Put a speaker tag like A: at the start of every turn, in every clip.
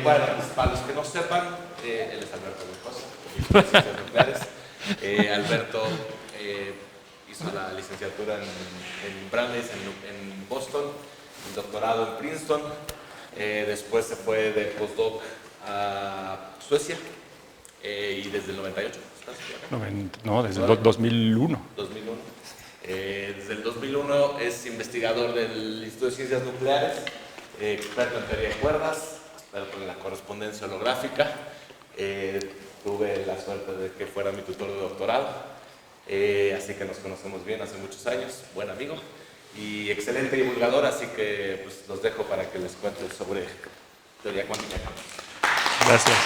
A: Bueno, pues para los que no sepan, él es Alberto Lucosa, ciencias nucleares. Alberto hizo la licenciatura en Brandeis, en Boston, el doctorado en Princeton. Después se fue de postdoc a Suecia y desde el 98.
B: No, desde el 2001.
A: 2001. Desde el 2001 es investigador del Instituto de Ciencias Nucleares, experto en teoría de cuerdas, experto en la correspondencia holográfica. Tuve la suerte de que fuera mi tutor de doctorado, así que nos conocemos bien hace muchos años, buen amigo y excelente divulgador, así que pues, los dejo para que les cuente sobre teoría cuántica.
B: Gracias.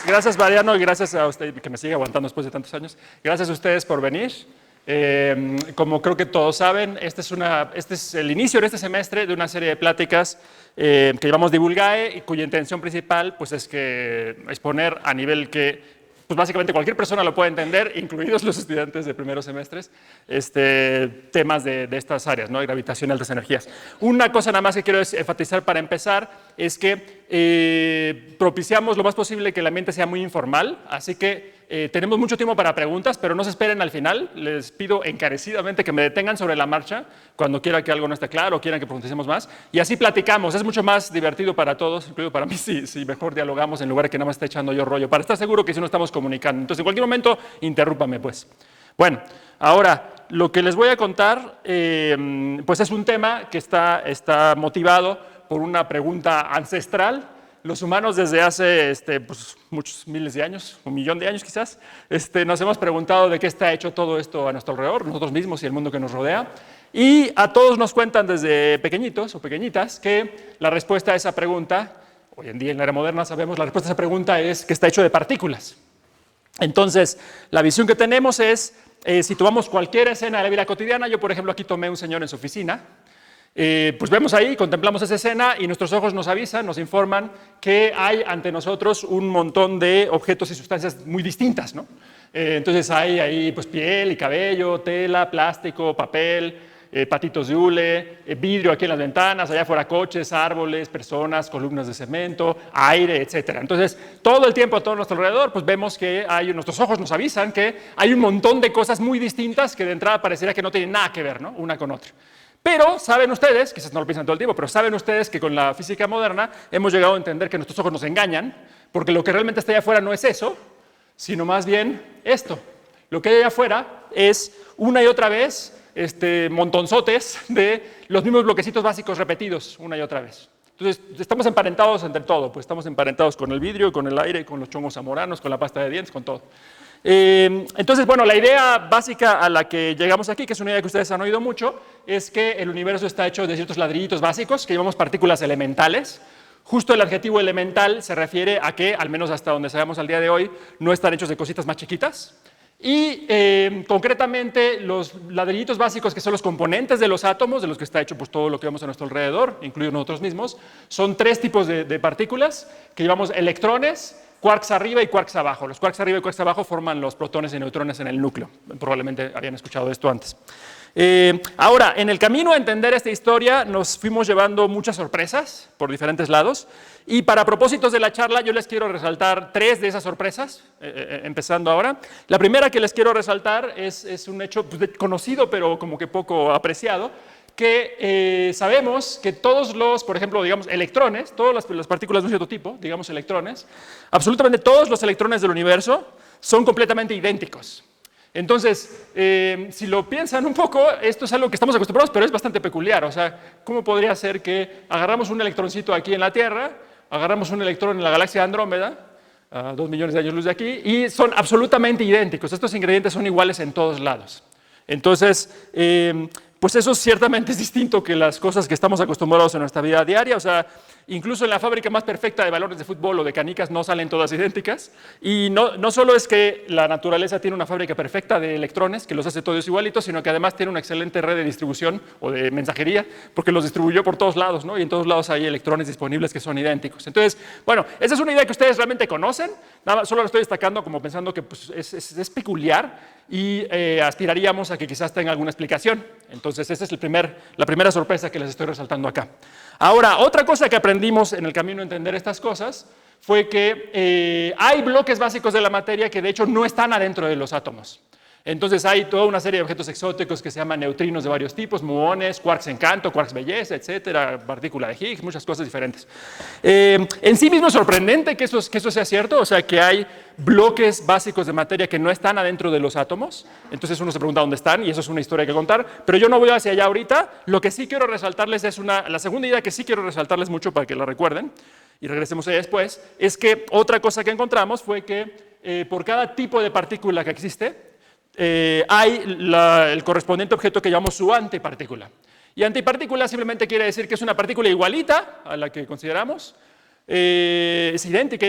B: Gracias Mariano, y gracias a usted que me sigue aguantando después de tantos años. Gracias a ustedes por venir. Como creo que todos saben, este es el inicio de este semestre de una serie de pláticas que llamamos Divulgae y cuya intención principal pues, es exponer a nivel que pues básicamente cualquier persona lo puede entender, incluidos los estudiantes de primeros semestres, temas de estas áreas, ¿no? De gravitación y altas energías. Una cosa nada más que quiero enfatizar para empezar es que propiciamos lo más posible que el ambiente sea muy informal, así que tenemos mucho tiempo para preguntas, pero no se esperen al final. Les pido encarecidamente que me detengan sobre la marcha cuando quiera que algo no esté claro o quieran que profundicemos más. Y así platicamos. Es mucho más divertido para todos, incluido para mí, si mejor dialogamos en lugar de que nada más esté echando yo rollo, para estar seguro que si no estamos comunicando. Entonces, en cualquier momento, interrúpame, pues. Bueno, ahora, lo que les voy a contar, pues es un tema que está motivado por una pregunta ancestral. Los humanos desde hace pues, muchos miles de años, 1 millón de años quizás, nos hemos preguntado de qué está hecho todo esto a nuestro alrededor, nosotros mismos y el mundo que nos rodea. Y a todos nos cuentan desde pequeñitos o pequeñitas que la respuesta a esa pregunta, hoy en día en la era moderna sabemos, la respuesta a esa pregunta es que está hecho de partículas. Entonces, la visión que tenemos es, si tomamos cualquier escena de la vida cotidiana, yo por ejemplo aquí tomé un señor en su oficina, pues vemos ahí, contemplamos esa escena y nuestros ojos nos avisan, nos informan que hay ante nosotros un montón de objetos y sustancias muy distintas, ¿no? Entonces hay ahí pues, piel y cabello, tela, plástico, papel, patitos de hule, vidrio aquí en las ventanas, allá afuera coches, árboles, personas, columnas de cemento, aire, etc. Entonces, todo el tiempo a todo nuestro alrededor, pues vemos que nuestros ojos nos avisan que hay un montón de cosas muy distintas que de entrada pareciera que no tienen nada que ver, ¿no? Una con otra. Pero saben ustedes, quizás no lo piensan todo el tiempo, pero saben ustedes que con la física moderna hemos llegado a entender que nuestros ojos nos engañan, porque lo que realmente está allá afuera no es eso, sino más bien esto. Lo que hay allá afuera es una y otra vez montonzotes de los mismos bloquecitos básicos repetidos una y otra vez. Entonces, estamos emparentados entre todo, pues estamos emparentados con el vidrio, con el aire, con los chongos zamoranos, con la pasta de dientes, con todo. Entonces, bueno, la idea básica a la que llegamos aquí, que es una idea que ustedes han oído mucho, es que el universo está hecho de ciertos ladrillitos básicos que llamamos partículas elementales. Justo el adjetivo elemental se refiere a que, al menos hasta donde sabemos al día de hoy, no están hechos de cositas más chiquitas. Y concretamente los ladrillitos básicos, que son los componentes de los átomos, de los que está hecho pues, todo lo que vemos a nuestro alrededor, incluidos nosotros mismos, son 3 tipos de partículas que llamamos electrones, quarks arriba y quarks abajo. Los quarks arriba y quarks abajo forman los protones y neutrones en el núcleo. Probablemente habían escuchado esto antes. Ahora, en el camino a entender esta historia nos fuimos llevando muchas sorpresas por diferentes lados y para propósitos de la charla yo les quiero resaltar 3 de esas sorpresas, empezando ahora. La primera que les quiero resaltar es un hecho pues, conocido pero como que poco apreciado, que sabemos que todos los, por ejemplo, digamos, electrones, todas las partículas de un cierto tipo, digamos electrones, absolutamente todos los electrones del universo son completamente idénticos. Entonces, si lo piensan un poco, esto es algo que estamos acostumbrados, pero es bastante peculiar. O sea, ¿cómo podría ser que agarramos un electroncito aquí en la Tierra, agarramos un electrón en la galaxia de Andrómeda, a 2 millones de años luz de aquí, y son absolutamente idénticos? Estos ingredientes son iguales en todos lados. Entonces, pues eso ciertamente es distinto que las cosas que estamos acostumbrados en nuestra vida diaria. O sea, Incluso en la fábrica más perfecta de balones de fútbol o de canicas no salen todas idénticas. Y no solo es que la naturaleza tiene una fábrica perfecta de electrones, que los hace todos igualitos, sino que además tiene una excelente red de distribución o de mensajería, porque los distribuyó por todos lados, ¿no? Y en todos lados hay electrones disponibles que son idénticos. Entonces, bueno, esa es una idea que ustedes realmente conocen, nada más, solo lo estoy destacando como pensando que pues, es peculiar y aspiraríamos a que quizás tenga alguna explicación. Entonces, esa es la primera sorpresa que les estoy resaltando acá. Ahora, otra cosa que aprendimos en el camino a entender estas cosas fue que hay bloques básicos de la materia que de hecho no están adentro de los átomos. Entonces hay toda una serie de objetos exóticos que se llaman neutrinos de varios tipos, muones, quarks encanto, quarks belleza, etcétera, partícula de Higgs, muchas cosas diferentes. En sí mismo es sorprendente que eso sea cierto, o sea, que hay bloques básicos de materia que no están adentro de los átomos. Entonces uno se pregunta dónde están y eso es una historia que contar, pero yo no voy hacia allá ahorita. Lo que sí quiero resaltarles es la segunda idea que sí quiero resaltarles mucho para que la recuerden y regresemos a ella después, es que otra cosa que encontramos fue que por cada tipo de partícula que existe, hay el correspondiente objeto que llamamos su antipartícula. Y antipartícula simplemente quiere decir que es una partícula igualita a la que consideramos, es idéntica,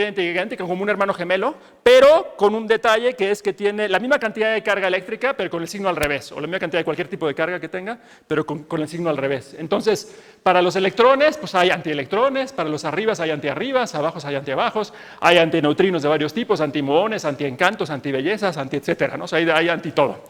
B: como un hermano gemelo, pero con un detalle que es que tiene la misma cantidad de carga eléctrica, pero con el signo al revés, o la misma cantidad de cualquier tipo de carga que tenga, pero con el signo al revés. Entonces, para los electrones, pues hay antielectrones, para los arribas hay antiarribas, abajos hay antiabajos, hay antineutrinos de varios tipos, antimuones, antiencantos, antibellezas, antietcétera, ¿no? O sea, hay anti todo.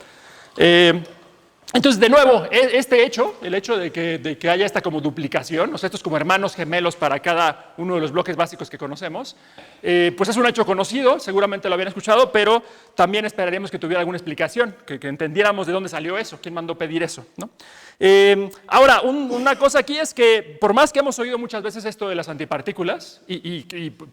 B: Entonces, de nuevo, este hecho, el hecho de que haya esta como duplicación, o sea, estos como hermanos gemelos para cada uno de los bloques básicos que conocemos, pues es un hecho conocido, seguramente lo habían escuchado, pero también esperaríamos que tuviera alguna explicación, que entendiéramos de dónde salió eso, quién mandó pedir eso, ¿no? Ahora, una cosa aquí es que, por más que hemos oído muchas veces esto de las antipartículas, y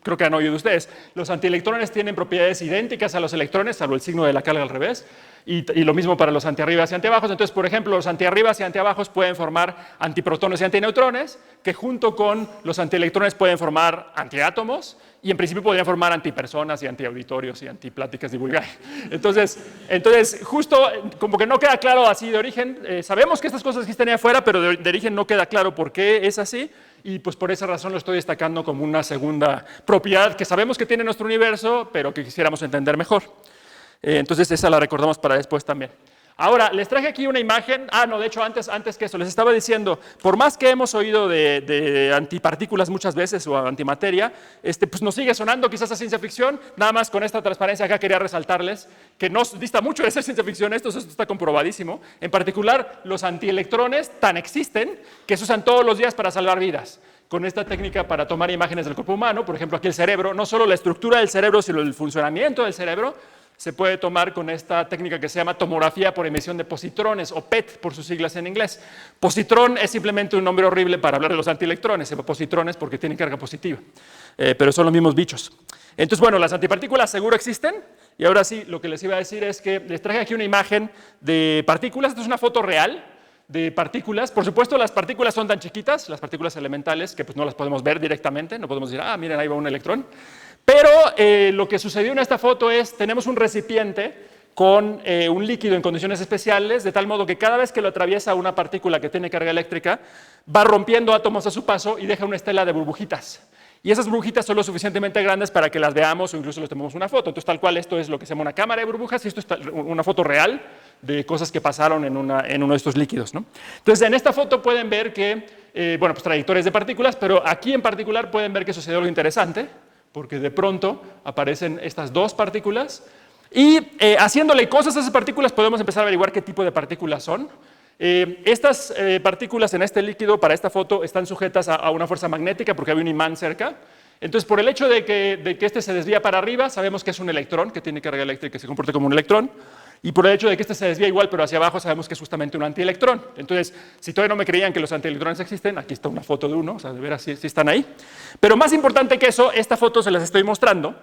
B: creo que han oído ustedes, los antielectrones tienen propiedades idénticas a los electrones, salvo el signo de la carga al revés, y lo mismo para los antiarribas y antiabajos. Entonces, por ejemplo, los antiarribas y antiabajos pueden formar antiprotones y antineutrones, que junto con los antielectrones pueden formar antiátomos, y en principio podrían formar antipersonas y antiauditorios y antipláticas divulgadas. Entonces, justo como que no queda claro así de origen, sabemos que estas cosas existen ahí afuera, pero de origen no queda claro por qué es así, y pues por esa razón lo estoy destacando como una segunda propiedad que sabemos que tiene nuestro universo, pero que quisiéramos entender mejor. Entonces esa la recordamos para después también. Ahora, les traje aquí una imagen. No, de hecho, antes que eso, les estaba diciendo, por más que hemos oído de antipartículas muchas veces o antimateria, pues nos sigue sonando quizás a ciencia ficción. Nada más con esta transparencia acá quería resaltarles que no dista mucho de ser ciencia ficción esto está comprobadísimo. En particular, los antielectrones tan existen que se usan todos los días para salvar vidas. Con esta técnica para tomar imágenes del cuerpo humano, por ejemplo, aquí el cerebro, no solo la estructura del cerebro, sino el funcionamiento del cerebro, se puede tomar con esta técnica que se llama tomografía por emisión de positrones, o PET por sus siglas en inglés. Positrón es simplemente un nombre horrible para hablar de los antielectrones, se llama positrones porque tienen carga positiva, pero son los mismos bichos. Entonces, bueno, las antipartículas seguro existen, y ahora sí, lo que les iba a decir es que les traje aquí una imagen de partículas. Esta es una foto real de partículas. Por supuesto, las partículas son tan chiquitas, las partículas elementales, que pues no las podemos ver directamente, no podemos decir, miren, ahí va un electrón. Pero lo que sucedió en esta foto es, tenemos un recipiente con un líquido en condiciones especiales, de tal modo que cada vez que lo atraviesa una partícula que tiene carga eléctrica, va rompiendo átomos a su paso y deja una estela de burbujitas. Y esas burbujitas son lo suficientemente grandes para que las veamos o incluso les tomemos una foto. Entonces, tal cual, esto es lo que se llama una cámara de burbujas, y esto es una foto real de cosas que pasaron en uno de estos líquidos, ¿no? Entonces, en esta foto pueden ver que, bueno, pues trayectorias de partículas, pero aquí en particular pueden ver que sucedió algo interesante, porque de pronto aparecen estas dos partículas y haciéndole cosas a esas partículas podemos empezar a averiguar qué tipo de partículas son. Estas partículas en este líquido para esta foto están sujetas a una fuerza magnética porque había un imán cerca. Entonces, por el hecho de que este se desvía para arriba, sabemos que es un electrón, que tiene carga eléctrica y se comporta como un electrón. Y por el hecho de que este se desvía igual, pero hacia abajo, sabemos que es justamente un antielectrón. Entonces, si todavía no me creían que los antielectrones existen, aquí está una foto de uno, o sea, de veras sí están ahí. Pero más importante que eso, esta foto se las estoy mostrando,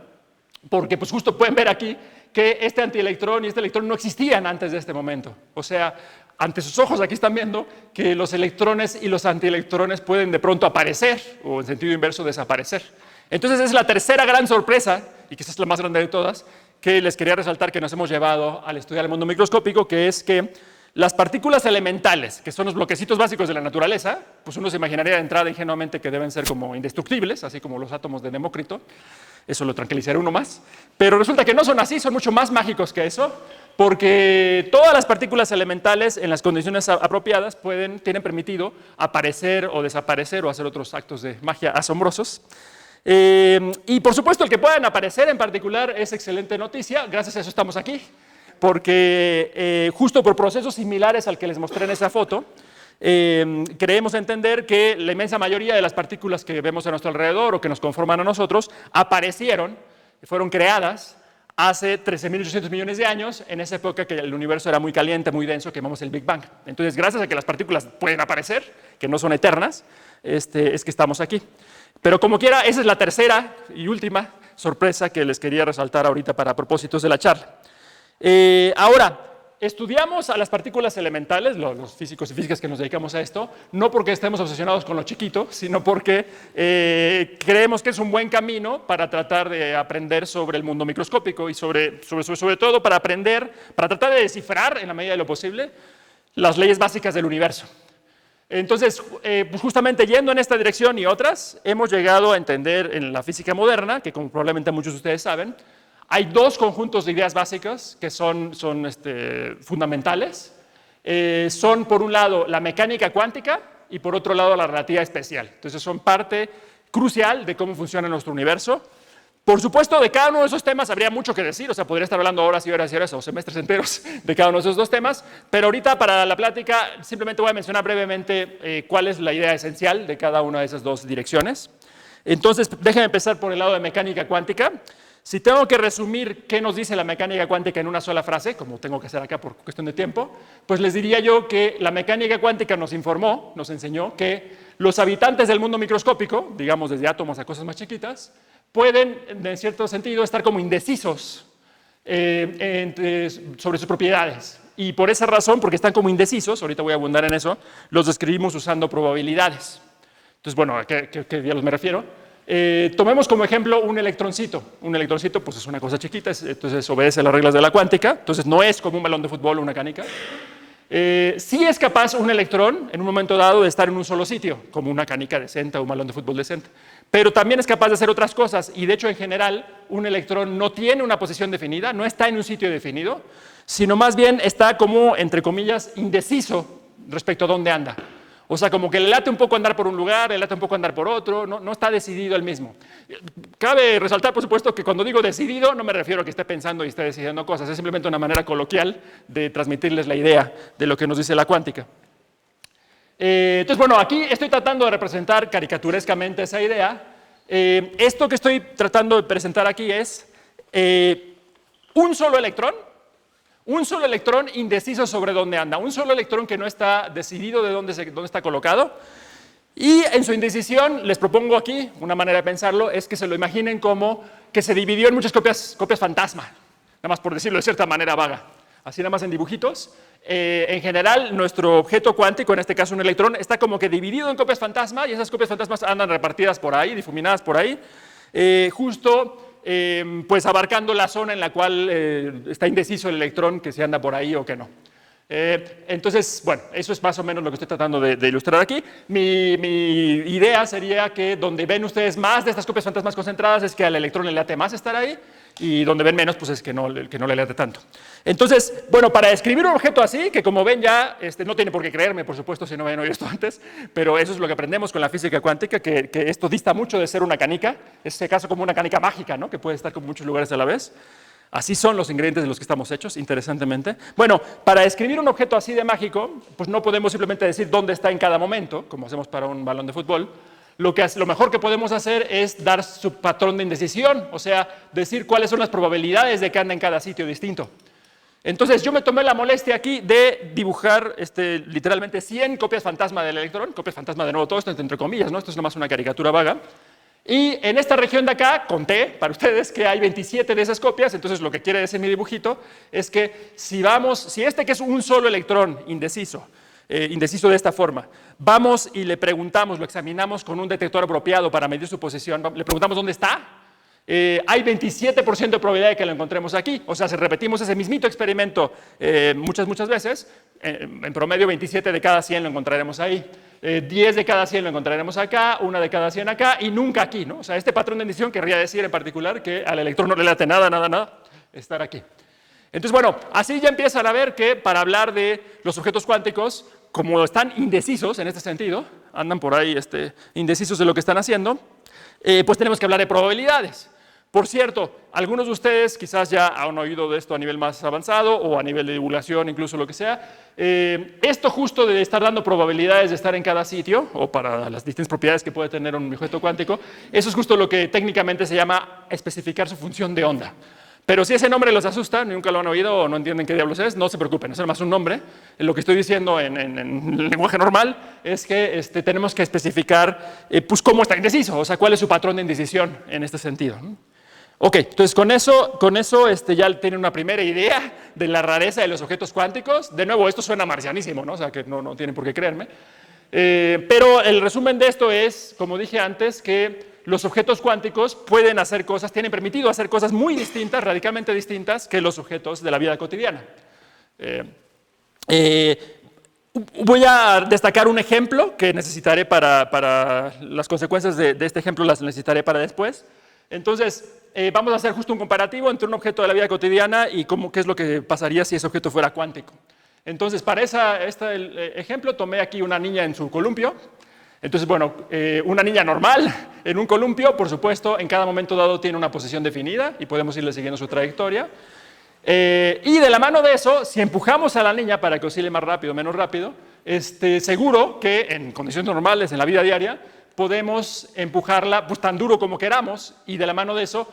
B: porque pues justo pueden ver aquí que este antielectrón y este electrón no existían antes de este momento. O sea, ante sus ojos aquí están viendo que los electrones y los antielectrones pueden de pronto aparecer, o en sentido inverso desaparecer. Entonces, es la tercera gran sorpresa, y quizás es la más grande de todas, que les quería resaltar que nos hemos llevado al estudiar el mundo microscópico, que es que Las partículas elementales, que son los bloquecitos básicos de la naturaleza, pues uno se imaginaría de entrada ingenuamente que deben ser como indestructibles, así como los átomos de Demócrito. Eso lo tranquilizaría uno más. Pero resulta que no son así, son mucho más mágicos que eso, porque todas las partículas elementales en las condiciones apropiadas tienen permitido aparecer o desaparecer o hacer otros actos de magia asombrosos. Y por supuesto el que puedan aparecer en particular es excelente noticia, gracias a eso estamos aquí, porque justo por procesos similares al que les mostré en esa foto, creemos entender que la inmensa mayoría de las partículas que vemos a nuestro alrededor o que nos conforman a nosotros aparecieron, fueron creadas hace 13.800 millones de años, en esa época que el universo era muy caliente, muy denso, que llamamos el Big Bang. Entonces, gracias a que las partículas pueden aparecer, que no son eternas, es que estamos aquí. Pero como quiera, esa es la tercera y última sorpresa que les quería resaltar ahorita para propósitos de la charla. Ahora, estudiamos a las partículas elementales, los físicos y físicas que nos dedicamos a esto, no porque estemos obsesionados con lo chiquito, sino porque creemos que es un buen camino para tratar de aprender sobre el mundo microscópico y sobre todo para tratar de descifrar, en la medida de lo posible, las leyes básicas del universo. Entonces, pues justamente yendo en esta dirección y otras, hemos llegado a entender en la física moderna, que como probablemente muchos de ustedes saben, hay dos conjuntos de ideas básicas que son fundamentales. Son, por un lado, la mecánica cuántica y, por otro lado, la relatividad especial. Entonces, son parte crucial de cómo funciona nuestro universo. Por supuesto, de cada uno de esos temas habría mucho que decir, o sea, podría estar hablando horas y horas y horas o semestres enteros de cada uno de esos dos temas, pero ahorita para la plática simplemente voy a mencionar brevemente cuál es la idea esencial de cada una de esas dos direcciones. Entonces, déjenme empezar por el lado de mecánica cuántica. Si tengo que resumir qué nos dice la mecánica cuántica en una sola frase, como tengo que hacer acá por cuestión de tiempo, pues les diría yo que la mecánica cuántica nos enseñó que los habitantes del mundo microscópico, digamos desde átomos a cosas más chiquitas, pueden, en cierto sentido, estar como indecisos sobre sus propiedades. Y por esa razón, porque están como indecisos, ahorita voy a abundar en eso, los describimos usando probabilidades. Entonces, bueno, ¿a qué diablos me refiero? Tomemos como ejemplo un electroncito. Un electroncito pues es una cosa chiquita, entonces obedece las reglas de la cuántica, entonces no es como un balón de fútbol o una canica. Sí es capaz un electrón en un momento dado de estar en un solo sitio, como una canica decente o un balón de fútbol decente, pero también es capaz de hacer otras cosas y de hecho en general un electrón no tiene una posición definida, no está en un sitio definido, sino más bien está como, entre comillas, indeciso respecto a dónde anda. O sea, como que le late un poco andar por un lugar, le late un poco andar por otro, no está decidido él mismo. Cabe resaltar, por supuesto, que cuando digo decidido no me refiero a que esté pensando y esté decidiendo cosas, es simplemente una manera coloquial de transmitirles la idea de lo que nos dice la cuántica. Entonces, bueno, aquí estoy tratando de representar caricaturescamente esa idea. Esto que estoy tratando de presentar aquí es un solo electrón indeciso sobre dónde anda, un solo electrón que no está decidido de dónde está colocado. Y en su indecisión, les propongo aquí, una manera de pensarlo, es que se lo imaginen como que se dividió en muchas copias fantasma, nada más por decirlo de cierta manera vaga, así nada más en dibujitos. En general, nuestro objeto cuántico, en este caso un electrón, está como que dividido en copias fantasma y esas copias fantasmas andan repartidas por ahí, difuminadas por ahí, pues abarcando la zona en la cual está indeciso el electrón, que si anda por ahí o que no. Entonces, bueno, eso es más o menos lo que estoy tratando de ilustrar aquí. Mi idea sería que donde ven ustedes más de estas copias fantasmas concentradas es que al electrón le late más estar ahí, y donde ven menos, pues es que no le late tanto. Entonces, bueno, para describir un objeto así, que como ven ya, no tiene por qué creerme, por supuesto, si no habían oído esto antes, pero eso es lo que aprendemos con la física cuántica, que esto dista mucho de ser una canica, en este caso como una canica mágica, ¿no? Que puede estar con muchos lugares a la vez. Así son los ingredientes de los que estamos hechos, interesantemente. Bueno, para describir un objeto así de mágico, pues no podemos simplemente decir dónde está en cada momento, como hacemos para un balón de fútbol. Lo mejor que podemos hacer es dar su patrón de indecisión, o sea, decir cuáles son las probabilidades de que anda en cada sitio distinto. Entonces, yo me tomé la molestia aquí de dibujar literalmente 100 copias fantasma del electrón, copias fantasma de nuevo, todo esto entre comillas, ¿no? Esto es nomás una caricatura vaga. Y en esta región de acá, conté para ustedes que hay 27 de esas copias, entonces lo que quiere decir mi dibujito es que si que es un solo electrón indeciso de esta forma, vamos y le preguntamos, lo examinamos con un detector apropiado para medir su posición, le preguntamos dónde está, hay 27% de probabilidad de que lo encontremos aquí. O sea, si repetimos ese mismito experimento muchas veces, en promedio 27 de cada 100 lo encontraremos ahí. 10 de cada 100 lo encontraremos acá, 1 de cada 100 acá y nunca aquí, ¿no? O sea, este patrón de indecisión querría decir en particular que al electrón no le late nada estar aquí. Entonces, bueno, así ya empiezan a ver que para hablar de los objetos cuánticos, como están indecisos en este sentido, andan por ahí indecisos de lo que están haciendo, pues tenemos que hablar de probabilidades. Por cierto, algunos de ustedes quizás ya han oído de esto a nivel más avanzado o a nivel de divulgación, incluso lo que sea. Esto justo de estar dando probabilidades de estar en cada sitio, o para las distintas propiedades que puede tener un objeto cuántico, eso es justo lo que técnicamente se llama especificar su función de onda. Pero si ese nombre los asusta, nunca lo han oído o no entienden qué diablos es, no se preocupen, es más un nombre. Lo que estoy diciendo en lenguaje normal es que tenemos que especificar pues, cómo está indeciso, o sea, cuál es su patrón de indecisión en este sentido. Ok, entonces con eso ya tienen una primera idea de la rareza de los objetos cuánticos. De nuevo, esto suena marcianísimo, ¿no? O sea, que no tienen por qué creerme. Pero el resumen de esto es, como dije antes, que los objetos cuánticos pueden hacer cosas, tienen permitido hacer cosas muy distintas, radicalmente distintas, que los objetos de la vida cotidiana. Voy a destacar un ejemplo que necesitaré para las consecuencias de este ejemplo, las necesitaré para después. Entonces, vamos a hacer justo un comparativo entre un objeto de la vida cotidiana y qué es lo que pasaría si ese objeto fuera cuántico. Entonces, para este ejemplo, tomé aquí una niña en su columpio. Entonces, bueno, una niña normal en un columpio, por supuesto, en cada momento dado tiene una posición definida y podemos irle siguiendo su trayectoria. Y de la mano de eso, si empujamos a la niña para que oscile más rápido o menos rápido, seguro que en condiciones normales, en la vida diaria, podemos empujarla pues, tan duro como queramos y de la mano de eso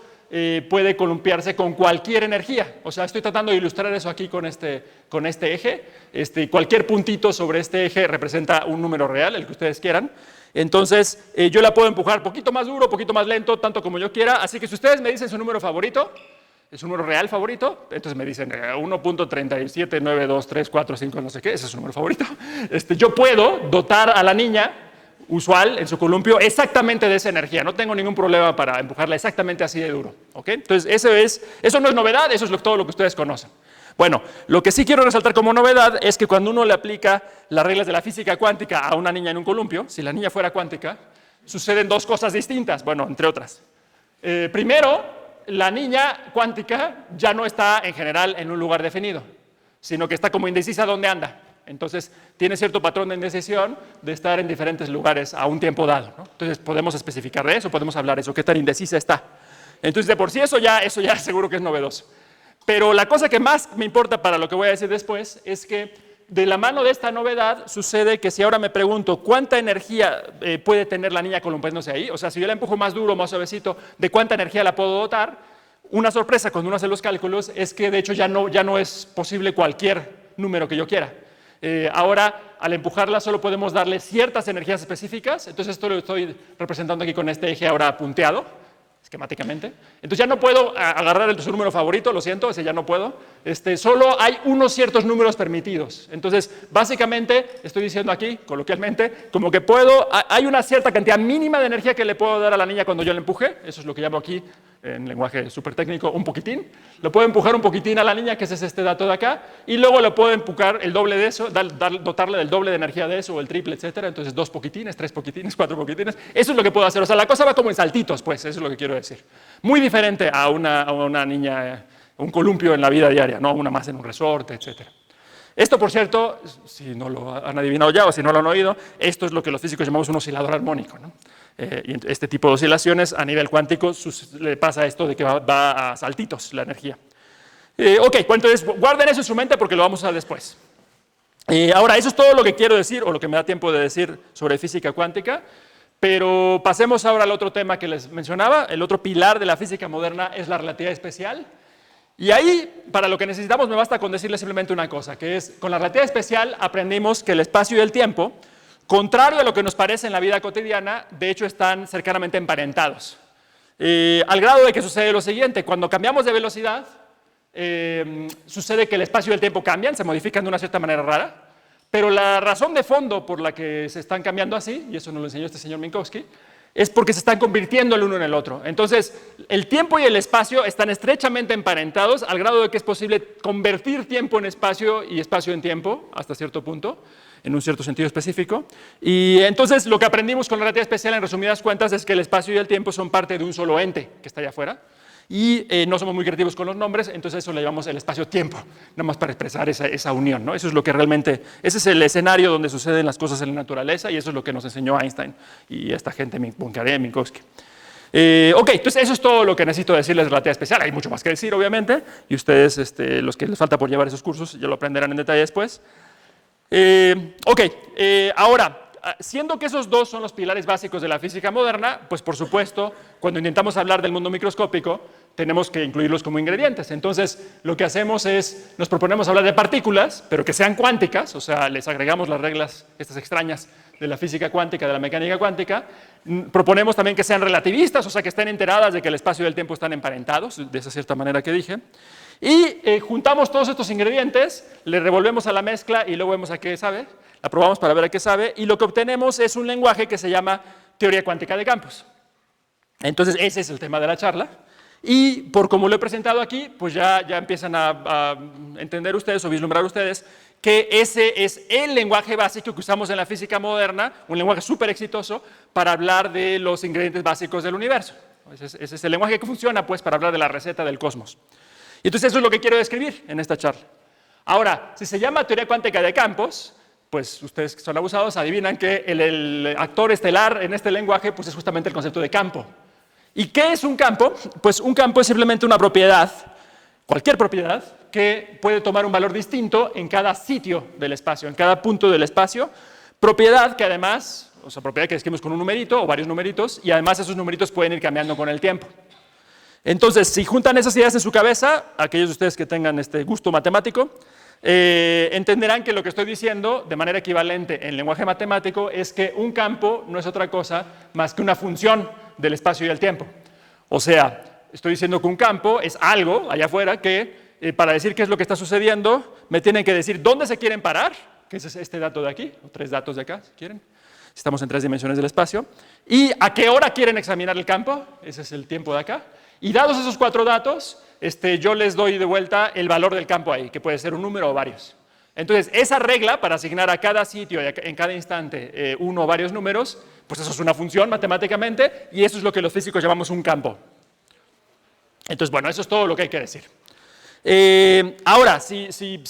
B: puede columpiarse con cualquier energía. O sea, estoy tratando de ilustrar eso aquí con este eje. Cualquier puntito sobre este eje representa un número real, el que ustedes quieran. Entonces, yo la puedo empujar poquito más duro, poquito más lento, tanto como yo quiera. Así que si ustedes me dicen su número favorito, su número real favorito, entonces me dicen 1.3792345, no sé qué, ese es su número favorito. Yo puedo dotar a la niña usual en su columpio exactamente de esa energía. No tengo ningún problema para empujarla exactamente así de duro. ¿Okay? Entonces, eso no es novedad, eso es todo lo que ustedes conocen. Bueno, lo que sí quiero resaltar como novedad es que cuando uno le aplica las reglas de la física cuántica a una niña en un columpio, si la niña fuera cuántica, suceden dos cosas distintas, bueno, entre otras. Primero, la niña cuántica ya no está en general en un lugar definido, sino que está como indecisa dónde anda. Entonces, tiene cierto patrón de indecisión de estar en diferentes lugares a un tiempo dado, ¿no? Entonces, podemos especificar de eso, podemos hablar de eso, qué tan indecisa está. Entonces, de por sí, eso ya seguro que es novedoso. Pero la cosa que más me importa para lo que voy a decir después es que de la mano de esta novedad sucede que si ahora me pregunto cuánta energía puede tener la niña columpiándose ahí, o sea, si yo la empujo más duro, más suavecito, ¿de cuánta energía la puedo dotar? Una sorpresa cuando uno hace los cálculos es que de hecho ya no es posible cualquier número que yo quiera. Ahora, al empujarla, solo podemos darle ciertas energías específicas. Entonces, esto lo estoy representando aquí con este eje ahora punteado, esquemáticamente. Entonces, ya no puedo agarrar su número favorito, lo siento, ese ya no puedo. Solo hay unos ciertos números permitidos. Entonces, básicamente, estoy diciendo aquí, coloquialmente, como que hay una cierta cantidad mínima de energía que le puedo dar a la niña cuando yo la empuje. Eso es lo que llamo aquí, en lenguaje súper técnico, un poquitín. Lo puedo empujar un poquitín a la niña, que es este dato de acá, y luego le puedo empujar el doble de eso, dotarle del doble de energía de eso, o el triple, etcétera. Entonces, 2 poquitines, 3 poquitines, 4 poquitines. Eso es lo que puedo hacer. O sea, la cosa va como en saltitos, pues, eso es lo que quiero decir. Muy diferente a una niña, un columpio en la vida diaria, no una más en un resorte, etcétera. Esto, por cierto, si no lo han adivinado ya o si no lo han oído, esto es lo que los físicos llamamos un oscilador armónico, ¿no? Y este tipo de oscilaciones a nivel cuántico le pasa esto de que va a saltitos la energía. Ok, entonces guarden eso en su mente porque lo vamos a usar después. Ahora, eso es todo lo que quiero decir o lo que me da tiempo de decir sobre física cuántica, pero pasemos ahora al otro tema que les mencionaba. El otro pilar de la física moderna es la relatividad especial. Y ahí, para lo que necesitamos, me basta con decirles simplemente una cosa, que es, con la relatividad especial aprendimos que el espacio y el tiempo, contrario a lo que nos parece en la vida cotidiana, de hecho están cercanamente emparentados. Al grado de que sucede lo siguiente: cuando cambiamos de velocidad, sucede que el espacio y el tiempo cambian, se modifican de una cierta manera rara, pero la razón de fondo por la que se están cambiando así, y eso nos lo enseñó este señor Minkowski, es porque se están convirtiendo el uno en el otro. Entonces, el tiempo y el espacio están estrechamente emparentados al grado de que es posible convertir tiempo en espacio y espacio en tiempo, hasta cierto punto, en un cierto sentido específico. Y entonces, lo que aprendimos con la relatividad especial, en resumidas cuentas, es que el espacio y el tiempo son parte de un solo ente que está allá afuera. Y no somos muy creativos con los nombres, entonces eso le llamamos el espacio-tiempo, nada más para expresar esa unión, ¿no? Eso es lo que realmente, ese es el escenario donde suceden las cosas en la naturaleza y eso es lo que nos enseñó Einstein y esta gente, Poincaré, Minkowski. Ok, entonces eso es todo lo que necesito decirles de relatividad especial. Hay mucho más que decir, obviamente, y ustedes, los que les falta por llevar esos cursos, ya lo aprenderán en detalle después. Ahora, siendo que esos dos son los pilares básicos de la física moderna, pues por supuesto, cuando intentamos hablar del mundo microscópico, tenemos que incluirlos como ingredientes. Entonces, lo que hacemos es, nos proponemos hablar de partículas, pero que sean cuánticas, o sea, les agregamos las reglas estas extrañas de la física cuántica, de la mecánica cuántica. Proponemos también que sean relativistas, o sea, que estén enteradas de que el espacio y el tiempo están emparentados, de esa cierta manera que dije. Y juntamos todos estos ingredientes, le revolvemos a la mezcla y luego vemos a qué sabe, la probamos para ver a qué sabe, y lo que obtenemos es un lenguaje que se llama teoría cuántica de campos. Entonces, ese es el tema de la charla. Y por como lo he presentado aquí, pues ya empiezan a entender ustedes o vislumbrar ustedes que ese es el lenguaje básico que usamos en la física moderna, un lenguaje súper exitoso para hablar de los ingredientes básicos del universo. Ese es el lenguaje que funciona pues para hablar de la receta del cosmos. Y entonces eso es lo que quiero describir en esta charla. Ahora, si se llama teoría cuántica de campos, pues ustedes que son abusados adivinan que el actor estelar en este lenguaje pues es justamente el concepto de campo. ¿Y qué es un campo? Pues un campo es simplemente una propiedad, cualquier propiedad, que puede tomar un valor distinto en cada sitio del espacio, en cada punto del espacio. Propiedad que además, o sea, propiedad que escribimos con un numerito o varios numeritos, y además esos numeritos pueden ir cambiando con el tiempo. Entonces, si juntan esas ideas en su cabeza, aquellos de ustedes que tengan este gusto matemático, entenderán que lo que estoy diciendo de manera equivalente en lenguaje matemático es que un campo no es otra cosa más que una función del espacio y el tiempo. O sea, estoy diciendo que un campo es algo allá afuera que para decir qué es lo que está sucediendo me tienen que decir dónde se quieren parar, que es este dato de aquí, o 3 datos de acá, si quieren. Estamos en 3 dimensiones del espacio. Y a qué hora quieren examinar el campo, ese es el tiempo de acá. Y dados esos 4 datos, yo les doy de vuelta el valor del campo ahí, que puede ser un número o varios. Entonces, esa regla para asignar a cada sitio, en cada instante, uno o varios números, pues eso es una función matemáticamente, y eso es lo que los físicos llamamos un campo. Entonces, bueno, eso es todo lo que hay que decir. Ahora, si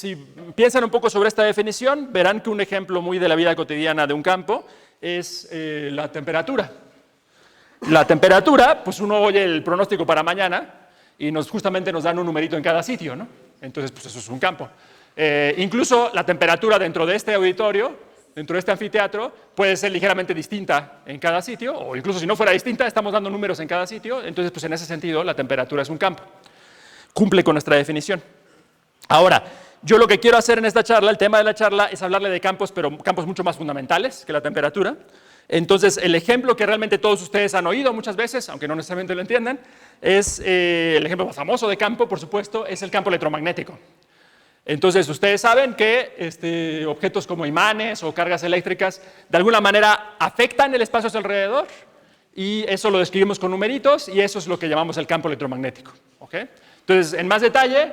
B: piensan un poco sobre esta definición, verán que un ejemplo muy de la vida cotidiana de un campo es la temperatura. La temperatura, pues uno oye el pronóstico para mañana y justamente nos dan un numerito en cada sitio, ¿no? Entonces, pues eso es un campo. Incluso la temperatura dentro de este auditorio, dentro de este anfiteatro, puede ser ligeramente distinta en cada sitio, o incluso si no fuera distinta, estamos dando números en cada sitio, entonces pues en ese sentido la temperatura es un campo. Cumple con nuestra definición. Ahora, yo lo que quiero hacer en esta charla, el tema de la charla, es hablarle de campos, pero campos mucho más fundamentales que la temperatura. Entonces, el ejemplo que realmente todos ustedes han oído muchas veces, aunque no necesariamente lo entiendan, es el ejemplo más famoso de campo, por supuesto, es el campo electromagnético. Entonces, ustedes saben que objetos como imanes o cargas eléctricas de alguna manera afectan el espacio a su alrededor y eso lo describimos con numeritos y eso es lo que llamamos el campo electromagnético. ¿Okay? Entonces, en más detalle,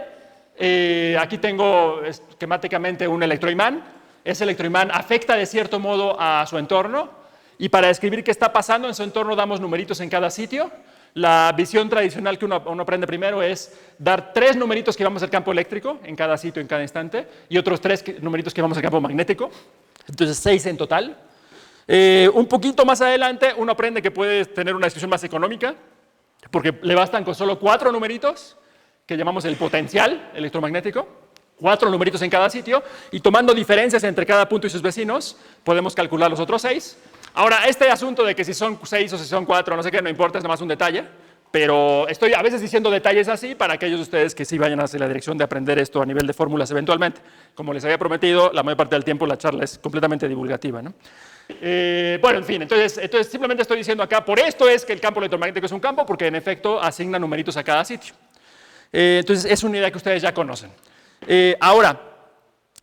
B: aquí tengo esquemáticamente un electroimán. Ese electroimán afecta de cierto modo a su entorno y para describir qué está pasando en su entorno damos numeritos en cada sitio. La visión tradicional que uno aprende primero es dar 3 numeritos que vamos al campo eléctrico en cada sitio, en cada instante, y otros 3 numeritos que vamos al campo magnético, entonces 6 en total. Un poquito más adelante uno aprende que puede tener una descripción más económica, porque le bastan con solo 4 numeritos, que llamamos el potencial electromagnético, 4 numeritos en cada sitio, y tomando diferencias entre cada punto y sus vecinos, podemos calcular los otros 6. Ahora, este asunto de que si son 6 o si son 4, no sé qué, no importa, es nada más un detalle, pero estoy a veces diciendo detalles así para aquellos de ustedes que sí vayan hacia la dirección de aprender esto a nivel de fórmulas eventualmente. Como les había prometido, la mayor parte del tiempo la charla es completamente divulgativa, ¿no? Bueno, en fin, entonces simplemente estoy diciendo acá, por esto es que el campo electromagnético es un campo, porque en efecto asigna numeritos a cada sitio. Entonces, es una idea que ustedes ya conocen. Ahora,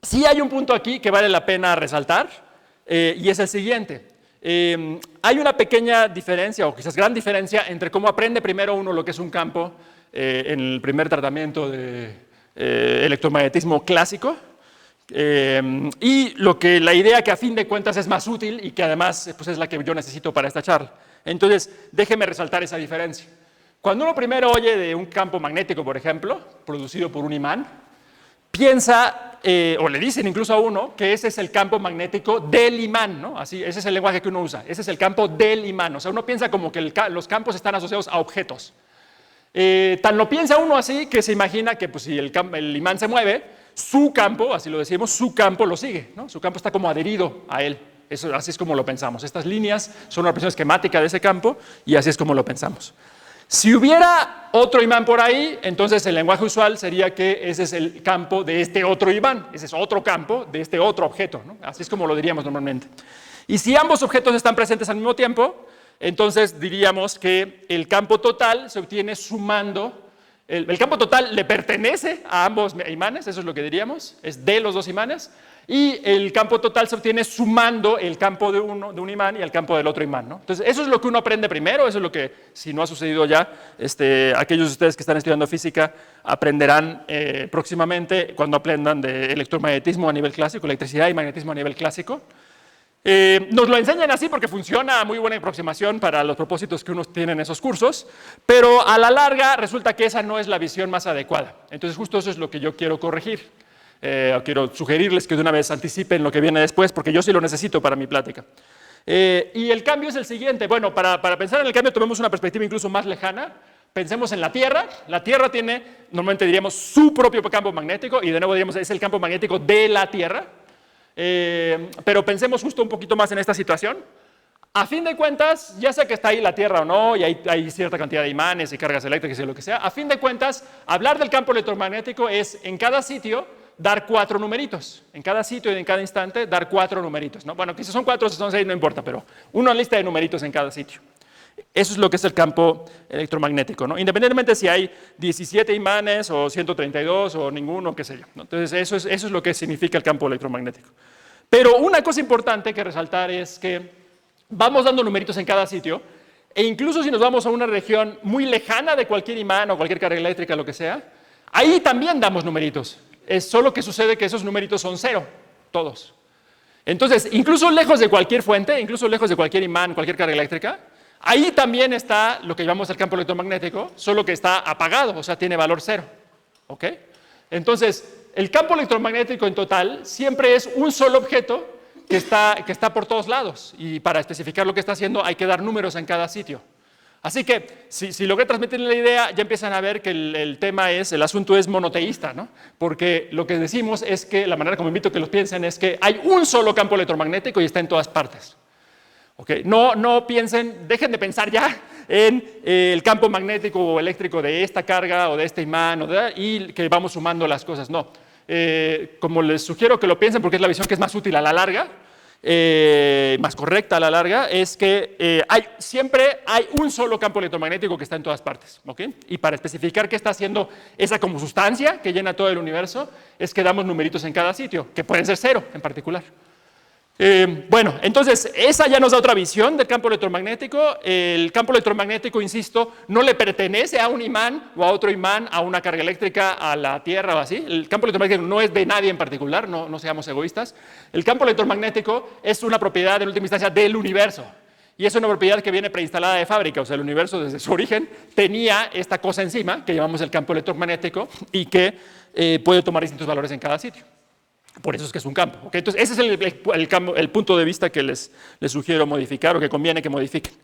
B: sí hay un punto aquí que vale la pena resaltar, y es el siguiente. Hay una pequeña diferencia, o quizás gran diferencia, entre cómo aprende primero uno lo que es un campo en el primer tratamiento de electromagnetismo clásico, y la idea que a fin de cuentas es más útil y que además pues, es la que yo necesito para esta charla. Entonces, déjeme resaltar esa diferencia. Cuando uno primero oye de un campo magnético, por ejemplo, producido por un imán, piensa, o le dicen incluso a uno, que ese es el campo magnético del imán, ¿no? Así, ese es el lenguaje que uno usa, ese es el campo del imán. O sea, uno piensa como que los campos están asociados a objetos. Tan lo piensa uno así que se imagina que pues, si el imán se mueve, su campo, así lo decimos, su campo lo sigue, ¿no? Su campo está como adherido a él. Eso, así es como lo pensamos. Estas líneas son una representación esquemática de ese campo y así es como lo pensamos. Si hubiera otro imán por ahí, entonces el lenguaje usual sería que ese es el campo de este otro imán, ese es otro campo de este otro objeto, ¿no? Así es como lo diríamos normalmente. Y si ambos objetos están presentes al mismo tiempo, entonces diríamos que el campo total se obtiene sumando. El campo total le pertenece a ambos imanes, eso es lo que diríamos, es de los dos imanes, y el campo total se obtiene sumando el campo de un imán y el campo del otro imán, ¿no? Entonces, eso es lo que uno aprende primero, eso es lo que, si no ha sucedido ya, aquellos de ustedes que están estudiando física aprenderán próximamente cuando aprendan de electromagnetismo a nivel clásico, electricidad y magnetismo a nivel clásico. Nos lo enseñan así porque funciona a muy buena aproximación para los propósitos que uno tiene en esos cursos, pero a la larga resulta que esa no es la visión más adecuada. Entonces justo eso es lo que yo quiero corregir. Quiero sugerirles que de una vez anticipen lo que viene después, porque yo sí lo necesito para mi plática. Y el cambio es el siguiente. Bueno, para pensar en el cambio tomemos una perspectiva incluso más lejana. Pensemos en la Tierra. La Tierra tiene, normalmente diríamos, su propio campo magnético, y de nuevo diríamos, es el campo magnético de la Tierra. Pero pensemos justo un poquito más en esta situación. A fin de cuentas, ya sea que está ahí la Tierra o no, y hay cierta cantidad de imanes y cargas eléctricas y lo que sea, a fin de cuentas, hablar del campo electromagnético es en cada sitio dar 4 numeritos. En cada sitio y en cada instante dar 4 numeritos, ¿no? Bueno, que si son 4 o si son 6 no importa, pero una lista de numeritos en cada sitio. Eso es lo que es el campo electromagnético, ¿no? Independientemente si hay 17 imanes o 132 o ninguno, qué sé yo, ¿no? Entonces, eso es lo que significa el campo electromagnético. Pero una cosa importante que resaltar es que vamos dando numeritos en cada sitio, e incluso si nos vamos a una región muy lejana de cualquier imán o cualquier carga eléctrica, lo que sea, ahí también damos numeritos. Es solo que sucede que esos numeritos son 0, todos. Entonces, incluso lejos de cualquier fuente, incluso lejos de cualquier imán, cualquier carga eléctrica, ahí también está lo que llamamos el campo electromagnético, solo que está apagado, o sea, tiene valor 0. ¿Ok? Entonces, el campo electromagnético en total siempre es un solo objeto que está por todos lados, y para especificar lo que está haciendo hay que dar números en cada sitio. Así que, si logré transmitirle la idea, ya empiezan a ver que el asunto es monoteísta, ¿no? Porque lo que decimos es que, la manera como invito a que lo piensen es que hay un solo campo electromagnético y está en todas partes. ¿Okay? No piensen, dejen de pensar ya en el campo magnético o eléctrico de esta carga o de este imán y que vamos sumando las cosas, no. Como les sugiero que lo piensen porque es la visión que es más útil a la larga, más correcta a la larga, es que siempre hay un solo campo electromagnético que está en todas partes, ¿okay? Y para especificar qué está haciendo esa como sustancia que llena todo el universo, es que damos numeritos en cada sitio, que pueden ser 0 en particular. Bueno, entonces esa ya nos da otra visión del campo electromagnético. El campo electromagnético, insisto, no le pertenece a un imán o a otro imán, a una carga eléctrica, a la Tierra o así. El campo electromagnético no es de nadie en particular, no seamos egoístas. El campo electromagnético es una propiedad en última instancia del universo. Y es una propiedad que viene preinstalada de fábrica, o sea, el universo desde su origen tenía esta cosa encima, que llamamos el campo electromagnético, y que puede tomar distintos valores en cada sitio. Por eso es que es un campo. ¿Okay? Entonces, ese es el punto de vista que les sugiero modificar o que conviene que modifiquen.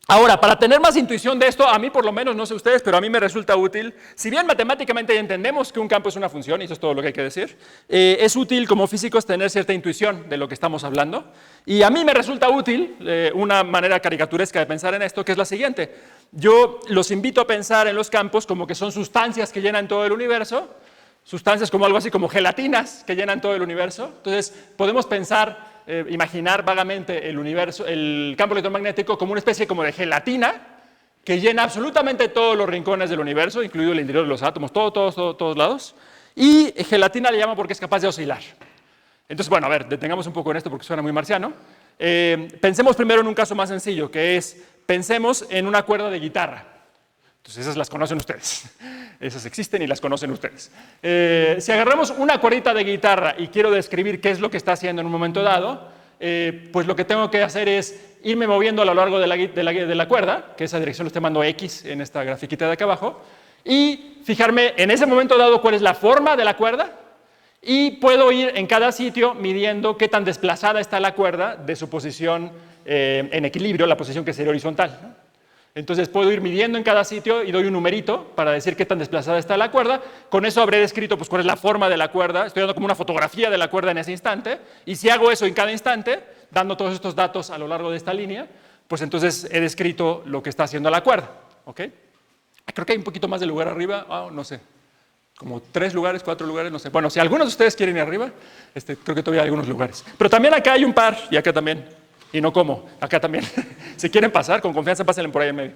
B: Ahora, para tener más intuición de esto, a mí por lo menos, no sé ustedes, pero a mí me resulta útil, si bien matemáticamente ya entendemos que un campo es una función, y eso es todo lo que hay que decir, es útil como físicos tener cierta intuición de lo que estamos hablando. Y a mí me resulta útil una manera caricaturesca de pensar en esto, que es la siguiente. Yo los invito a pensar en los campos como que son sustancias que llenan todo el universo, sustancias como algo así como gelatinas que llenan todo el universo. Entonces, podemos pensar, imaginar vagamente el campo electromagnético como una especie como de gelatina que llena absolutamente todos los rincones del universo, incluido el interior de los átomos, todos lados. Y gelatina le llamo porque es capaz de oscilar. Entonces, bueno, a ver, detengamos un poco en esto porque suena muy marciano. Pensemos primero en un caso más sencillo, que es, pensemos en una cuerda de guitarra. Entonces esas las conocen ustedes. Esas existen y las conocen ustedes. Si agarramos una cuerdita de guitarra y quiero describir qué es lo que está haciendo en un momento dado, pues lo que tengo que hacer es irme moviendo a lo largo de la cuerda, que esa dirección lo estoy llamando X en esta grafiquita de acá abajo, y fijarme en ese momento dado cuál es la forma de la cuerda, y puedo ir en cada sitio midiendo qué tan desplazada está la cuerda de su posición en equilibrio, la posición que sería horizontal, ¿no? Entonces puedo ir midiendo en cada sitio y doy un numerito para decir qué tan desplazada está la cuerda. Con eso habré descrito pues, cuál es la forma de la cuerda. Estoy dando como una fotografía de la cuerda en ese instante. Y si hago eso en cada instante, dando todos estos datos a lo largo de esta línea, pues entonces he descrito lo que está haciendo la cuerda. ¿Okay? Creo que hay un poquito más de lugar arriba. No sé. Como 3 lugares, 4 lugares, no sé. Bueno, si algunos de ustedes quieren ir arriba, creo que todavía hay algunos lugares. Pero también acá hay un par y acá también. Y no como, acá también. Si quieren pasar, con confianza, pásenle por ahí en medio.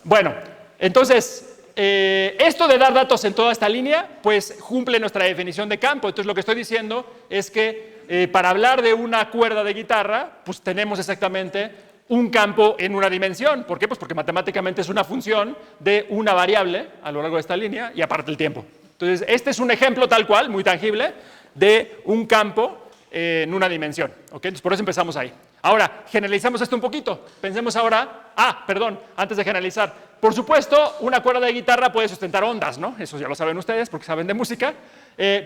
B: Bueno, entonces, esto de dar datos en toda esta línea, pues cumple nuestra definición de campo. Entonces, lo que estoy diciendo es que para hablar de una cuerda de guitarra, pues tenemos exactamente un campo en una dimensión. ¿Por qué? Pues porque matemáticamente es una función de una variable a lo largo de esta línea y aparte el tiempo. Entonces, este es un ejemplo tal cual, muy tangible, de un campo en una dimensión. ¿Okay? Entonces, por eso empezamos ahí. Ahora, generalizamos esto un poquito. Pensemos ahora, antes de generalizar. Por supuesto, una cuerda de guitarra puede sustentar ondas, ¿no? Eso ya lo saben ustedes porque saben de música.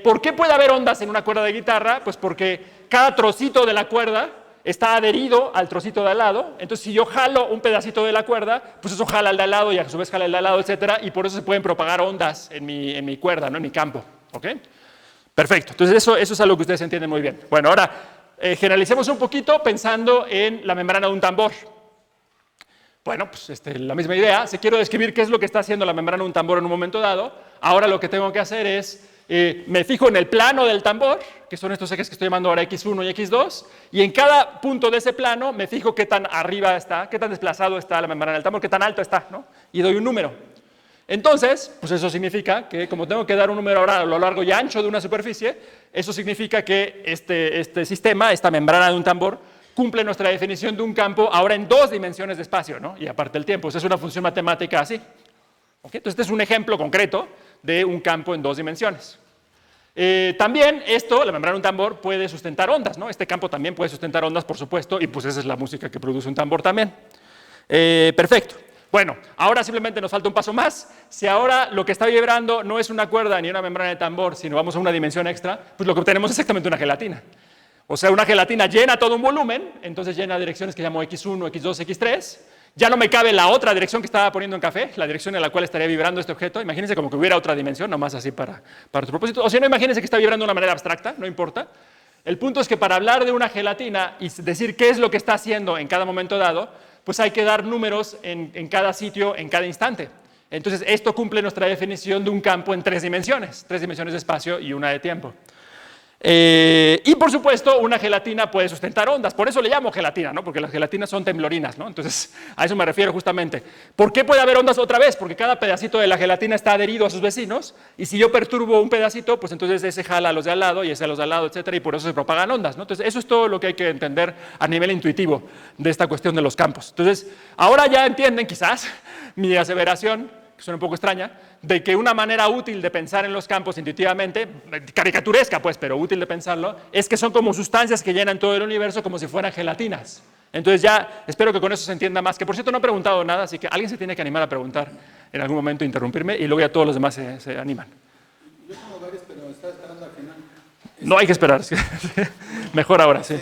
B: ¿Por qué puede haber ondas en una cuerda de guitarra? Pues porque cada trocito de la cuerda está adherido al trocito de al lado. Entonces, si yo jalo un pedacito de la cuerda, pues eso jala al de al lado y a su vez jala al de al lado, etcétera, y por eso se pueden propagar ondas en mi cuerda, ¿no? En mi campo. ¿Ok? Perfecto. Entonces, eso es algo que ustedes entienden muy bien. Bueno, ahora, generalicemos un poquito pensando en la membrana de un tambor. Bueno, pues la misma idea. Si quiero describir qué es lo que está haciendo la membrana de un tambor en un momento dado, ahora lo que tengo que hacer es, me fijo en el plano del tambor, que son estos ejes que estoy llamando ahora X1 y X2, y en cada punto de ese plano me fijo qué tan arriba está, qué tan desplazado está la membrana del tambor, qué tan alto está, ¿no? Y doy un número. Entonces, pues eso significa que como tengo que dar un número ahora a lo largo y ancho de una superficie, eso significa que este sistema, esta membrana de un tambor, cumple nuestra definición de un campo ahora en 2 dimensiones de espacio, ¿no? Y aparte el tiempo. Esa es una función matemática así. ¿Okay? Entonces, este es un ejemplo concreto de un campo en 2 dimensiones. También la membrana de un tambor puede sustentar ondas, ¿no? Este campo también puede sustentar ondas, por supuesto, y pues esa es la música que produce un tambor también. Perfecto. Bueno, ahora simplemente nos falta un paso más. Si ahora lo que está vibrando no es una cuerda ni una membrana de tambor, sino vamos a una dimensión extra, pues lo que obtenemos es exactamente una gelatina. O sea, una gelatina llena todo un volumen, entonces llena direcciones que llamo X1, X2, X3. Ya no me cabe la otra dirección que estaba poniendo en café, la dirección en la cual estaría vibrando este objeto. Imagínense como que hubiera otra dimensión, nomás así para tu propósito. O si no, imagínense que está vibrando de una manera abstracta, no importa. El punto es que para hablar de una gelatina y decir qué es lo que está haciendo en cada momento dado, pues hay que dar números en cada sitio, en cada instante. Entonces, esto cumple nuestra definición de un campo en 3 dimensiones de espacio y una de tiempo. Y por supuesto, una gelatina puede sustentar ondas, por eso le llamo gelatina, ¿no? Porque las gelatinas son temblorinas, ¿no? Entonces, a eso me refiero justamente. ¿Por qué puede haber ondas otra vez? Porque cada pedacito de la gelatina está adherido a sus vecinos, y si yo perturbo un pedacito, pues entonces ese jala a los de al lado, y ese a los de al lado, etcétera, y por eso se propagan ondas, ¿no? Entonces, eso es todo lo que hay que entender a nivel intuitivo de esta cuestión de los campos. Entonces, ahora ya entienden quizás mi aseveración, que suena un poco extraña, de que una manera útil de pensar en los campos intuitivamente, caricaturesca pues, pero útil de pensarlo, es que son como sustancias que llenan todo el universo como si fueran gelatinas. Entonces ya, espero que con eso se entienda más, que por cierto no he preguntado nada, así que alguien se tiene que animar a preguntar en algún momento, interrumpirme, y luego ya todos los demás se animan.
C: Yo tengo varios, pero estaba esperando al final.
B: No hay que esperar, sí. Mejor ahora, sí.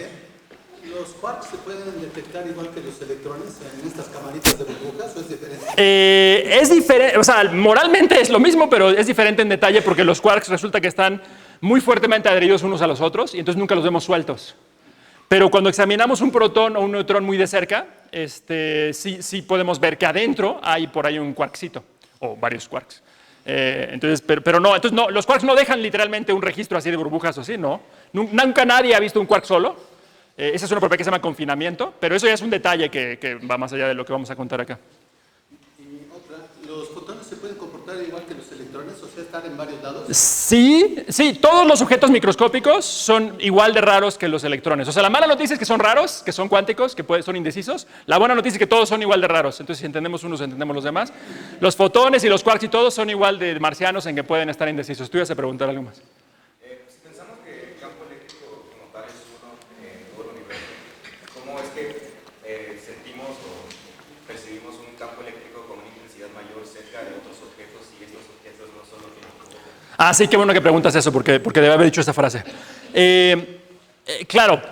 C: ¿Los quarks se pueden detectar igual que los electrones en estas camaritas de burbujas o es diferente?
B: Es diferente, o sea, moralmente es lo mismo, pero es diferente en detalle porque los quarks resulta que están muy fuertemente adheridos unos a los otros y entonces nunca los vemos sueltos. Pero cuando examinamos un protón o un neutrón muy de cerca, sí podemos ver que adentro hay por ahí un quarkcito, o varios quarks. Pero no, los quarks no dejan literalmente un registro así de burbujas o así, no. Nunca nadie ha visto un quark solo. Esa es una propiedad que se llama confinamiento, pero eso ya es un detalle que va más allá de lo que vamos a contar acá.
C: Y otra, ¿los fotones se pueden comportar igual que los electrones? O sea, estar en varios lados?
B: Sí, sí, todos los objetos microscópicos son igual de raros que los electrones. O sea, la mala noticia es que son raros, que son cuánticos, que son indecisos. La buena noticia es que todos son igual de raros. Entonces, si entendemos unos, entendemos los demás. Los fotones y los quarks y todos son igual de marcianos en que pueden estar indecisos. Tú ibas a preguntar algo más.
D: Si pensamos que el campo eléctrico como tal es uno en todo el universo, ¿cómo es que sentimos o percibimos un campo eléctrico con una intensidad mayor cerca de otros objetos y estos objetos no son los que nos provocan?
B: Ah, sí, qué bueno que preguntas eso, porque debe haber dicho esa frase. Claro,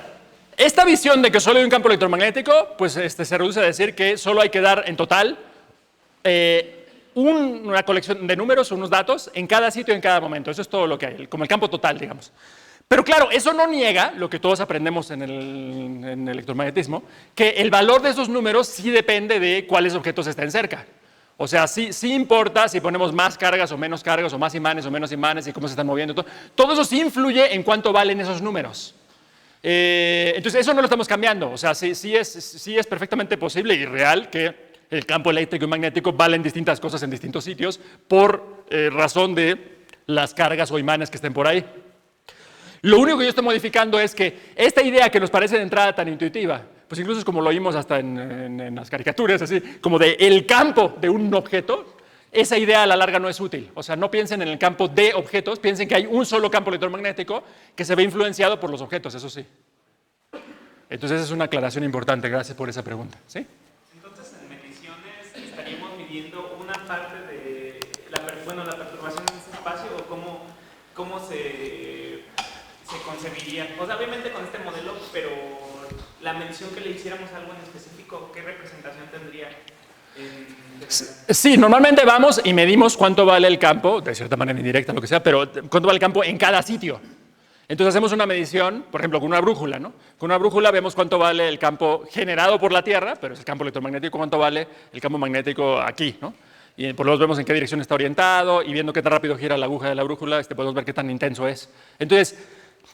B: esta visión de que solo hay un campo electromagnético, pues se reduce a decir que solo hay que dar en total una colección de números, unos datos, en cada sitio y en cada momento. Eso es todo lo que hay, como el campo total, digamos. Pero claro, eso no niega lo que todos aprendemos en el electromagnetismo, que el valor de esos números sí depende de cuáles objetos estén cerca. O sea, sí importa si ponemos más cargas o menos cargas, o más imanes o menos imanes, y cómo se están moviendo. Todo eso sí influye en cuánto valen esos números. Entonces, eso no lo estamos cambiando. O sea, sí es perfectamente posible y real que el campo eléctrico y magnético valen distintas cosas en distintos sitios por razón de las cargas o imanes que estén por ahí. Lo único que yo estoy modificando es que esta idea que nos parece de entrada tan intuitiva, pues incluso es como lo oímos hasta en las caricaturas, así, como de el campo de un objeto, esa idea a la larga no es útil. O sea, no piensen en el campo de objetos, piensen que hay un solo campo electromagnético que se ve influenciado por los objetos, eso sí. Entonces, esa es una aclaración importante, gracias por esa pregunta. ¿Sí?
E: Entonces, en mediciones estaríamos midiendo una parte de la perturbación en ese espacio, o cómo se concebiría. O sea, obviamente con este modelo, pero la medición que le hiciéramos algo en específico, ¿qué representación tendría?
B: Sí, normalmente vamos y medimos cuánto vale el campo, de cierta manera indirecta, lo que sea, pero cuánto vale el campo en cada sitio. Entonces hacemos una medición, por ejemplo, con una brújula, ¿no? Con una brújula vemos cuánto vale el campo generado por la Tierra, pero es el campo electromagnético, cuánto vale el campo magnético aquí, ¿no? Y por lo menos vemos en qué dirección está orientado, y viendo qué tan rápido gira la aguja de la brújula, podemos ver qué tan intenso es. Entonces,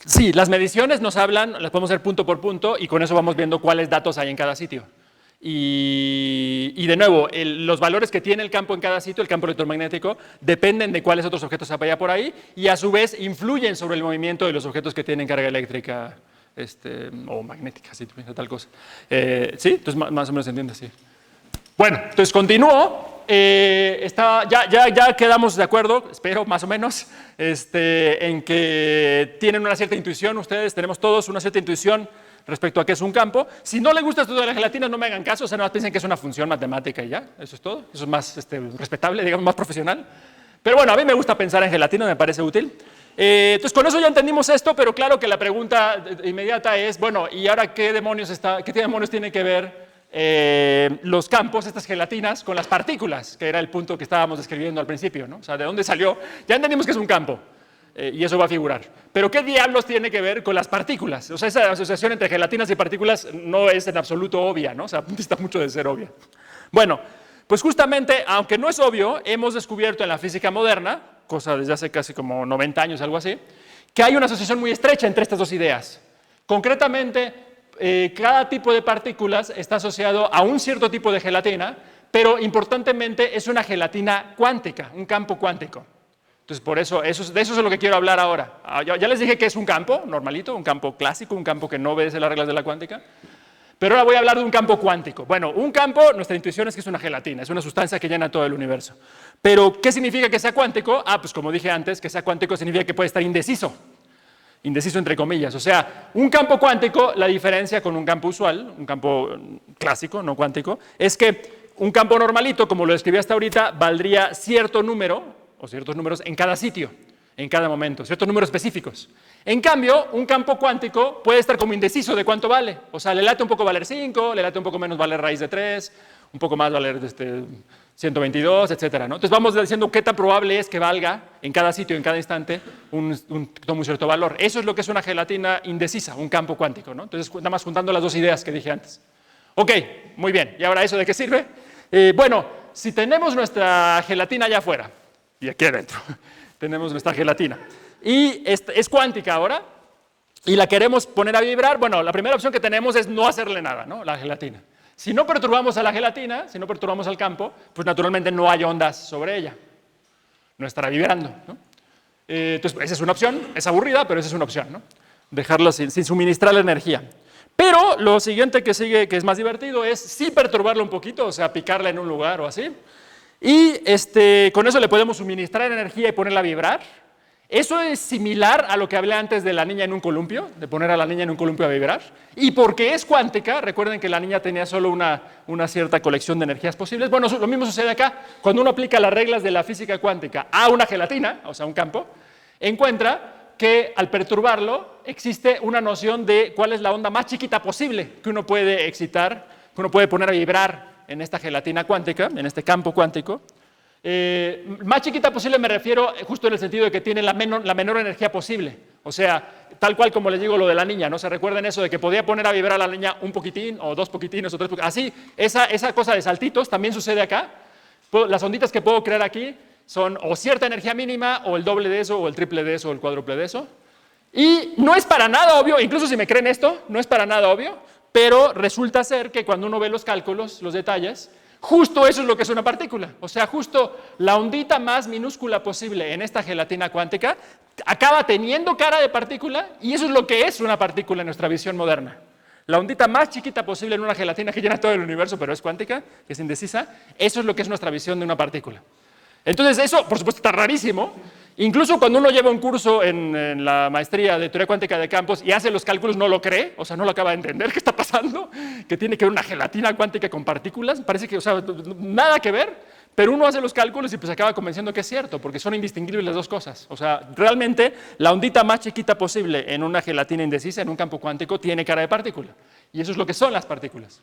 B: sí, las mediciones nos hablan, las podemos hacer punto por punto, y con eso vamos viendo cuáles datos hay en cada sitio. Y de nuevo, los valores que tiene el campo en cada sitio, el campo electromagnético, dependen de cuáles otros objetos hay por ahí y a su vez influyen sobre el movimiento de los objetos que tienen carga eléctrica o magnética, si tú piensas tal cosa. ¿Sí? Entonces más o menos se entiende así. Bueno, entonces continúo. Ya quedamos de acuerdo, espero más o menos, en que tienen una cierta intuición ustedes, tenemos todos una cierta intuición respecto a qué es un campo. Si no les gusta esto de la gelatina, no me hagan caso, o sea, no piensen que es una función matemática y ya, eso es todo. Eso es más respetable, digamos, más profesional. Pero bueno, a mí me gusta pensar en gelatina, me parece útil. Entonces, con eso ya entendimos esto, pero claro que la pregunta inmediata es, bueno, ¿y ahora qué demonios tiene que ver los campos, estas gelatinas, con las partículas? Que era el punto que estábamos describiendo al principio, ¿no? O sea, ¿de dónde salió? Ya entendimos que es un campo. Y eso va a figurar. Pero ¿qué diablos tiene que ver con las partículas? O sea, esa asociación entre gelatinas y partículas no es en absoluto obvia, ¿no? O sea, dista mucho de ser obvia. Bueno, pues justamente, aunque no es obvio, hemos descubierto en la física moderna, cosa desde hace casi como 90 años, algo así, que hay una asociación muy estrecha entre estas dos ideas. Concretamente, cada tipo de partículas está asociado a un cierto tipo de gelatina, pero importantemente es una gelatina cuántica, un campo cuántico. Entonces, por eso, de eso es lo que quiero hablar ahora. Ya les dije que es un campo normalito, un campo clásico, un campo que no obedece las reglas de la cuántica. Pero ahora voy a hablar de un campo cuántico. Bueno, un campo, nuestra intuición es que es una gelatina, es una sustancia que llena todo el universo. Pero, ¿qué significa que sea cuántico? Pues como dije antes, que sea cuántico significa que puede estar indeciso. Indeciso entre comillas. O sea, un campo cuántico, la diferencia con un campo usual, un campo clásico, no cuántico, es que un campo normalito, como lo describí hasta ahorita, valdría cierto número, o ciertos números en cada sitio, en cada momento, ciertos números específicos. En cambio, un campo cuántico puede estar como indeciso de cuánto vale. O sea, le late un poco valer 5, le late un poco menos valer raíz de 3, un poco más valer 122, etcétera, ¿no? Entonces vamos diciendo qué tan probable es que valga en cada sitio, en cada instante, un cierto valor. Eso es lo que es una gelatina indecisa, un campo cuántico, ¿no? Entonces, nada más juntando las dos ideas que dije antes. Ok, muy bien. ¿Y ahora eso de qué sirve? Bueno, si tenemos nuestra gelatina allá afuera, y aquí adentro tenemos nuestra gelatina. Y es cuántica ahora, y la queremos poner a vibrar. Bueno, la primera opción que tenemos es no hacerle nada, ¿no? La gelatina. Si no perturbamos a la gelatina, si no perturbamos al campo, pues naturalmente no hay ondas sobre ella. No estará vibrando, ¿no? Entonces, esa es una opción, es aburrida, pero esa es una opción, ¿no? Dejarla sin suministrar la energía. Pero lo siguiente que sigue, que es más divertido, es sí perturbarla un poquito, o sea, picarla en un lugar o así. Y con eso le podemos suministrar energía y ponerla a vibrar. Eso es similar a lo que hablé antes de la niña en un columpio, de poner a la niña en un columpio a vibrar. Y porque es cuántica, recuerden que la niña tenía solo una cierta colección de energías posibles. Bueno, lo mismo sucede acá. Cuando uno aplica las reglas de la física cuántica a una gelatina, o sea, un campo, encuentra que al perturbarlo existe una noción de cuál es la onda más chiquita posible que uno puede excitar, que uno puede poner a vibrar en esta gelatina cuántica, en este campo cuántico. Más chiquita posible me refiero justo en el sentido de que tiene la menor energía posible. O sea, tal cual como les digo lo de la niña, ¿no? ¿Se recuerdan eso de que podía poner a vibrar a la niña un poquitín, o dos poquitines, o tres poquitines? Así, esa cosa de saltitos también sucede acá. Las onditas que puedo crear aquí son o cierta energía mínima, o el doble de eso, o el triple de eso, o el cuádruple de eso. Y no es para nada obvio, incluso si me creen esto, no es para nada obvio, pero resulta ser que cuando uno ve los cálculos, los detalles, justo eso es lo que es una partícula. O sea, justo la ondita más minúscula posible en esta gelatina cuántica acaba teniendo cara de partícula, y eso es lo que es una partícula en nuestra visión moderna. La ondita más chiquita posible en una gelatina que llena todo el universo, pero es cuántica, que es indecisa, eso es lo que es nuestra visión de una partícula. Entonces eso, por supuesto, está rarísimo. Incluso cuando uno lleva un curso en la maestría de teoría cuántica de campos y hace los cálculos, no lo cree, o sea, no lo acaba de entender qué está pasando, que tiene que ver una gelatina cuántica con partículas, parece que, o sea, nada que ver, pero uno hace los cálculos y pues acaba convenciendo que es cierto, porque son indistinguibles las dos cosas. O sea, realmente la ondita más chiquita posible en una gelatina indecisa, en un campo cuántico, tiene cara de partícula, y eso es lo que son las partículas.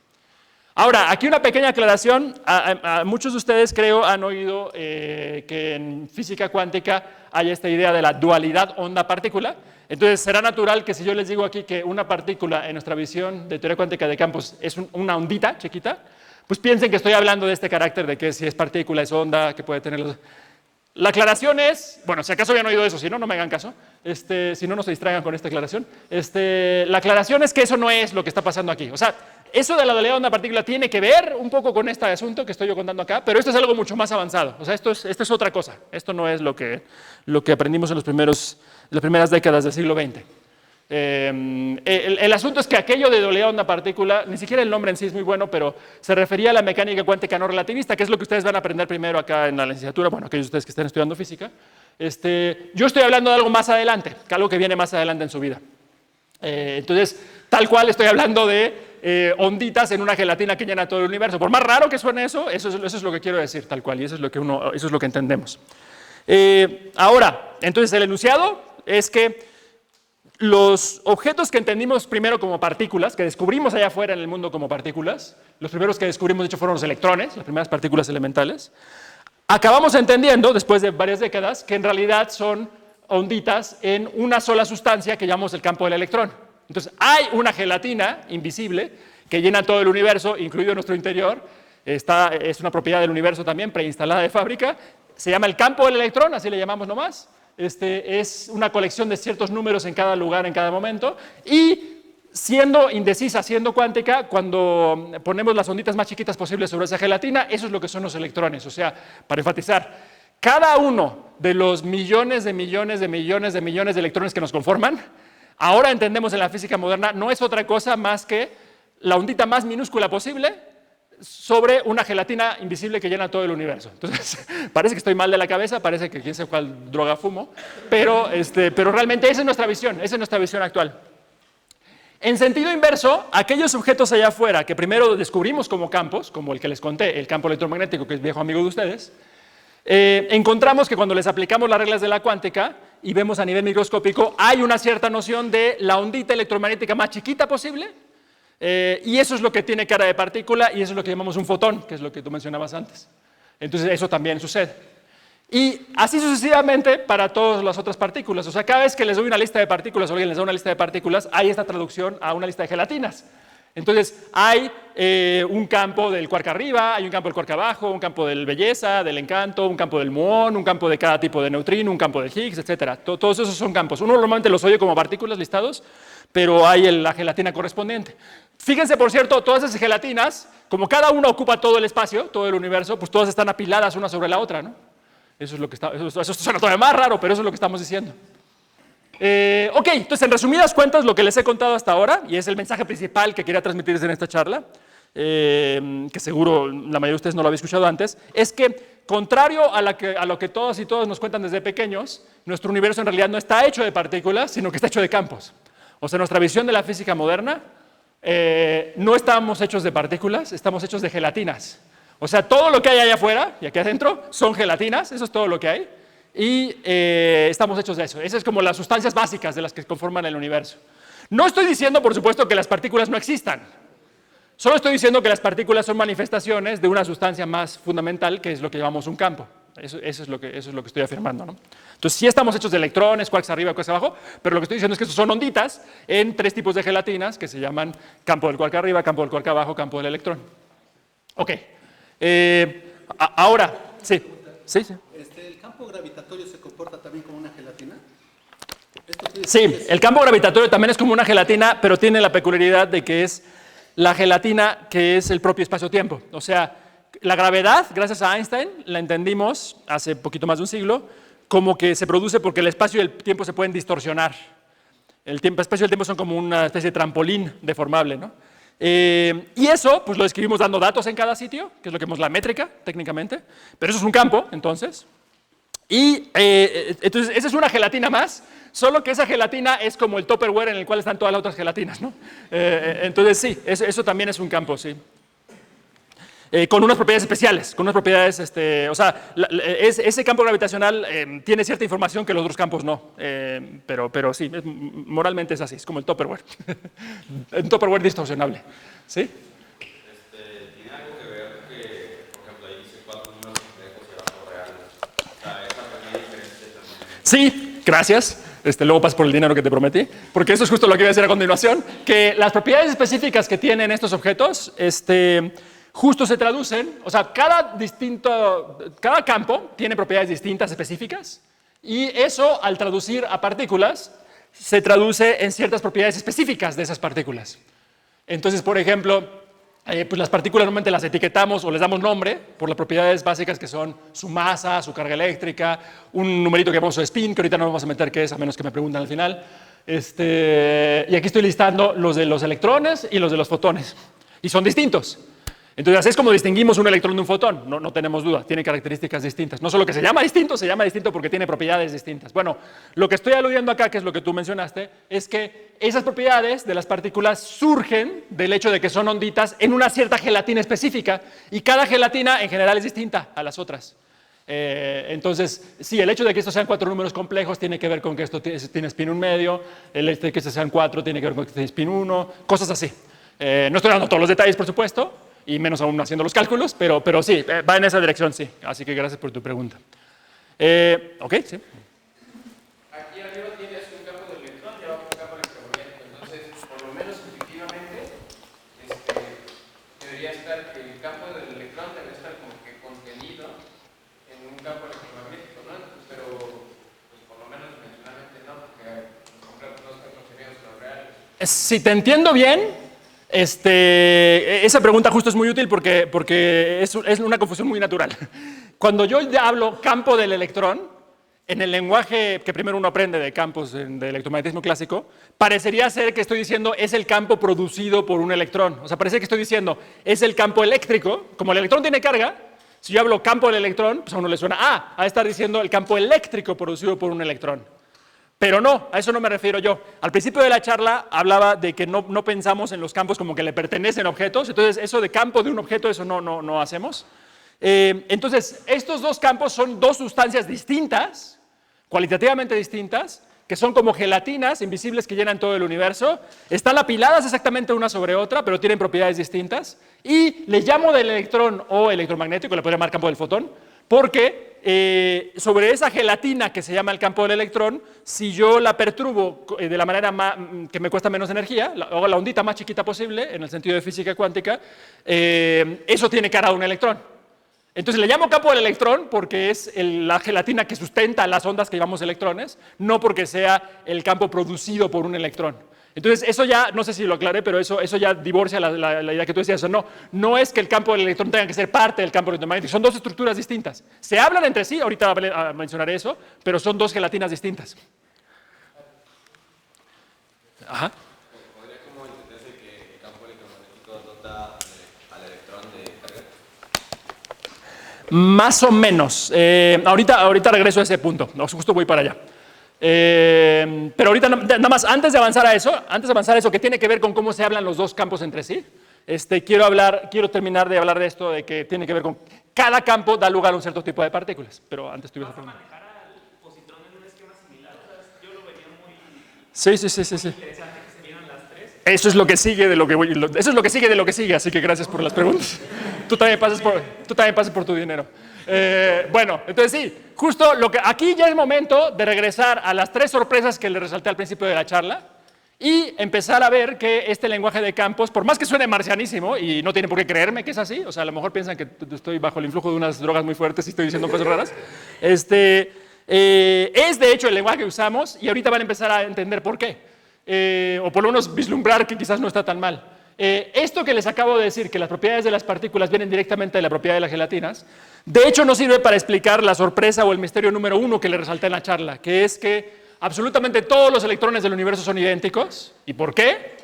B: Ahora, aquí una pequeña aclaración. A muchos de ustedes creo han oído que en física cuántica hay esta idea de la dualidad onda-partícula. Entonces, será natural que si yo les digo aquí que una partícula en nuestra visión de teoría cuántica de campos es una ondita chiquita, pues piensen que estoy hablando de este carácter de que si es partícula, es onda, que puede tener... La aclaración es, bueno, si acaso habían oído eso, si no, no me hagan caso, si no, no se distraigan con esta aclaración. La aclaración es que eso no es lo que está pasando aquí. O sea, eso de la dualidad onda-partícula tiene que ver un poco con este asunto que estoy yo contando acá, pero esto es algo mucho más avanzado. O sea, esto es otra cosa. Esto no es lo que aprendimos en las primeras décadas del siglo XX. El asunto es que aquello de dualidad onda-partícula, ni siquiera el nombre en sí es muy bueno, pero se refería a la mecánica cuántica no relativista, que es lo que ustedes van a aprender primero acá en la licenciatura, bueno, aquellos de ustedes que estén estudiando física. Yo estoy hablando de algo más adelante, algo que viene más adelante en su vida. Entonces, tal cual estoy hablando de onditas en una gelatina que llena todo el universo. Por más raro que suene eso es lo que quiero decir, tal cual, y eso es lo que entendemos. Ahora, entonces el enunciado es que los objetos que entendimos primero como partículas, que descubrimos allá afuera en el mundo como partículas, los primeros que descubrimos de hecho fueron los electrones, las primeras partículas elementales, acabamos entendiendo, después de varias décadas, que en realidad son onditas en una sola sustancia que llamamos el campo del electrón. Entonces, hay una gelatina invisible que llena todo el universo, incluido nuestro interior. Es una propiedad del universo también, preinstalada de fábrica. Se llama el campo del electrón, así le llamamos nomás. Es una colección de ciertos números en cada lugar, en cada momento. Y siendo indecisa, siendo cuántica, cuando ponemos las onditas más chiquitas posibles sobre esa gelatina, eso es lo que son los electrones. O sea, para enfatizar, cada uno de los millones de millones de millones de millones de electrones que nos conforman, ahora entendemos en la física moderna, no es otra cosa más que la ondita más minúscula posible sobre una gelatina invisible que llena todo el universo. Entonces, parece que estoy mal de la cabeza, parece que quién sabe cuál droga fumo, pero realmente esa es nuestra visión actual. En sentido inverso, aquellos objetos allá afuera que primero descubrimos como campos, como el que les conté, el campo electromagnético, que es viejo amigo de ustedes, encontramos que cuando les aplicamos las reglas de la cuántica y vemos a nivel microscópico, hay una cierta noción de la ondita electromagnética más chiquita posible, y eso es lo que tiene cara de partícula, y eso es lo que llamamos un fotón, que es lo que tú mencionabas antes. Entonces eso también sucede. Y así sucesivamente para todas las otras partículas. O sea, cada vez que les doy una lista de partículas o alguien les da una lista de partículas, hay esta traducción a una lista de gelatinas. Entonces, hay un campo del quark arriba, hay un campo del quark abajo, un campo del belleza, del encanto, un campo del muón, un campo de cada tipo de neutrino, un campo de Higgs, etc. Todos esos son campos. Uno normalmente los oye como partículas listados, pero hay la gelatina correspondiente. Fíjense, por cierto, todas esas gelatinas, como cada una ocupa todo el espacio, todo el universo, pues todas están apiladas una sobre la otra, ¿no? Eso es lo que eso suena todavía más raro, pero eso es lo que estamos diciendo. Ok, entonces en resumidas cuentas lo que les he contado hasta ahora, y es el mensaje principal que quería transmitirles en esta charla, que seguro la mayoría de ustedes no lo había escuchado antes, es que contrario a lo que todos y todas nos cuentan desde pequeños, nuestro universo en realidad no está hecho de partículas, sino que está hecho de campos. O sea, nuestra visión de la física moderna, no estamos hechos de partículas, estamos hechos de gelatinas. O sea, todo lo que hay allá afuera y aquí adentro son gelatinas, eso es todo lo que hay, y estamos hechos de eso. Esas es como las sustancias básicas de las que conforman el universo. No estoy diciendo, por supuesto, que las partículas no existan. Solo estoy diciendo que las partículas son manifestaciones de una sustancia más fundamental, que es lo que llamamos un campo. Eso es lo que estoy afirmando, ¿no? Entonces, sí estamos hechos de electrones, quarks arriba, quarks abajo, pero lo que estoy diciendo es que estos son onditas en 3 tipos de gelatinas que se llaman campo del quark arriba, campo del quark abajo, campo del electrón. Ok. Ahora, sí.
C: ¿El campo gravitatorio se comporta también como una gelatina?
B: Sí, el campo gravitatorio también es como una gelatina, pero tiene la peculiaridad de que es la gelatina que es el propio espacio-tiempo. O sea, la gravedad, gracias a Einstein, la entendimos hace poquito más de un siglo, como que se produce porque el espacio y el tiempo se pueden distorsionar. El espacio y el tiempo son como una especie de trampolín deformable, ¿no? Y eso, pues lo describimos dando datos en cada sitio, que es lo que llamamos la métrica, técnicamente, pero eso es un campo, entonces. Y entonces, esa es una gelatina más, solo que esa gelatina es como el Tupperware en el cual están todas las otras gelatinas, ¿no? Entonces, sí, eso también es un campo, sí. Con unas propiedades especiales, con unas propiedades, o sea, ese campo gravitacional tiene cierta información que los otros campos no, pero sí, moralmente es así, es como el Tupperware, un Tupperware distorsionable, ¿sí?
F: ¿Tiene algo que ver que, por ejemplo, ahí dice 4 números complejos y abajo reales? O sea, esa pequeña diferencia también.
B: Sí, gracias. Luego pasas por el dinero que te prometí, porque eso es justo lo que iba a decir a continuación, que las propiedades específicas que tienen estos objetos, justo se traducen, o sea, cada campo tiene propiedades distintas, específicas, y eso, al traducir a partículas, se traduce en ciertas propiedades específicas de esas partículas. Entonces, por ejemplo, pues las partículas normalmente las etiquetamos o les damos nombre por las propiedades básicas que son su masa, su carga eléctrica, un numerito que llamamos su spin, que ahorita no vamos a meter qué es, a menos que me pregunten al final. Y aquí estoy listando los de los electrones y los de los fotones, y son distintos. Entonces, así es como distinguimos un electrón de un fotón, no tenemos duda, tiene características distintas. No solo que se llama distinto porque tiene propiedades distintas. Bueno, lo que estoy aludiendo acá, que es lo que tú mencionaste, es que esas propiedades de las partículas surgen del hecho de que son onditas en una cierta gelatina específica, y cada gelatina en general es distinta a las otras. Entonces, sí, el hecho de que estos sean 4 números complejos tiene que ver con que esto tiene spin 1 medio, el hecho de que estos sean 4 tiene que ver con que tiene spin 1, cosas así. No estoy dando todos los detalles, por supuesto, y menos aún haciendo los cálculos, pero sí, va en esa dirección, sí. Así que gracias por tu pregunta. Ok, sí.
F: Aquí arriba tienes un campo de electrón y abajo un campo electromagnético. Entonces, por lo menos intuitivamente, debería estar el campo del electrón debe estar como que contenido en un campo electromagnético, ¿no? Pero, pues por lo menos dimensionalmente no, porque los concebidos son reales.
B: Si te entiendo bien, esa pregunta justo es muy útil porque es una confusión muy natural. Cuando yo hablo campo del electrón, en el lenguaje que primero uno aprende de campos de electromagnetismo clásico, parecería ser que estoy diciendo es el campo producido por un electrón. O sea, parece que estoy diciendo es el campo eléctrico. Como el electrón tiene carga, si yo hablo campo del electrón, pues a uno le suena a estar diciendo el campo eléctrico producido por un electrón. Pero no, a eso no me refiero yo. Al principio de la charla hablaba de que no pensamos en los campos como que le pertenecen objetos, entonces eso de campo de un objeto, eso no hacemos. Entonces, estos dos campos son dos sustancias distintas, cualitativamente distintas, que son como gelatinas invisibles que llenan todo el universo, están apiladas exactamente una sobre otra, pero tienen propiedades distintas, y le llamo del electrón o electromagnético, le podría llamar campo del fotón, porque sobre esa gelatina que se llama el campo del electrón, si yo la perturbo de la manera que me cuesta menos energía, hago la ondita más chiquita posible, en el sentido de física cuántica, eso tiene cara de un electrón. Entonces le llamo campo del electrón porque es la gelatina que sustenta las ondas que llamamos electrones, no porque sea el campo producido por un electrón. Entonces, eso ya, no sé si lo aclaré, pero eso ya divorcia la idea que tú decías. O sea, no es que el campo del electrón tenga que ser parte del campo electromagnético, son dos estructuras distintas. Se hablan entre sí, ahorita mencionaré eso, pero son dos gelatinas distintas. Ajá.
D: ¿Podría como entenderse que el campo electromagnético dota al electrón de carga?
B: Más o menos. Ahorita regreso a ese punto. No, justo voy para allá. Pero ahorita nada más, antes de avanzar a eso, que tiene que ver con cómo se hablan los dos campos entre sí, quiero terminar de hablar de esto, de que tiene que ver con cada campo da lugar a un cierto tipo de partículas. Pero antes tuve esa pregunta.
E: Manejar al positrón en un esquema similar, o sea, yo lo vería muy
B: Sí.
E: interesante que se vieran las tres.
B: Eso es lo que sigue de lo que eso es lo que sigue de lo que sigue, así que gracias por las preguntas. Tú también pasas por tu dinero. Bueno, entonces sí, justo aquí ya es momento de regresar a las tres sorpresas que les resalté al principio de la charla y empezar a ver que este lenguaje de campos, por más que suene marcianísimo, y no tienen por qué creerme que es así, o sea, a lo mejor piensan que estoy bajo el influjo de unas drogas muy fuertes y estoy diciendo cosas raras, es de hecho el lenguaje que usamos y ahorita van a empezar a entender por qué, o por lo menos vislumbrar que quizás no está tan mal. Esto que les acabo de decir, que las propiedades de las partículas vienen directamente de la propiedad de las gelatinas, de hecho no sirve para explicar la sorpresa o el misterio número 1 que les resalté en la charla, que es que absolutamente todos los electrones del universo son idénticos. ¿Y por qué?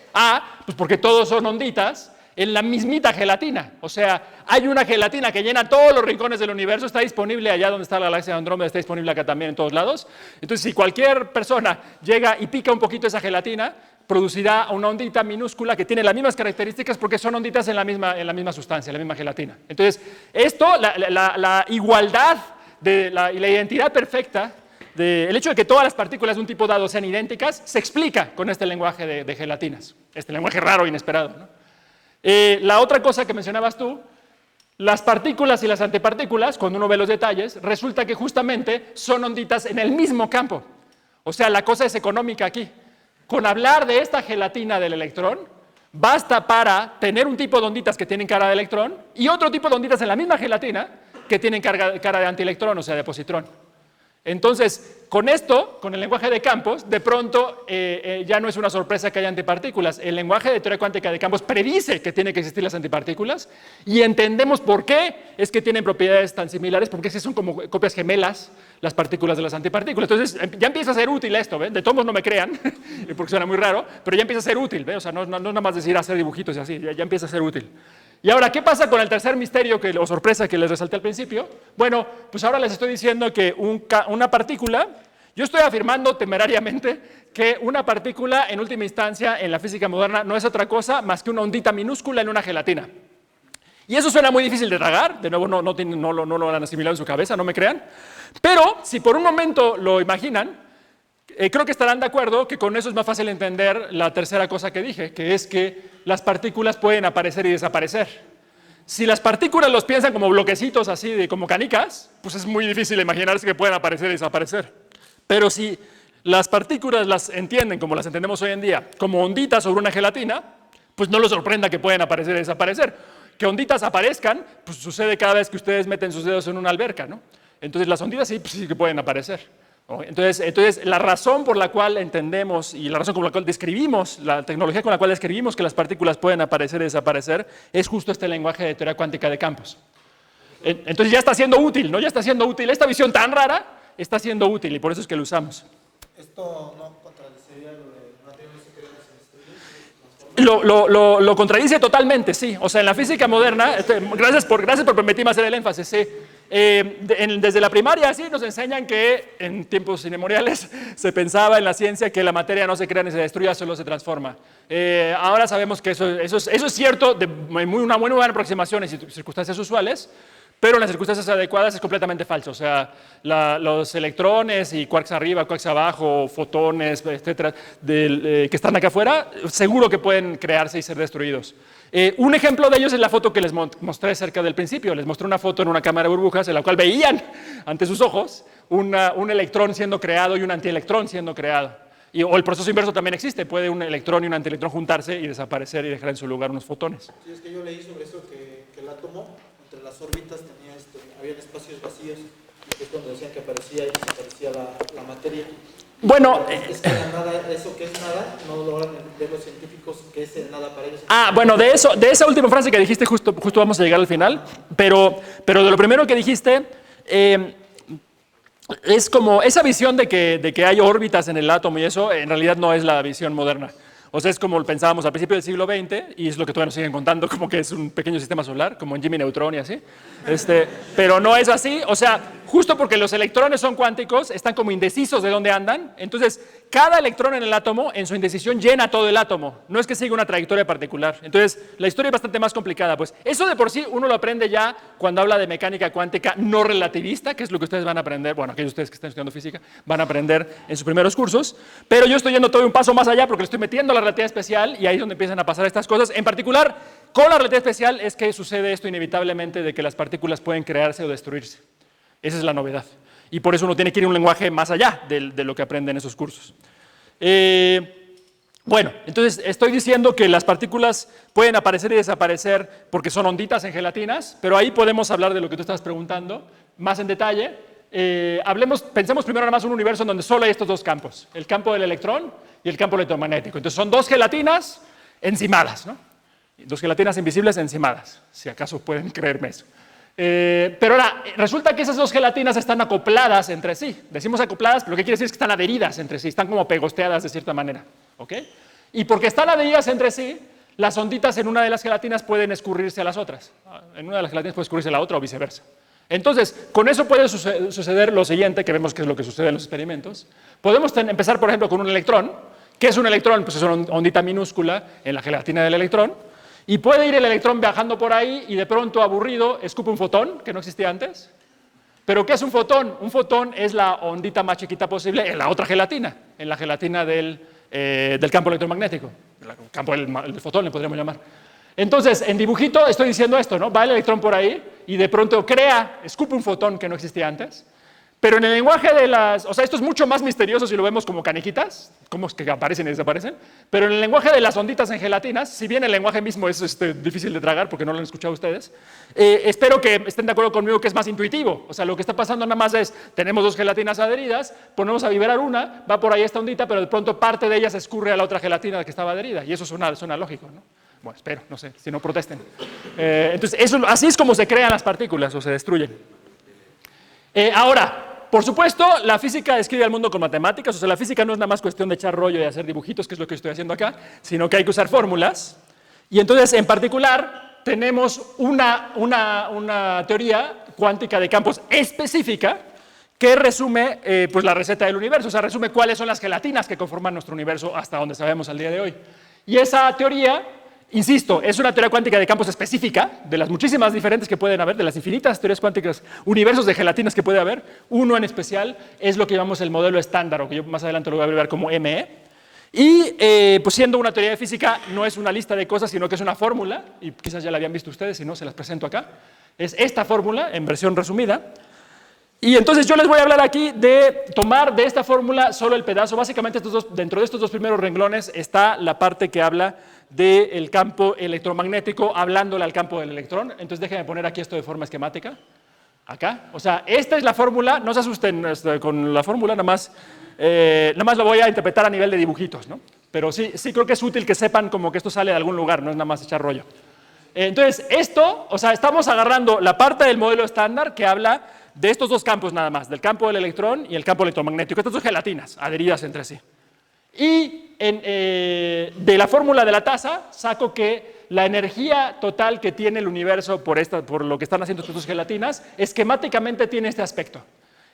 B: Pues porque todos son onditas en la mismita gelatina. O sea, hay una gelatina que llena todos los rincones del universo, está disponible allá donde está la galaxia de Andrómeda, está disponible acá también en todos lados. Entonces, si cualquier persona llega y pica un poquito esa gelatina, producirá una ondita minúscula que tiene las mismas características porque son onditas en la misma sustancia, en la misma gelatina. Entonces, la igualdad y la identidad perfecta, el hecho de que todas las partículas de un tipo dado sean idénticas, se explica con este lenguaje de gelatinas, este lenguaje raro e inesperado, ¿no? La otra cosa que mencionabas tú, las partículas y las antipartículas, cuando uno ve los detalles, resulta que justamente son onditas en el mismo campo. O sea, la cosa es económica aquí. Con hablar de esta gelatina del electrón, basta para tener un tipo de onditas que tienen cara de electrón y otro tipo de onditas en la misma gelatina que tienen cara de antielectrón, o sea, de positrón. Entonces, con esto, con el lenguaje de campos, de pronto ya no es una sorpresa que haya antipartículas. El lenguaje de teoría cuántica de campos predice que tienen que existir las antipartículas y entendemos por qué es que tienen propiedades tan similares, porque es que son como copias gemelas las partículas de las antipartículas. Entonces, ya empieza a ser útil esto, ¿ven? De todos modos no me crean, porque suena muy raro, pero ya empieza a ser útil, ¿ven? O sea, no nada más decir hacer dibujitos y así, ya empieza a ser útil. Y ahora, ¿qué pasa con el tercer misterio o sorpresa que les resalté al principio? Bueno, pues ahora les estoy diciendo que una partícula, yo estoy afirmando temerariamente que una partícula, en última instancia, en la física moderna, no es otra cosa más que una ondita minúscula en una gelatina. Y eso suena muy difícil de tragar, de nuevo no lo han asimilado en su cabeza, no me crean, pero si por un momento lo imaginan, creo que estarán de acuerdo que con eso es más fácil entender la tercera cosa que dije, que es que las partículas pueden aparecer y desaparecer. Si las partículas los piensan como bloquecitos así, como canicas, pues es muy difícil imaginarse que pueden aparecer y desaparecer. Pero si las partículas las entienden, como las entendemos hoy en día, como onditas sobre una gelatina, pues no los sorprenda que pueden aparecer y desaparecer. Que onditas aparezcan, pues sucede cada vez que ustedes meten sus dedos en una alberca, ¿no? Entonces las onditas sí, pues, sí que pueden aparecer. Entonces, la razón por la cual entendemos y la razón por la cual describimos, la tecnología con la cual describimos que las partículas pueden aparecer y desaparecer, es justo este lenguaje de teoría cuántica de campos. Entonces ya está siendo útil, ¿no? Ya está siendo útil. Esta visión tan rara está siendo útil y por eso es que lo usamos.
C: ¿Esto no contradeciría lo de no tener secretos en estudios?
B: Lo contradice totalmente, sí. O sea, en la física moderna, gracias por permitirme hacer el énfasis, sí. Desde la primaria sí nos enseñan que en tiempos inmemoriales se pensaba en la ciencia que la materia no se crea ni se destruye, solo se transforma. Ahora sabemos que eso es cierto, de una muy buena aproximación en circunstancias usuales, pero en las circunstancias adecuadas es completamente falso. O sea, los electrones y quarks arriba, quarks abajo, fotones, etcétera, que están acá afuera, seguro que pueden crearse y ser destruidos. Un ejemplo de ellos es la foto que les mostré cerca del principio. Les mostré una foto en una cámara de burbujas en la cual veían ante sus ojos un electrón siendo creado y un antielectrón siendo creado. O el proceso inverso también existe. Puede un electrón y un antielectrón juntarse y desaparecer y dejar en su lugar unos fotones.
C: Sí, es que yo leí sobre eso, que el átomo, entre las órbitas, había espacios vacíos que es cuando decían que aparecía y desaparecía la materia.
B: Bueno,
C: Es que la nada, eso que es nada, no logran ver los científicos que es el nada para ellos.
B: bueno, de esa última frase que dijiste, justo vamos a llegar al final, pero de lo primero que dijiste, es como esa visión de que hay órbitas en el átomo y eso, en realidad no es la visión moderna. O sea, es como pensábamos al principio del siglo XX, y es lo que todavía nos siguen contando, como que es un pequeño sistema solar, como en Jimmy Neutron y así. Pero no es así, o sea, justo porque los electrones son cuánticos, están como indecisos de dónde andan, entonces cada electrón en el átomo, en su indecisión, llena todo el átomo. No es que siga una trayectoria particular. Entonces, la historia es bastante más complicada. Pues eso de por sí uno lo aprende ya cuando habla de mecánica cuántica no relativista, que es lo que ustedes van a aprender, bueno, aquellos de ustedes que están estudiando física, van a aprender en sus primeros cursos. Pero yo estoy yendo todo un paso más allá porque le estoy metiendo la relatividad especial y ahí es donde empiezan a pasar estas cosas. En particular, con la relatividad especial es que sucede esto inevitablemente de que las partículas pueden crearse o destruirse. Esa es la novedad. Y por eso uno tiene que ir a un lenguaje más allá de lo que aprende en esos cursos. Bueno, entonces estoy diciendo que las partículas pueden aparecer y desaparecer porque son onditas en gelatinas, pero ahí podemos hablar de lo que tú estabas preguntando más en detalle. Pensemos primero nada más en un universo en donde solo hay estos dos campos, el campo del electrón y el campo electromagnético. Entonces son dos gelatinas encimadas, ¿no? Dos gelatinas invisibles encimadas, si acaso pueden creerme eso. Pero ahora, resulta que esas dos gelatinas están acopladas entre sí. Decimos acopladas, pero lo que quiere decir es que están adheridas entre sí, están como pegosteadas de cierta manera. ¿Ok? Y porque están adheridas entre sí, las onditas en una de las gelatinas pueden escurrirse a las otras. En una de las gelatinas puede escurrirse a la otra o viceversa. Entonces, con eso puede suceder lo siguiente, que vemos que es lo que sucede en los experimentos. Podemos empezar, por ejemplo, con un electrón. ¿Qué es un electrón? Pues es una ondita minúscula en la gelatina del electrón. Y puede ir el electrón viajando por ahí y de pronto, aburrido, escupe un fotón, que no existía antes. ¿Pero qué es un fotón? Un fotón es la ondita más chiquita posible en la otra gelatina, en la gelatina del campo electromagnético. El campo del fotón le podríamos llamar. Entonces, en dibujito estoy diciendo esto, ¿no? Va el electrón por ahí y de pronto escupe un fotón que no existía antes. Pero en el lenguaje de o sea, esto es mucho más misterioso si lo vemos como canequitas, como que aparecen y desaparecen, pero en el lenguaje de las onditas en gelatinas, si bien el lenguaje mismo es difícil de tragar porque no lo han escuchado ustedes, espero que estén de acuerdo conmigo que es más intuitivo. O sea, lo que está pasando nada más es, tenemos dos gelatinas adheridas, ponemos a vibrar una, va por ahí esta ondita, pero de pronto parte de ella se escurre a la otra gelatina que estaba adherida, y eso suena lógico, ¿no? Bueno, espero, no sé, si no protesten. Entonces, así es como se crean las partículas o se destruyen. Ahora, por supuesto, la física describe al mundo con matemáticas, o sea, la física no es nada más cuestión de echar rollo y hacer dibujitos, que es lo que estoy haciendo acá, sino que hay que usar fórmulas. Y entonces, en particular, tenemos una teoría cuántica de campos específica que resume pues la receta del universo, o sea, resume cuáles son las gelatinas que conforman nuestro universo hasta donde sabemos al día de hoy. Y esa teoría, insisto, es una teoría cuántica de campos específica, de las muchísimas diferentes que pueden haber, de las infinitas teorías cuánticas, universos de gelatinas que puede haber. Uno en especial es lo que llamamos el modelo estándar, o que yo más adelante lo voy a abreviar como ME. Y pues siendo una teoría de física, no es una lista de cosas, sino que es una fórmula, y quizás ya la habían visto ustedes, si no, se las presento acá. Es esta fórmula, en versión resumida. Y entonces yo les voy a hablar aquí de tomar de esta fórmula solo el pedazo. Básicamente dentro de estos dos primeros renglones está la parte que habla del campo electromagnético, hablándole al campo del electrón. Entonces déjenme poner aquí esto de forma esquemática. Acá. O sea, esta es la fórmula, no se asusten con la fórmula, nada más lo voy a interpretar a nivel de dibujitos, ¿no? Pero sí creo que es útil que sepan como que esto sale de algún lugar, no es nada más echar rollo. Entonces, o sea, estamos agarrando la parte del modelo estándar que habla de estos dos campos nada más, del campo del electrón y el campo electromagnético, estas dos gelatinas adheridas entre sí. Y de la fórmula de la tasa saco que la energía total que tiene el universo por lo que están haciendo estas dos gelatinas, esquemáticamente tiene este aspecto,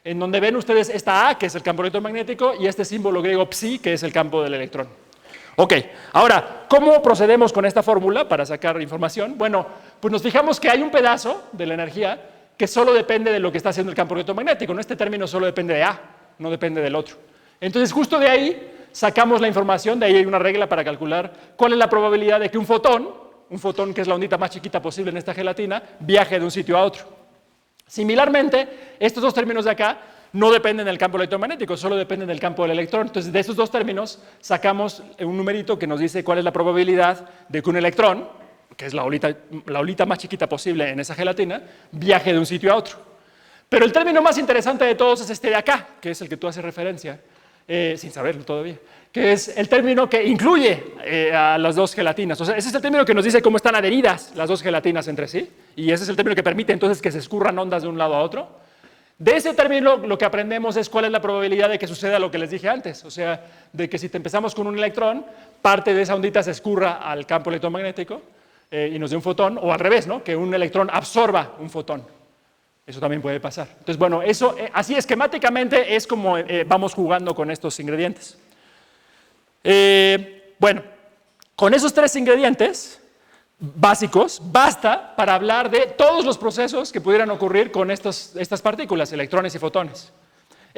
B: en donde ven ustedes esta A, que es el campo electromagnético, y este símbolo griego psi, que es el campo del electrón. Ok, ahora, ¿cómo procedemos con esta fórmula para sacar información? Bueno, pues nos fijamos que hay un pedazo de la energía que solo depende de lo que está haciendo el campo electromagnético, ¿no? Este término solo depende de A, no depende del otro. Entonces, justo de ahí sacamos la información, de ahí hay una regla para calcular cuál es la probabilidad de que un fotón que es la ondita más chiquita posible en esta gelatina, viaje de un sitio a otro. Similarmente, estos dos términos de acá no dependen del campo electromagnético, solo dependen del campo del electrón. Entonces, de esos dos términos sacamos un numerito que nos dice cuál es la probabilidad de que un electrón, que es la olita más chiquita posible en esa gelatina, viaje de un sitio a otro. Pero el término más interesante de todos es este de acá, que es el que tú haces referencia, sin saberlo todavía, que es el término que incluye a las dos gelatinas. O sea, ese es el término que nos dice cómo están adheridas las dos gelatinas entre sí, y ese es el término que permite entonces que se escurran ondas de un lado a otro. De ese término lo que aprendemos es cuál es la probabilidad de que suceda lo que les dije antes, o sea, de que si te empezamos con un electrón, parte de esa ondita se escurra al campo electromagnético y nos dé un fotón, o al revés, ¿no? Que un electrón absorba un fotón. Eso también puede pasar. Entonces, bueno, eso, así esquemáticamente es como vamos jugando con estos ingredientes. Bueno, con esos tres ingredientes básicos basta para hablar de todos los procesos que pudieran ocurrir con estas partículas, electrones y fotones.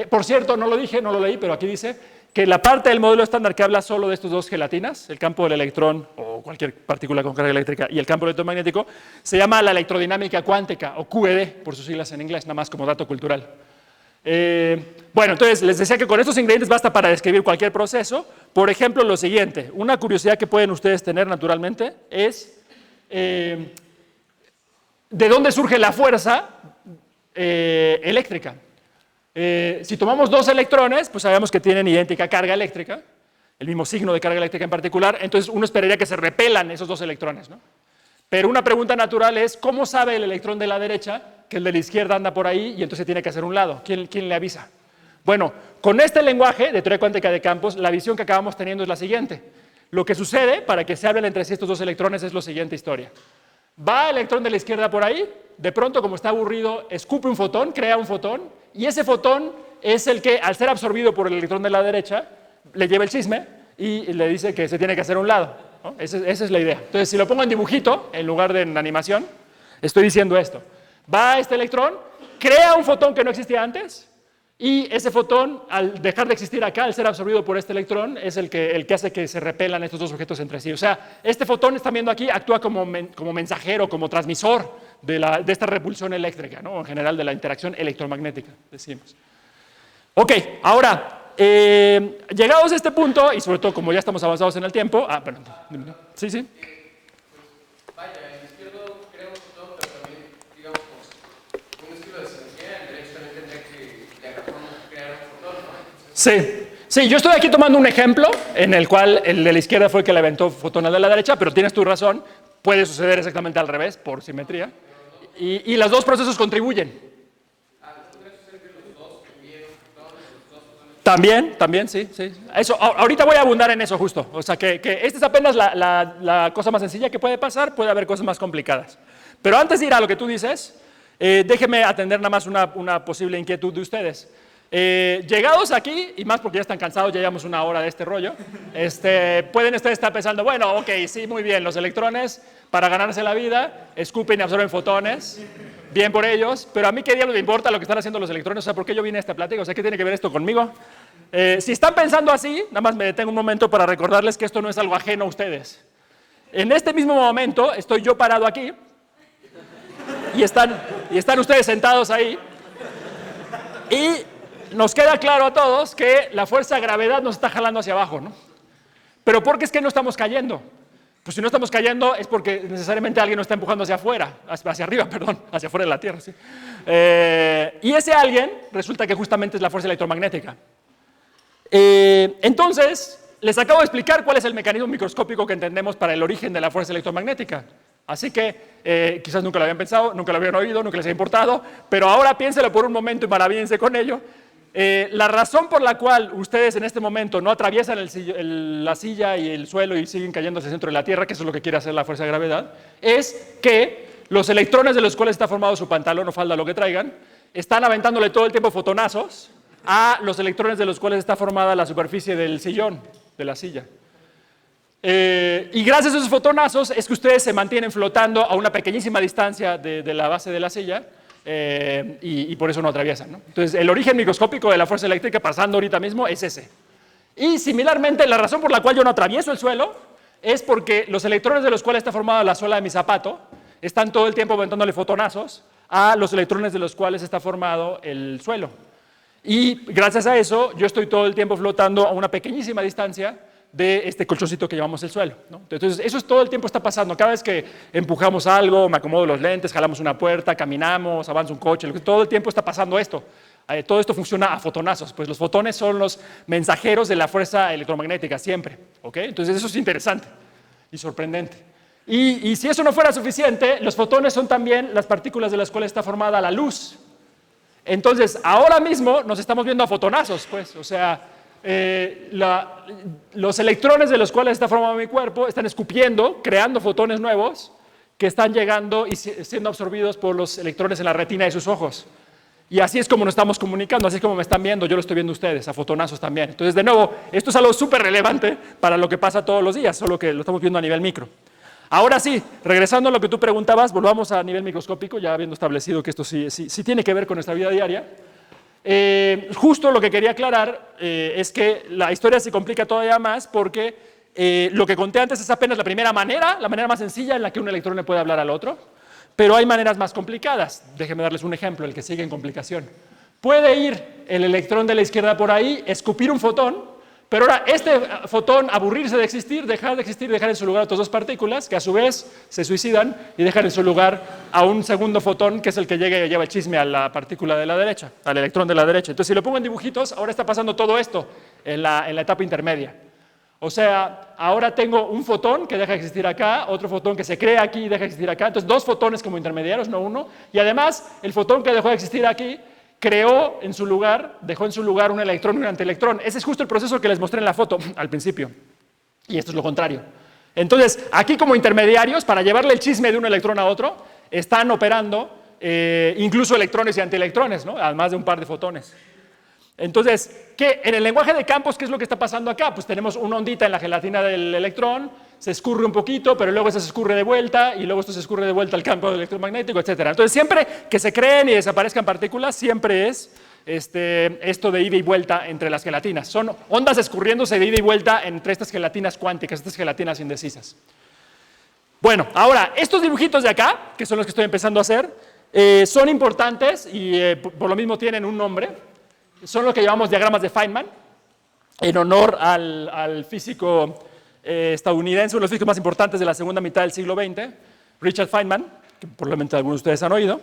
B: Por cierto, no lo dije, no lo leí, pero aquí dice que la parte del modelo estándar que habla solo de estos dos gelatinas, el campo del electrón o cualquier partícula con carga eléctrica y el campo electromagnético, se llama la electrodinámica cuántica, o QED, por sus siglas en inglés, nada más como dato cultural. Bueno, entonces les decía que con estos ingredientes basta para describir cualquier proceso. Por ejemplo, lo siguiente, una curiosidad que pueden ustedes tener naturalmente es ¿de dónde surge la fuerza eléctrica? Si tomamos dos electrones, pues sabemos que tienen idéntica carga eléctrica, el mismo signo de carga eléctrica en particular, entonces uno esperaría que se repelan esos dos electrones, ¿no? Pero una pregunta natural es, ¿cómo sabe el electrón de la derecha que el de la izquierda anda por ahí y entonces tiene que hacer un lado? ¿Quién le avisa? Bueno, con este lenguaje de teoría cuántica de campos, la visión que acabamos teniendo es la siguiente. Lo que sucede para que se hablen entre sí estos dos electrones es la siguiente historia. Va el electrón de la izquierda por ahí, de pronto, como está aburrido, escupe un fotón, crea un fotón, y ese fotón es el que, al ser absorbido por el electrón de la derecha, le lleva el chisme y le dice que se tiene que hacer a un lado, ¿no? Esa es la idea. Entonces, si lo pongo en dibujito, en lugar de en animación, estoy diciendo esto. Va este electrón, crea un fotón que no existía antes, y ese fotón, al dejar de existir acá, al ser absorbido por este electrón, es el que hace que se repelan estos dos objetos entre sí. O sea, este fotón, están viendo aquí, actúa como mensajero, como transmisor de esta repulsión eléctrica, ¿no? En general, de la interacción electromagnética, decimos. Ok, ahora, llegados a este punto, y sobre todo como ya estamos avanzados en el tiempo... perdón. Sí, sí.
F: Vaya, el izquierdo crea un fotón, pero también, digamos, un estilo de simetría, el derecho también tendría que de alguna forma crear un fotón, ¿no?
B: Sí, yo estoy aquí tomando un ejemplo en el cual el de la izquierda fue el que le aventó fotón al de la derecha, pero tienes tu razón, puede suceder exactamente al revés, por simetría, y los dos procesos contribuyen. También, sí. Eso, ahorita voy a abundar en eso justo. O sea, que esta es apenas la cosa más sencilla que puede pasar, puede haber cosas más complicadas. Pero antes de ir a lo que tú dices, déjenme atender nada más una posible inquietud de ustedes. Llegados aquí, y más porque ya están cansados, ya llevamos una hora de este rollo, pueden ustedes estar pensando, bueno, ok, sí, muy bien, los electrones, para ganarse la vida, escupen y absorben fotones, bien por ellos, pero a mí qué diablos me importa lo que están haciendo los electrones, o sea, ¿por qué yo vine a esta plática? O sea, ¿qué tiene que ver esto conmigo? Si están pensando así, nada más me detengo un momento para recordarles que esto no es algo ajeno a ustedes. En este mismo momento estoy yo parado aquí, y están ustedes sentados ahí, y nos queda claro a todos que la fuerza de gravedad nos está jalando hacia abajo, ¿no? Pero ¿por qué es que no estamos cayendo? Pues si no estamos cayendo es porque necesariamente alguien nos está empujando hacia afuera, hacia arriba, perdón, hacia afuera de la Tierra, sí. Y ese alguien resulta que justamente es la fuerza electromagnética. Entonces, les acabo de explicar cuál es el mecanismo microscópico que entendemos para el origen de la fuerza electromagnética. Así que quizás nunca lo habían pensado, nunca lo habían oído, nunca les ha importado, pero ahora piénselo por un momento y maravíllense con ello. La razón por la cual ustedes en este momento no atraviesan la silla y el suelo y siguen cayendo hacia el centro de la Tierra, que eso es lo que quiere hacer la fuerza de gravedad, es que los electrones de los cuales está formado su pantalón o falda, lo que traigan, están aventándole todo el tiempo fotonazos a los electrones de los cuales está formada la superficie del sillón, de la silla. Y gracias a esos fotonazos es que ustedes se mantienen flotando a una pequeñísima distancia de la base de la silla, y por eso no atraviesan, ¿no? Entonces, el origen microscópico de la fuerza eléctrica pasando ahorita mismo es ese. Y similarmente, la razón por la cual yo no atravieso el suelo es porque los electrones de los cuales está formada la suela de mi zapato están todo el tiempo aventándole fotonazos a los electrones de los cuales está formado el suelo. Y gracias a eso, yo estoy todo el tiempo flotando a una pequeñísima distancia de este colchoncito que llamamos el suelo, ¿no? Entonces, eso es todo el tiempo está pasando. Cada vez que empujamos algo, me acomodo los lentes, jalamos una puerta, caminamos, avanza un coche, todo el tiempo está pasando esto. Todo esto funciona a fotonazos. Pues los fotones son los mensajeros de la fuerza electromagnética, siempre. ¿Ok? Entonces, eso es interesante y sorprendente. Y si eso no fuera suficiente, los fotones son también las partículas de las cuales está formada la luz. Entonces, ahora mismo nos estamos viendo a fotonazos, pues, o sea, los electrones de los cuales está formado mi cuerpo están escupiendo, creando fotones nuevos que están llegando y siendo absorbidos por los electrones en la retina de sus ojos. Y así es como nos estamos comunicando, así es como me están viendo, yo lo estoy viendo ustedes, a fotonazos también. Entonces, de nuevo, esto es algo súper relevante para lo que pasa todos los días, solo que lo estamos viendo a nivel micro. Ahora sí, regresando a lo que tú preguntabas, volvamos a nivel microscópico, ya habiendo establecido que esto sí tiene que ver con nuestra vida diaria. Justo lo que quería aclarar es que la historia se complica todavía más porque lo que conté antes es apenas la primera manera, la manera más sencilla en la que un electrón le puede hablar al otro, pero hay maneras más complicadas. Déjenme darles un ejemplo, el que sigue en complicación. Puede ir el electrón de la izquierda por ahí, escupir un fotón, pero ahora este fotón aburrirse de existir, dejar en su lugar otras dos partículas que a su vez se suicidan y dejan en su lugar a un segundo fotón que es el que llega y lleva el chisme a la partícula de la derecha, al electrón de la derecha. Entonces, si lo pongo en dibujitos, ahora está pasando todo esto en la etapa intermedia. O sea, ahora tengo un fotón que deja de existir acá, otro fotón que se crea aquí y deja de existir acá. Entonces, dos fotones como intermediarios, no uno. Y además, el fotón que dejó de existir aquí dejó en su lugar un electrón y un antielectrón. Ese es justo el proceso que les mostré en la foto al principio. Y esto es lo contrario. Entonces, aquí como intermediarios, para llevarle el chisme de un electrón a otro, están operando incluso electrones y antielectrones, ¿no? Además de un par de fotones. Entonces, en el lenguaje de campos, ¿qué es lo que está pasando acá? Pues tenemos una ondita en la gelatina del electrón, se escurre un poquito, pero luego se escurre de vuelta, y luego esto se escurre de vuelta al campo electromagnético, etc. Entonces, siempre que se creen y desaparezcan partículas, siempre es esto de ida y vuelta entre las gelatinas. Son ondas escurriéndose de ida y vuelta entre estas gelatinas cuánticas, estas gelatinas indecisas. Bueno, ahora, estos dibujitos de acá, que son los que estoy empezando a hacer, son importantes y por lo mismo tienen un nombre. Son lo que llamamos diagramas de Feynman, en honor al físico estadounidense, uno de los físicos más importantes de la segunda mitad del siglo XX, Richard Feynman, que probablemente algunos de ustedes han oído.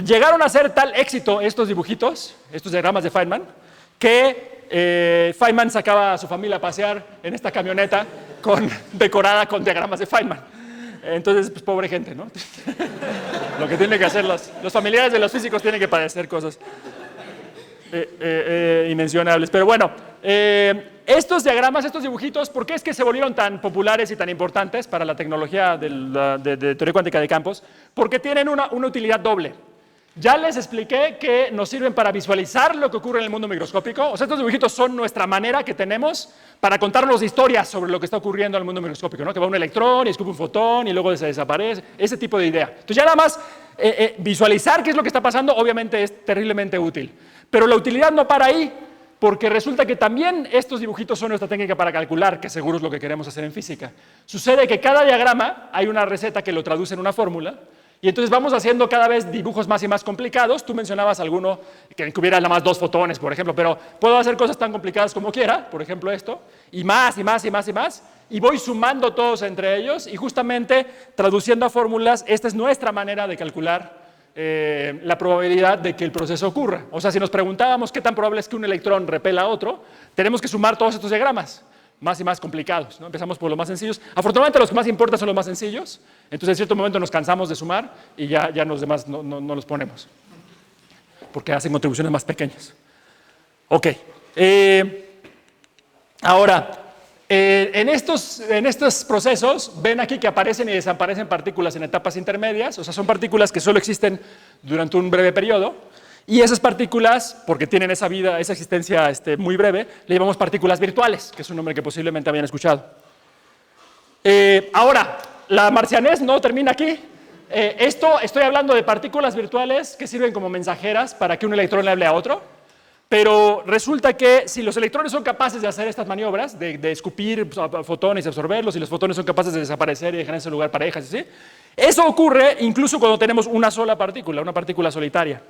B: Llegaron a ser tal éxito estos dibujitos, estos diagramas de Feynman, que Feynman sacaba a su familia a pasear en esta camioneta decorada con diagramas de Feynman. Entonces, pues pobre gente, ¿no? Lo que tienen que hacer los familiares de los físicos tienen que padecer cosas inmencionables. Pero bueno, estos diagramas, estos dibujitos, ¿por qué es que se volvieron tan populares y tan importantes para la tecnología de teoría cuántica de campos? Porque tienen una utilidad doble. Ya les expliqué que nos sirven para visualizar lo que ocurre en el mundo microscópico. O sea, estos dibujitos son nuestra manera que tenemos para contarnos historias sobre lo que está ocurriendo en el mundo microscópico, ¿no? Que va un electrón y escupe un fotón y luego se desaparece, ese tipo de idea. Entonces ya nada más visualizar qué es lo que está pasando obviamente es terriblemente útil. Pero la utilidad no para ahí, porque resulta que también estos dibujitos son nuestra técnica para calcular, que seguro es lo que queremos hacer en física. Sucede que cada diagrama hay una receta que lo traduce en una fórmula, y entonces vamos haciendo cada vez dibujos más y más complicados. Tú mencionabas alguno que hubiera nada más dos fotones, por ejemplo, pero puedo hacer cosas tan complicadas como quiera, por ejemplo esto, y más, y más, y más, y más, y voy sumando todos entre ellos, y justamente traduciendo a fórmulas, esta es nuestra manera de calcular la probabilidad de que el proceso ocurra. O sea, si nos preguntábamos qué tan probable es que un electrón repela a otro, tenemos que sumar todos estos diagramas, más y más complicados, ¿no? Empezamos por los más sencillos. Afortunadamente los que más importan son los más sencillos, entonces en cierto momento nos cansamos de sumar y ya los demás no los ponemos, porque hacen contribuciones más pequeñas. Ok, ahora, en estos procesos, ven aquí que aparecen y desaparecen partículas en etapas intermedias, o sea, son partículas que solo existen durante un breve periodo, y esas partículas, porque tienen esa vida, esa existencia muy breve, le llamamos partículas virtuales, que es un nombre que posiblemente habían escuchado. Ahora, la marcianés no termina aquí. Estoy hablando de partículas virtuales que sirven como mensajeras para que un electrón le hable a otro. Pero resulta que si los electrones son capaces de hacer estas maniobras, de escupir fotones y absorberlos, y los fotones son capaces de desaparecer y dejar en ese lugar parejas, ¿sí? Eso ocurre incluso cuando tenemos una sola partícula, una partícula solitaria.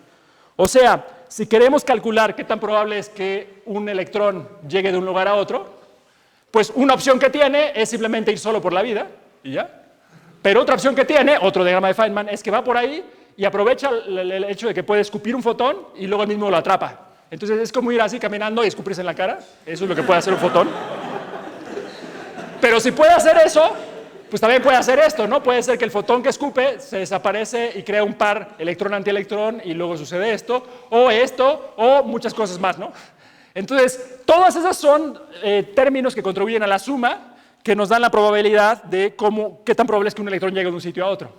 B: O sea, si queremos calcular qué tan probable es que un electrón llegue de un lugar a otro, Pues una opción que tiene es simplemente ir solo por la vida y ya. Pero otra opción que tiene, otro diagrama de Feynman, es que va por ahí y aprovecha el hecho de que puede escupir un fotón y luego él mismo lo atrapa. Entonces es como ir así caminando y escupirse en la cara. Eso es lo que puede hacer un fotón. Pero si puede hacer eso, pues también puede hacer esto, ¿no? Puede ser que el fotón que escupe se desaparece y crea un par electrón-antielectrón y luego sucede esto, o muchas cosas más, ¿no? Entonces, todas esas son términos que contribuyen a la suma que nos dan la probabilidad de qué tan probable es que un electrón llegue de un sitio a otro.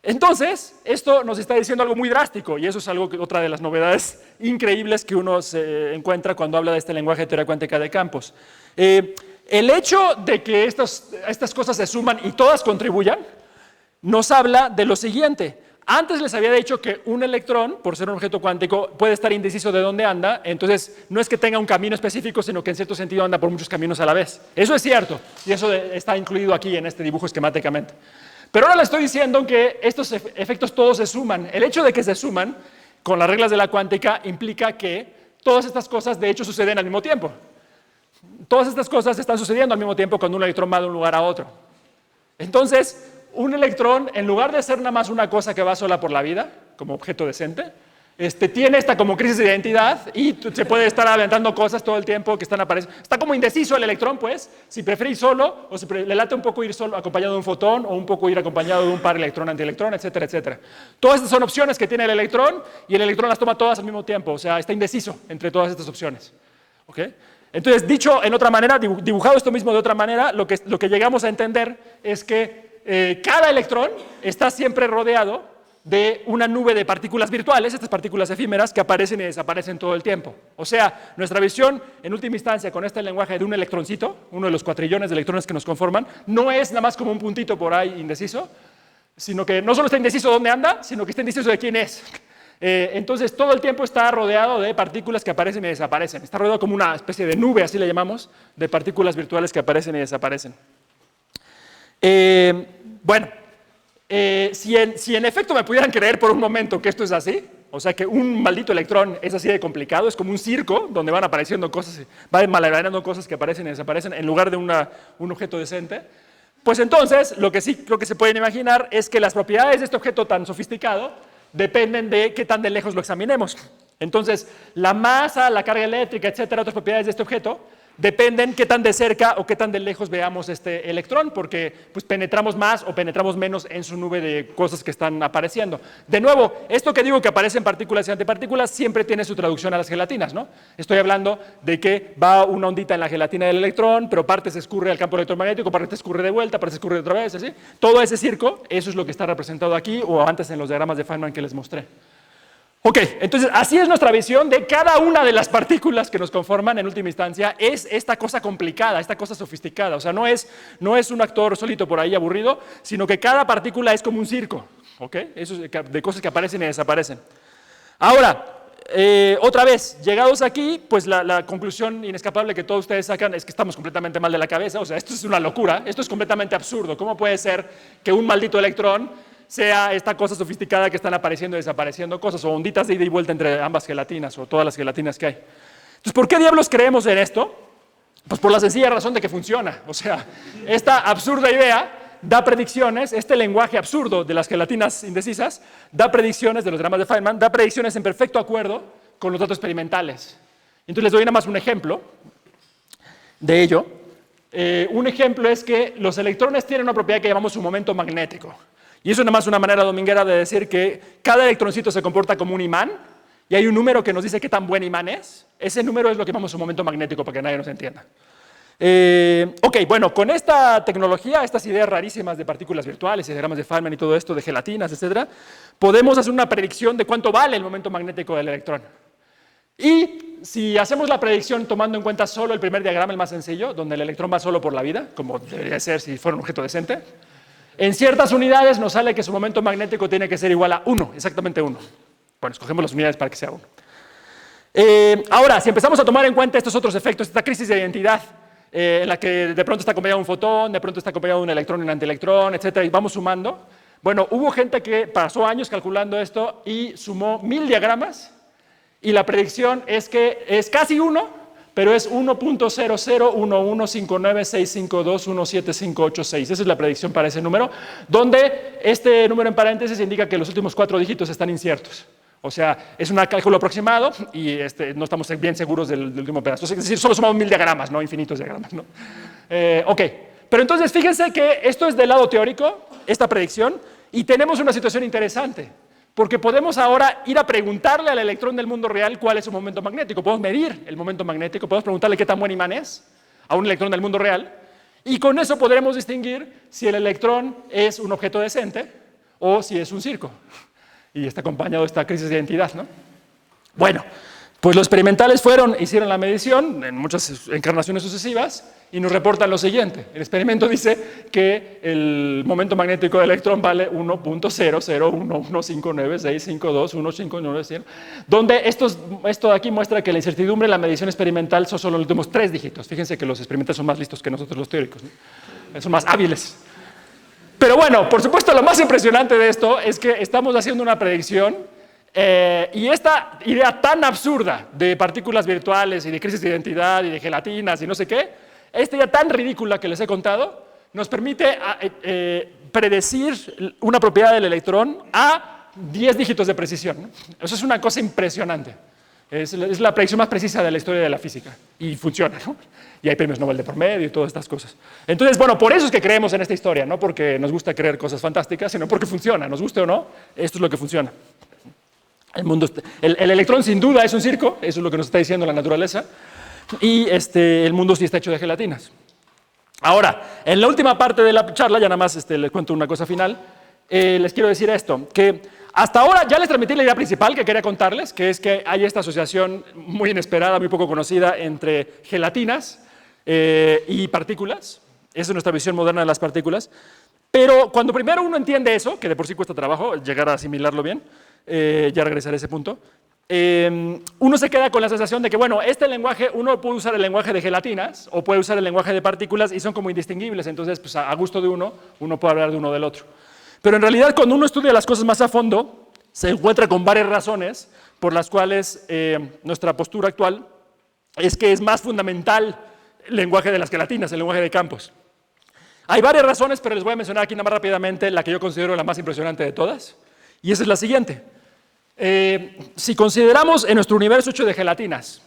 B: Entonces, esto nos está diciendo algo muy drástico, y eso es otra de las novedades increíbles que uno se encuentra cuando habla de este lenguaje de teoría cuántica de campos. El hecho de que estas cosas se suman y todas contribuyan, nos habla de lo siguiente. Antes les había dicho que un electrón, por ser un objeto cuántico, puede estar indeciso de dónde anda, entonces no es que tenga un camino específico, sino que en cierto sentido anda por muchos caminos a la vez. Eso es cierto, y eso está incluido aquí en este dibujo esquemáticamente. Pero ahora le estoy diciendo que estos efectos todos se suman. El hecho de que se suman con las reglas de la cuántica implica que todas estas cosas de hecho suceden al mismo tiempo. Todas estas cosas están sucediendo al mismo tiempo cuando un electrón va de un lugar a otro. Entonces, un electrón, en lugar de ser nada más una cosa que va sola por la vida, como objeto decente, tiene esta como crisis de identidad y se puede estar aventando cosas todo el tiempo que están apareciendo. Está como indeciso el electrón, pues, si prefiere ir solo o si le late un poco ir solo acompañado de un fotón o un poco ir acompañado de un par electrón-antielectrón, etcétera, etcétera. Todas estas son opciones que tiene el electrón y el electrón las toma todas al mismo tiempo, o sea, está indeciso entre todas estas opciones. ¿Okay? Entonces, dicho en otra manera, dibujado esto mismo de otra manera, lo que llegamos a entender es que cada electrón está siempre rodeado de una nube de partículas virtuales, estas partículas efímeras que aparecen y desaparecen todo el tiempo. O sea, nuestra visión, en última instancia, con este lenguaje de un electroncito, uno de los cuatrillones de electrones que nos conforman, no es nada más como un puntito por ahí indeciso, sino que no solo está indeciso dónde anda, sino que está indeciso de quién es. Entonces, todo el tiempo está rodeado de partículas que aparecen y desaparecen. Está rodeado como una especie de nube, así le llamamos, de partículas virtuales que aparecen y desaparecen. Si en efecto me pudieran creer por un momento que esto es así, o sea que un maldito electrón es así de complicado, es como un circo donde van apareciendo cosas, van malabarando cosas que aparecen y desaparecen en lugar de un objeto decente, pues entonces lo que sí creo que se pueden imaginar es que las propiedades de este objeto tan sofisticado dependen de qué tan de lejos lo examinemos. Entonces, la masa, la carga eléctrica, etcétera, otras propiedades de este objeto, dependen qué tan de cerca o qué tan de lejos veamos este electrón, porque pues, penetramos más o penetramos menos en su nube de cosas que están apareciendo. De nuevo, esto que digo que aparecen partículas y antipartículas siempre tiene su traducción a las gelatinas, ¿no? Estoy hablando de que va una ondita en la gelatina del electrón, pero parte se escurre al campo electromagnético, parte se escurre de vuelta, parte se escurre otra vez, así. Todo ese circo, eso es lo que está representado aquí o antes en los diagramas de Feynman que les mostré. Ok, entonces así es nuestra visión de cada una de las partículas que nos conforman en última instancia, es esta cosa complicada, esta cosa sofisticada, o sea, no es un actor solito por ahí aburrido, sino que cada partícula es como un circo, ok, eso es de cosas que aparecen y desaparecen. Ahora, otra vez, llegados aquí, pues la conclusión inescapable que todos ustedes sacan es que estamos completamente mal de la cabeza, o sea, esto es una locura, esto es completamente absurdo, ¿cómo puede ser que un maldito electrón sea esta cosa sofisticada que están apareciendo y desapareciendo cosas, o onditas de ida y vuelta entre ambas gelatinas, o todas las gelatinas que hay? Entonces, ¿por qué diablos creemos en esto? Pues por la sencilla razón de que funciona. O sea, esta absurda idea da predicciones, este lenguaje absurdo de las gelatinas indecisas, da predicciones de los diagramas de Feynman, da predicciones en perfecto acuerdo con los datos experimentales. Entonces, les doy nada más un ejemplo de ello. Un ejemplo es que los electrones tienen una propiedad que llamamos su momento magnético. Y eso es nada más una manera dominguera de decir que cada electroncito se comporta como un imán y hay un número que nos dice qué tan buen imán es. Ese número es lo que llamamos su momento magnético para que nadie nos entienda. Ok, bueno, con esta tecnología, estas ideas rarísimas de partículas virtuales, diagramas de Feynman y todo esto, de gelatinas, etcétera, podemos hacer una predicción de cuánto vale el momento magnético del electrón. Y si hacemos la predicción tomando en cuenta solo el primer diagrama, el más sencillo, donde el electrón va solo por la vida, como debería ser si fuera un objeto decente, en ciertas unidades nos sale que su momento magnético tiene que ser igual a 1, exactamente 1. Bueno, escogemos las unidades para que sea 1. Ahora, si empezamos a tomar en cuenta estos otros efectos, esta crisis de identidad, en la que de pronto está acompañado un fotón, de pronto está acompañado un electrón y un antielectrón, etcétera, y vamos sumando. Bueno, hubo gente que pasó años calculando esto y sumó 1000 diagramas, y la predicción es que es casi 1, pero es 1.00115965217586. Esa es la predicción para ese número, donde este número en paréntesis indica que los últimos 4 dígitos están inciertos. O sea, es un cálculo aproximado y no estamos bien seguros del último pedazo. Es decir, solo sumamos 1000 diagramas, no infinitos diagramas, ¿no? Ok, pero entonces fíjense que esto es del lado teórico, esta predicción, y tenemos una situación interesante, porque podemos ahora ir a preguntarle al electrón del mundo real cuál es su momento magnético. Podemos medir el momento magnético, podemos preguntarle qué tan buen imán es a un electrón del mundo real, y con eso podremos distinguir si el electrón es un objeto decente o si es un circo. Y está acompañado de esta crisis de identidad, ¿no? Bueno, pues los experimentales hicieron la medición en muchas encarnaciones sucesivas y nos reportan lo siguiente. El experimento dice que el momento magnético del electrón vale 1.0011596596521591, donde esto de aquí muestra que la incertidumbre en la medición experimental son solo los últimos 3 dígitos. Fíjense que los experimentales son más listos que nosotros los teóricos, ¿no? Son más hábiles. Pero bueno, por supuesto, lo más impresionante de esto es que estamos haciendo una predicción y esta idea tan absurda de partículas virtuales y de crisis de identidad y de gelatinas y no sé qué, esta idea tan ridícula que les he contado, nos permite predecir una propiedad del electrón a 10 dígitos de precisión, ¿no? Eso es una cosa impresionante. Es la predicción más precisa de la historia de la física y funciona, ¿no? Y hay premios Nobel de por medio y todas estas cosas. Entonces, bueno, por eso es que creemos en esta historia, no porque nos gusta creer cosas fantásticas, sino porque funciona, nos guste o no, esto es lo que funciona. El electrón sin duda es un circo, eso es lo que nos está diciendo la naturaleza, y el mundo sí está hecho de gelatinas. Ahora, en la última parte de la charla, ya nada más les cuento una cosa final, les quiero decir esto, que hasta ahora ya les transmití la idea principal que quería contarles, que es que hay esta asociación muy inesperada, muy poco conocida entre gelatinas y partículas. Esa es nuestra visión moderna de las partículas. Pero cuando primero uno entiende eso, que de por sí cuesta trabajo llegar a asimilarlo bien, ya regresaré a ese punto, uno se queda con la sensación de que, bueno, este lenguaje, uno puede usar el lenguaje de gelatinas o puede usar el lenguaje de partículas y son como indistinguibles, entonces pues, a gusto de uno puede hablar de uno del otro. Pero en realidad cuando uno estudia las cosas más a fondo, se encuentra con varias razones por las cuales nuestra postura actual es que es más fundamental el lenguaje de las gelatinas, el lenguaje de campos. Hay varias razones, pero les voy a mencionar aquí nada más rápidamente la que yo considero la más impresionante de todas, y esa es la siguiente. Si consideramos en nuestro universo hecho de gelatinas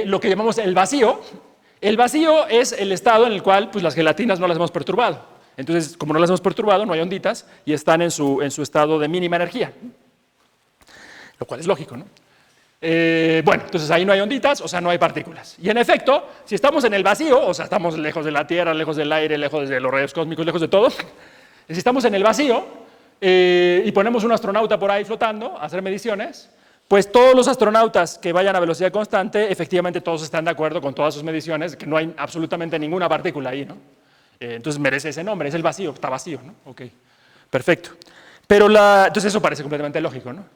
B: lo que llamamos el vacío es el estado en el cual pues, las gelatinas no las hemos perturbado. Entonces, como no las hemos perturbado, no hay onditas y están en su estado de mínima energía, lo cual es lógico, ¿no? Bueno, entonces ahí no hay onditas, o sea, no hay partículas. Y en efecto, si estamos en el vacío, o sea, estamos lejos de la Tierra, lejos del aire, lejos de los rayos cósmicos, lejos de todo, si estamos en el vacío y ponemos un astronauta por ahí flotando a hacer mediciones, pues todos los astronautas que vayan a velocidad constante, efectivamente todos están de acuerdo con todas sus mediciones, que no hay absolutamente ninguna partícula ahí, ¿no? Entonces merece ese nombre, es el vacío, está vacío, ¿no? Ok, perfecto. Pero entonces eso parece completamente lógico, ¿no?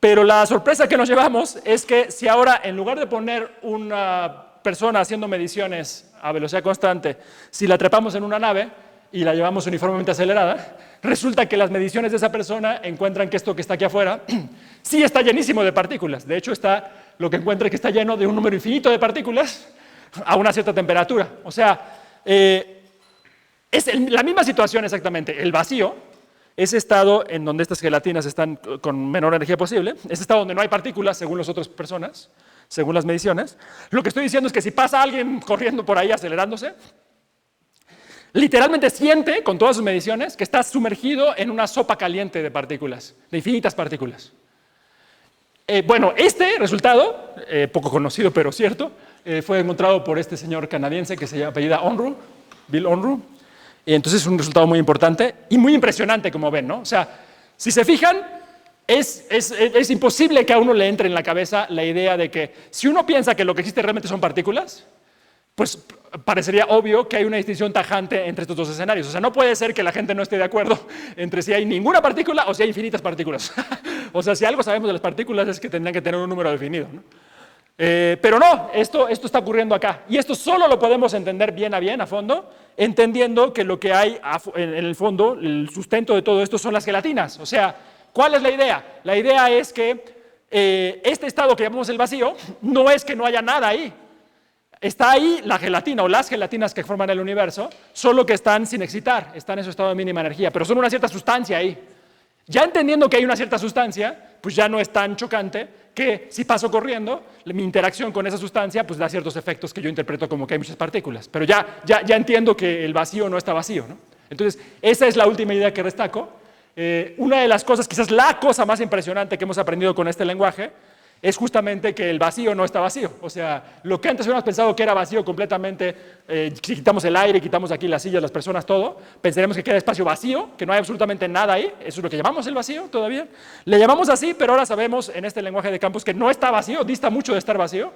B: Pero la sorpresa que nos llevamos es que si ahora, en lugar de poner una persona haciendo mediciones a velocidad constante, si la trepamos en una nave y la llevamos uniformemente acelerada, resulta que las mediciones de esa persona encuentran que esto que está aquí afuera sí está llenísimo de partículas. De hecho, lo que encuentra es que está lleno de un número infinito de partículas a una cierta temperatura. O sea, es la misma situación exactamente, el vacío, ese estado en donde estas gelatinas están con menor energía posible, ese estado donde no hay partículas según las otras personas, según las mediciones. Lo que estoy diciendo es que si pasa alguien corriendo por ahí acelerándose, literalmente siente con todas sus mediciones que está sumergido en una sopa caliente de partículas, de infinitas partículas. Bueno, este resultado, poco conocido pero cierto, fue encontrado por este señor canadiense que se apellida Unruh, Bill Unruh. Entonces es un resultado muy importante y muy impresionante, como ven, ¿no? O sea, si se fijan, es imposible que a uno le entre en la cabeza la idea de que si uno piensa que lo que existe realmente son partículas, pues parecería obvio que hay una distinción tajante entre estos dos escenarios. O sea, no puede ser que la gente no esté de acuerdo entre si hay ninguna partícula o si hay infinitas partículas. O sea, si algo sabemos de las partículas es que tendrían que tener un número definido, ¿no? Pero no, esto está ocurriendo acá. Y esto solo lo podemos entender bien, a fondo, entendiendo que lo que hay en el fondo, el sustento de todo esto son las gelatinas. O sea, ¿cuál es la idea? La idea es que este estado que llamamos el vacío no es que no haya nada ahí. Está ahí la gelatina o las gelatinas que forman el universo, solo que están sin excitar, están en su estado de mínima energía, pero son una cierta sustancia ahí. Ya entendiendo que hay una cierta sustancia, pues ya no es tan chocante que si paso corriendo, mi interacción con esa sustancia pues da ciertos efectos que yo interpreto como que hay muchas partículas. Pero ya entiendo que el vacío no está vacío, ¿no? Entonces, esa es la última idea que destaco. Una de las cosas, quizás la cosa más impresionante que hemos aprendido con este lenguaje, es justamente que el vacío no está vacío. O sea, lo que antes hubiéramos pensado que era vacío completamente, si quitamos el aire, quitamos aquí las sillas, las personas, todo, pensaremos que queda espacio vacío, que no hay absolutamente nada ahí. Eso es lo que llamamos el vacío todavía. Le llamamos así, pero ahora sabemos en este lenguaje de campos que no está vacío, dista mucho de estar vacío,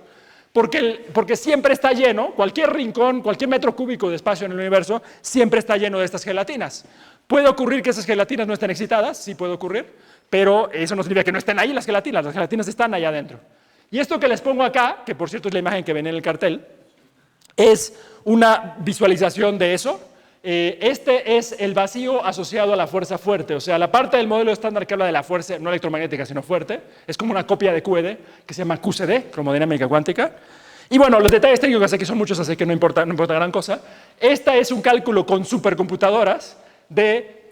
B: porque siempre está lleno, cualquier rincón, cualquier metro cúbico de espacio en el universo, siempre está lleno de estas gelatinas. ¿Puede ocurrir que esas gelatinas no estén excitadas? Sí puede ocurrir, pero eso no significa que no estén ahí las gelatinas están allá adentro. Y esto que les pongo acá, que por cierto es la imagen que ven en el cartel, es una visualización de eso. Este es el vacío asociado a la fuerza fuerte, o sea, la parte del modelo estándar que habla de la fuerza no electromagnética, sino fuerte, es como una copia de QED, que se llama QCD, cromodinámica cuántica. Y bueno, los detalles técnicos aquí son muchos, así que no importa gran cosa. Esta es un cálculo con supercomputadoras de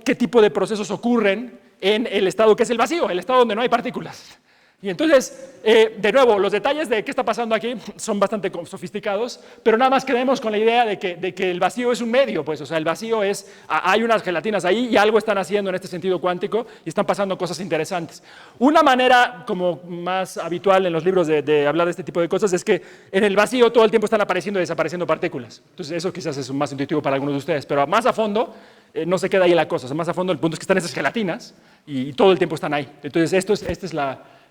B: qué tipo de procesos ocurren en el estado que es el vacío, el estado donde no hay partículas. Y entonces, de nuevo, los detalles de qué está pasando aquí son bastante sofisticados, pero nada más quedemos con la idea de que el vacío es un medio, pues, o sea, el vacío es, hay unas gelatinas ahí y algo están haciendo en este sentido cuántico y están pasando cosas interesantes. Una manera como más habitual en los libros de hablar de este tipo de cosas es que en el vacío todo el tiempo están apareciendo y desapareciendo partículas. Entonces, eso quizás es más intuitivo para algunos de ustedes, pero más a fondo no se queda ahí la cosa, o sea, más a fondo el punto es que están esas gelatinas y todo el tiempo están ahí. Entonces, esta es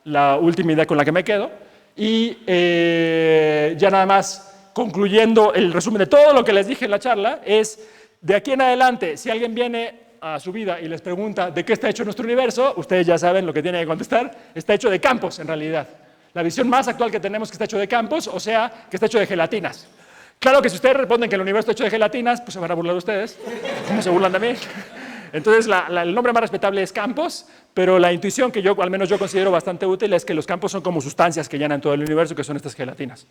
B: la última idea con la que me quedo. Y ya nada más concluyendo el resumen de todo lo que les dije en la charla, es de aquí en adelante, si alguien viene a su vida y les pregunta de qué está hecho nuestro universo, ustedes ya saben lo que tienen que contestar, está hecho de campos en realidad. La visión más actual que tenemos es que está hecho de campos, o sea, que está hecho de gelatinas. Claro que si ustedes responden que el universo está hecho de gelatinas, pues se van a burlar de ustedes, como se burlan de mí. Entonces, el nombre más respetable es campos, pero la intuición que al menos yo considero bastante útil es que los campos son como sustancias que llenan todo el universo, que son estas gelatinas.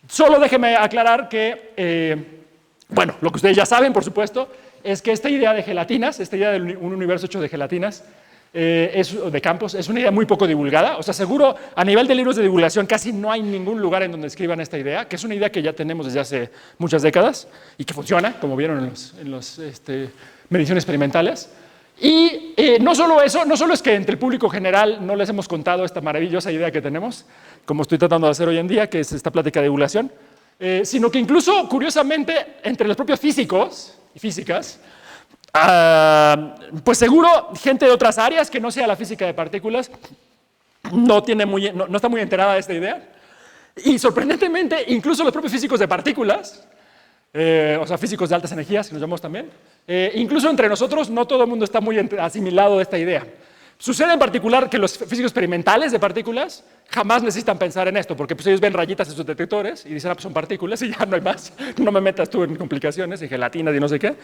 B: Solo déjenme aclarar que, bueno, lo que ustedes ya saben, por supuesto, es que esta idea de gelatinas, esta idea de un universo hecho de gelatinas, de campos, es una idea muy poco divulgada. O sea, seguro, a nivel de libros de divulgación, casi no hay ningún lugar en donde escriban esta idea, que es una idea que ya tenemos desde hace muchas décadas y que funciona, como vieron en los mediciones experimentales. Y no solo eso, no solo es que entre el público general no les hemos contado esta maravillosa idea que tenemos, como estoy tratando de hacer hoy en día, que es esta plática de divulgación, sino que incluso, curiosamente, entre los propios físicos y físicas, pues seguro gente de otras áreas que no sea la física de partículas no está muy enterada de esta idea. Y sorprendentemente, incluso los propios físicos de partículas, o sea, físicos de altas energías, que nos llamamos también, incluso entre nosotros no todo el mundo está muy asimilado de esta idea. Sucede en particular que los físicos experimentales de partículas jamás necesitan pensar en esto, porque pues ellos ven rayitas en sus detectores y dicen, pues son partículas y ya no hay más, no me metas tú en complicaciones y gelatinas y no sé qué.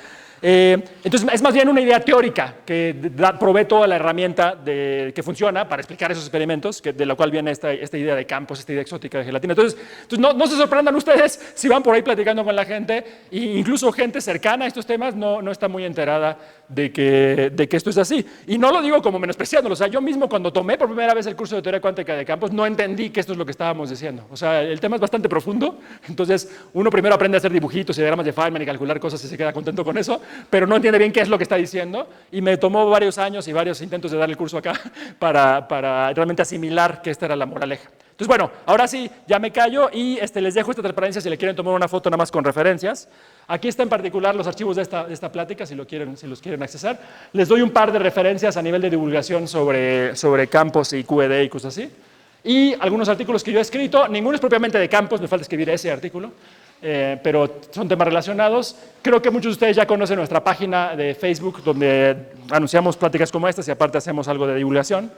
B: Entonces es más bien una idea teórica que provee toda la herramienta que funciona para explicar esos experimentos, de la cual viene esta idea de campos, esta idea exótica de gelatina. Entonces no se sorprendan ustedes si van por ahí platicando con la gente, e incluso gente cercana a estos temas no está muy enterada de que esto es así. Y no lo digo como menospreciándolo, o sea, yo mismo cuando tomé por primera vez el curso de teoría cuántica de campos no entendí que esto es lo que estábamos diciendo. O sea, el tema es bastante profundo, entonces uno primero aprende a hacer dibujitos y diagramas de Feynman y calcular cosas y se queda contento con eso, pero no entiende bien qué es lo que está diciendo y me tomó varios años y varios intentos de dar el curso acá para realmente asimilar que esta era la moraleja. Entonces, bueno, ahora sí, ya me callo y les dejo esta transparencia si le quieren tomar una foto nada más con referencias. Aquí está en particular los archivos de esta plática, si los quieren accesar. Les doy un par de referencias a nivel de divulgación sobre campos y QED y cosas así. Y algunos artículos que yo he escrito, ninguno es propiamente de campos, me falta escribir ese artículo, pero son temas relacionados. Creo que muchos de ustedes ya conocen nuestra página de Facebook, donde anunciamos pláticas como estas y aparte hacemos algo de divulgación.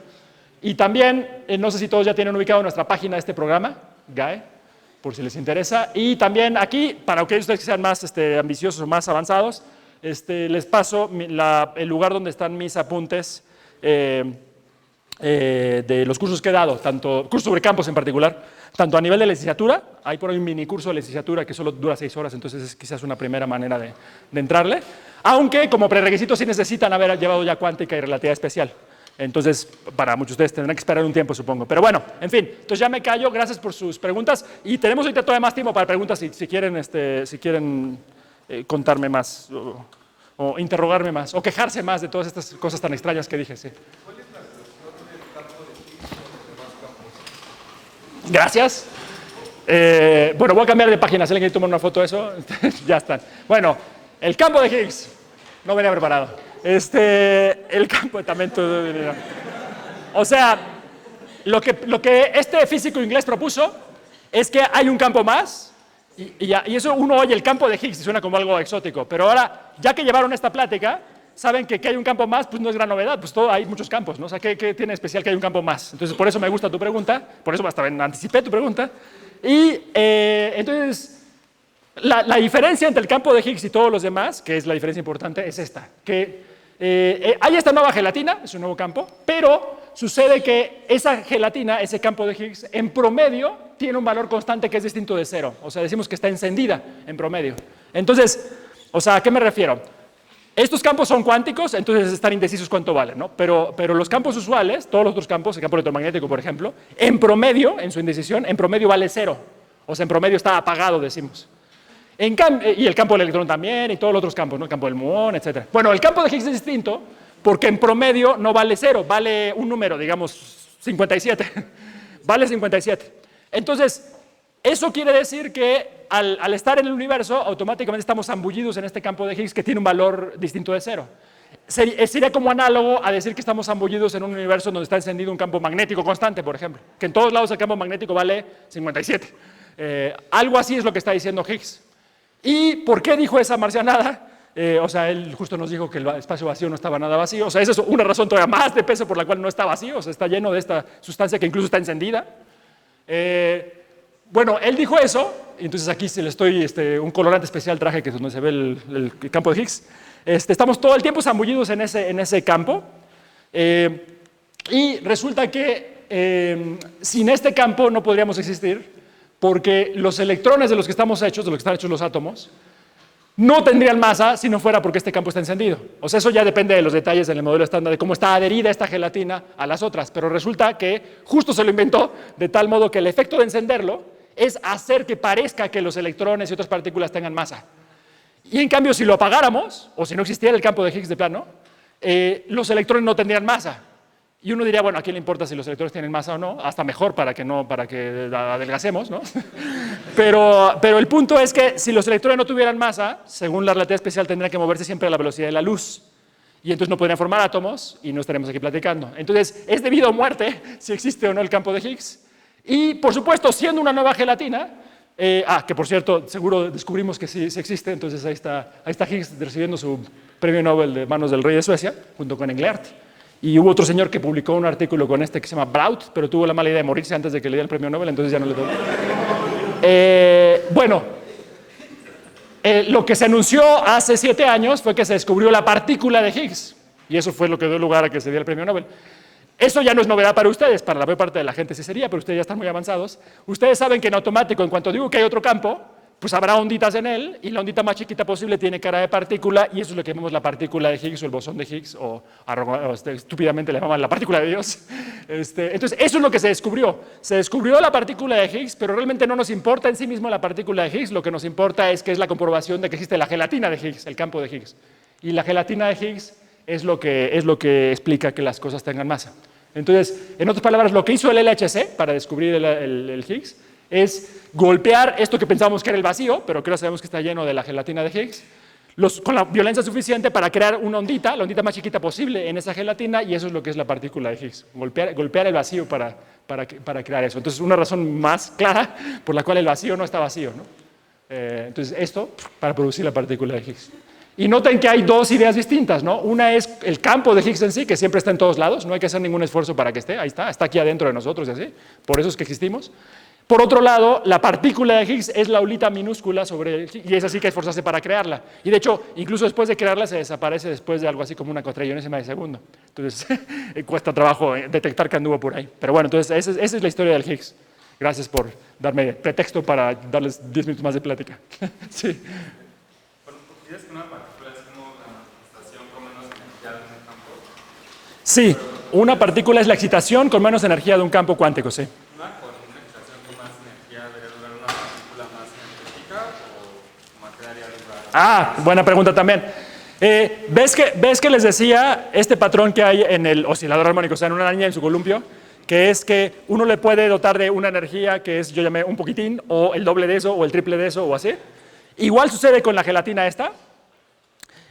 B: Y también, no sé si todos ya tienen ubicado nuestra página de este programa, GAE, por si les interesa. Y también aquí, para aquellos de ustedes que sean más ambiciosos o más avanzados, les paso el lugar donde están mis apuntes de los cursos que he dado, tanto cursos sobre campos en particular, tanto a nivel de licenciatura, hay por ahí un mini curso de licenciatura que solo dura 6 horas, entonces es quizás una primera manera de entrarle, aunque como prerequisito sí necesitan haber llevado ya cuántica y relatividad especial. Entonces, para muchos de ustedes tendrán que esperar un tiempo, supongo. Pero bueno, en fin, entonces ya me callo, gracias por sus preguntas y tenemos ahorita todavía más tiempo para preguntas si quieren contarme más o interrogarme más o quejarse más de todas estas cosas tan extrañas que dije, sí. Gracias. Bueno, voy a cambiar de página. Si alguien quiere tomar una foto de eso, ya están. Bueno, el campo de Higgs. No venía preparado. El campo también. O sea, lo que este físico inglés propuso es que hay un campo más. Y eso uno oye el campo de Higgs y suena como algo exótico. Pero ahora, ya que llevaron esta plática, saben que hay un campo más, pues no es gran novedad, pues hay muchos campos, ¿no? O sea, ¿qué tiene especial que hay un campo más? Entonces, por eso me gusta tu pregunta, por eso hasta anticipé tu pregunta. Y entonces, la diferencia entre el campo de Higgs y todos los demás, que es la diferencia importante, es esta, que hay esta nueva gelatina, es un nuevo campo, pero sucede que esa gelatina, ese campo de Higgs, en promedio tiene un valor constante que es distinto de cero, o sea, decimos que está encendida en promedio. Entonces, o sea, ¿a qué me refiero? Estos campos son cuánticos, entonces están indecisos cuánto valen, ¿no? Pero los campos usuales, todos los otros campos, el campo electromagnético, por ejemplo, en promedio, en su indecisión, en promedio vale cero. O sea, en promedio está apagado, decimos. Y el campo del electrón también, y todos los otros campos, ¿no? El campo del muón, etc. Bueno, el campo de Higgs es distinto porque en promedio no vale cero, vale un número, digamos, 57. Vale 57. Entonces, eso quiere decir que al estar en el universo, automáticamente estamos zambullidos en este campo de Higgs que tiene un valor distinto de cero. Sería como análogo a decir que estamos zambullidos en un universo donde está encendido un campo magnético constante, por ejemplo, que en todos lados el campo magnético vale 57. Algo así es lo que está diciendo Higgs. ¿Y por qué dijo esa marcianada? O sea, él justo nos dijo que el espacio vacío no estaba nada vacío. O sea, esa es una razón todavía más de peso por la cual no está vacío. O sea, está lleno de esta sustancia que incluso está encendida. Bueno, él dijo eso, y entonces aquí se le estoy, un colorante especial traje que es donde se ve el campo de Higgs. Estamos todo el tiempo zambullidos en ese campo, y resulta que sin este campo no podríamos existir, porque los electrones de los que estamos hechos, de los que están hechos los átomos, no tendrían masa si no fuera porque este campo está encendido. O sea, eso ya depende de los detalles en el modelo estándar, de cómo está adherida esta gelatina a las otras, pero resulta que justo se lo inventó de tal modo que el efecto de encenderlo es hacer que parezca que los electrones y otras partículas tengan masa. Y en cambio, si lo apagáramos, o si no existiera el campo de Higgs de plano, los electrones no tendrían masa. Y uno diría, bueno, ¿a quién le importa si los electrones tienen masa o no? Hasta mejor para que adelgacemos, ¿no? Pero el punto es que si los electrones no tuvieran masa, según la relatividad especial, tendrían que moverse siempre a la velocidad de la luz. Y entonces no podrían formar átomos y no estaremos aquí platicando. Entonces, es de vida o muerte si existe o no el campo de Higgs. Y, por supuesto, siendo una nueva gelatina, que por cierto, seguro descubrimos que sí existe, entonces ahí está Higgs recibiendo su premio Nobel de manos del rey de Suecia, junto con Englert. Y hubo otro señor que publicó un artículo con que se llama Braut, pero tuvo la mala idea de morirse antes de que le diera el premio Nobel, entonces ya no le tocó. Bueno, lo que se anunció hace 7 años fue que se descubrió la partícula de Higgs, y eso fue lo que dio lugar a que se diera el premio Nobel. Eso ya no es novedad para ustedes, para la mayor parte de la gente sí sería, pero ustedes ya están muy avanzados. Ustedes saben que en automático, en cuanto digo que hay otro campo, pues habrá onditas en él, y la ondita más chiquita posible tiene cara de partícula, y eso es lo que llamamos la partícula de Higgs o el bosón de Higgs, o estúpidamente le llaman la partícula de Dios. Entonces, eso es lo que se descubrió. Se descubrió la partícula de Higgs, pero realmente no nos importa en sí mismo la partícula de Higgs, lo que nos importa es que es la comprobación de que existe la gelatina de Higgs, el campo de Higgs. Y la gelatina de Higgs es lo que explica que las cosas tengan masa. Entonces, en otras palabras, lo que hizo el LHC para descubrir el Higgs es golpear esto que pensábamos que era el vacío, pero que ahora sabemos que está lleno de la gelatina de Higgs, con la violencia suficiente para crear una ondita, la ondita más chiquita posible en esa gelatina, y eso es lo que es la partícula de Higgs, golpear el vacío para crear eso. Entonces, una razón más clara por la cual el vacío no está vacío, ¿no? Entonces, esto para producir la partícula de Higgs. Y noten que hay dos ideas distintas, ¿no? Una es el campo de Higgs en sí, que siempre está en todos lados, no hay que hacer ningún esfuerzo para que esté, ahí está aquí adentro de nosotros y así, por eso es que existimos. Por otro lado, la partícula de Higgs es la olita minúscula sobre y es así que hay que esforzarse para crearla. Y de hecho, incluso después de crearla se desaparece después de algo así como una cuatrillonésima de segundo. Entonces, cuesta trabajo detectar que anduvo por ahí. Pero bueno, entonces esa es la historia del Higgs. Gracias por darme pretexto para darles 10 minutos más de plática. Sí.
E: ¿Dices que una partícula es como la manifestación con menos energía de un campo?
B: Sí, una partícula es la excitación con menos energía de un campo cuántico, sí.
E: ¿Una con una excitación con más energía debería durar una partícula más energética o materia daría lugar a...
B: Buena pregunta también. ¿Ves que les decía este patrón que hay en el oscilador armónico, o sea, en una araña en su columpio? Que es que uno le puede dotar de una energía que es, yo llamé un poquitín, o el doble de eso, o el triple de eso, o así. Igual sucede con la gelatina esta,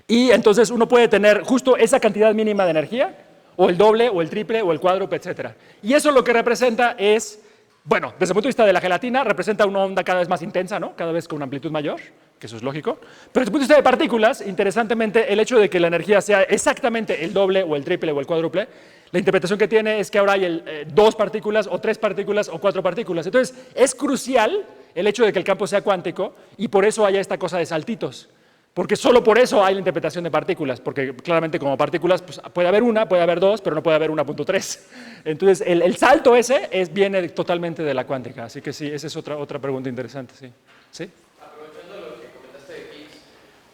B: y entonces uno puede tener justo esa cantidad mínima de energía, o el doble, o el triple, o el cuádruple, etc. Y eso lo que representa es, bueno, desde el punto de vista de la gelatina, representa una onda cada vez más intensa, ¿no? Cada vez con una amplitud mayor, que eso es lógico. Pero desde el punto de vista de partículas, interesantemente, el hecho de que la energía sea exactamente el doble, o el triple, o el cuádruple, la interpretación que tiene es que ahora hay dos partículas, o tres partículas, o cuatro partículas. Entonces, es crucial el hecho de que el campo sea cuántico, y por eso haya esta cosa de saltitos. Porque solo por eso hay la interpretación de partículas, porque claramente como partículas pues, puede haber una, puede haber dos, pero no puede haber 1.3. Entonces, el salto ese viene totalmente de la cuántica. Así que sí, esa es otra pregunta interesante. Sí. ¿Sí?
F: Aprovechando lo que comentaste de Higgs,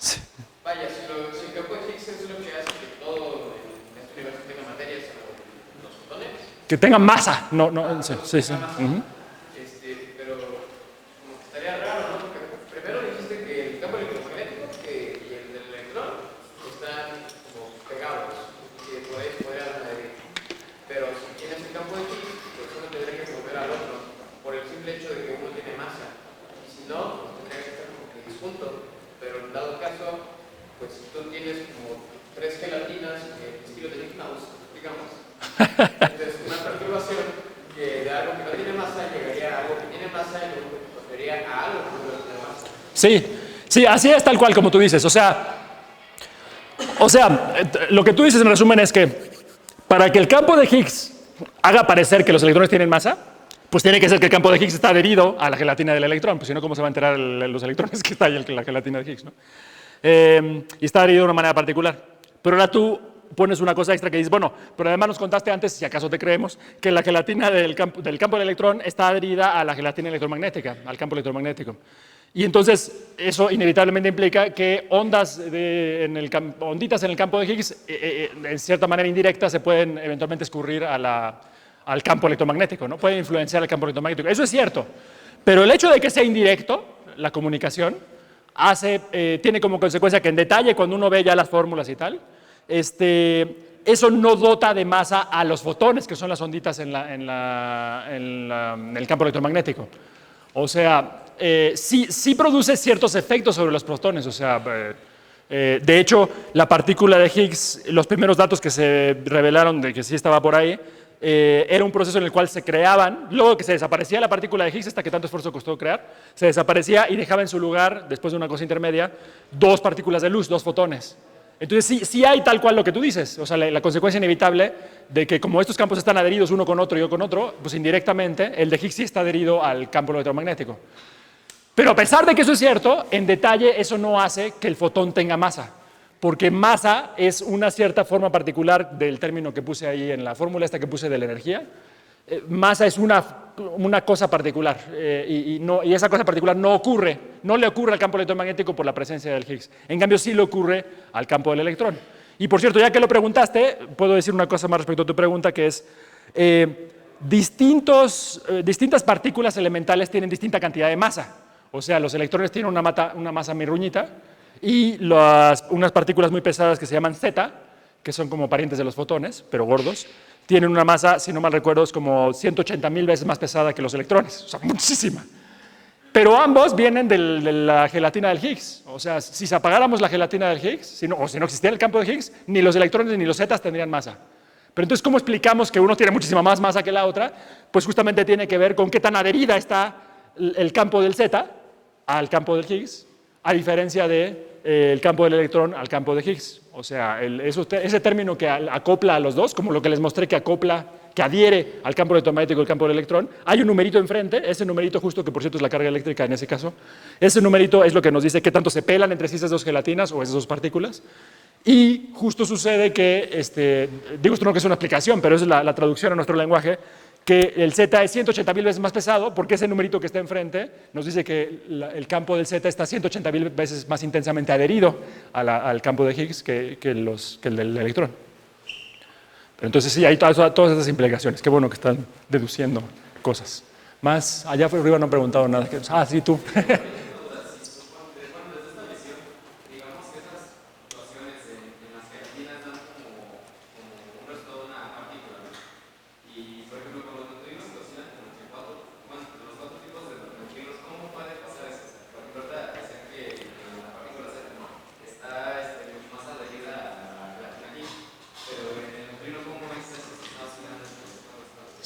B: Sí.
F: vaya, si el campo de Higgs es lo que hace que todo en este universo tenga materia, salvo los fotones.
B: Que tenga masa. Sí. Uh-huh.
F: Pero como que estaría raro, ¿no? Porque primero dijiste que el campo electromagnético y el del electrón están como pegados, que por ahí podrían adherir. Pero si tienes el campo de Higgs, pues uno tendría que mover al otro por el simple hecho de que uno tiene masa. Y si no, pues tendría que estar como que disjunto. Pero en dado caso, pues si tú tienes como tres gelatinas estilo de Mickey Mouse, digamos, entonces una perturbación que de algo que no tiene masa llegaría a algo que tiene masa y luego volvería a algo que no tiene masa.
B: Sí, así es tal cual como tú dices. O sea, lo que tú dices en resumen es que para que el campo de Higgs haga parecer que los electrones tienen masa, pues tiene que ser que el campo de Higgs está adherido a la gelatina del electrón, pues si no, ¿cómo se va a enterar los electrones que está ahí en la gelatina de Higgs, ¿no? Y está adherido de una manera particular. Pero ahora tú pones una cosa extra que dices, bueno, pero además nos contaste antes, si acaso te creemos, que la gelatina del campo del electrón está adherida a la gelatina electromagnética, al campo electromagnético. Y entonces eso inevitablemente implica que onditas en el campo de Higgs, en cierta manera indirecta, se pueden eventualmente escurrir al campo electromagnético, ¿no? Pueden influenciar el campo electromagnético. Eso es cierto, pero el hecho de que sea indirecto, la comunicación, tiene como consecuencia que en detalle, cuando uno ve ya las fórmulas y tal, eso no dota de masa a los fotones, que son las onditas en el campo electromagnético. O sea, sí produce ciertos efectos sobre los protones. O sea, de hecho, la partícula de Higgs, los primeros datos que se revelaron de que sí estaba por ahí, era un proceso en el cual se creaban, luego que se desaparecía la partícula de Higgs, hasta que tanto esfuerzo costó crear, se desaparecía y dejaba en su lugar, después de una cosa intermedia, dos partículas de luz, dos fotones. Entonces sí hay tal cual lo que tú dices, o sea, la consecuencia inevitable de que como estos campos están adheridos uno con otro y yo con otro, pues indirectamente el de Higgs sí está adherido al campo electromagnético. Pero a pesar de que eso es cierto, en detalle eso no hace que el fotón tenga masa, porque masa es una cierta forma particular del término que puse ahí en la fórmula esta que puse de la energía. Masa es una cosa particular y esa cosa particular no le ocurre al campo electromagnético por la presencia del Higgs. En cambio, sí le ocurre al campo del electrón. Y por cierto, ya que lo preguntaste, puedo decir una cosa más respecto a tu pregunta, que es distintas partículas elementales tienen distinta cantidad de masa. O sea, los electrones tienen una masa mirruñita y unas partículas muy pesadas que se llaman zeta, que son como parientes de los fotones, pero gordos, tienen una masa, si no mal recuerdo, es como 180.000 veces más pesada que los electrones, o sea, muchísima. Pero ambos vienen de la gelatina del Higgs. O sea, si apagáramos la gelatina del Higgs, o si no existiera el campo de Higgs, ni los electrones ni los zetas tendrían masa. Pero entonces, ¿cómo explicamos que uno tiene muchísima más masa que la otra? Pues justamente tiene que ver con qué tan adherida está el campo del zeta al campo del Higgs, a diferencia del campo del electrón al campo de Higgs. O sea, ese término que acopla a los dos, como lo que les mostré que acopla que adhiere al campo electromagnético del campo del electrón. Hay un numerito enfrente, ese numerito justo, que por cierto es la carga eléctrica en ese caso, ese numerito es lo que nos dice qué tanto se pelan entre sí esas dos gelatinas o esas dos partículas. Y justo sucede que, digo esto no que es una aplicación, pero es la traducción a nuestro lenguaje, que el Z es 180.000 veces más pesado, porque ese numerito que está enfrente nos dice que el campo del Z está 180.000 veces más intensamente adherido al campo de Higgs que el del electrón. Pero entonces sí, hay todas esas implicaciones. Qué bueno que están deduciendo cosas. Más, allá arriba no han preguntado nada. Ah, sí, tú.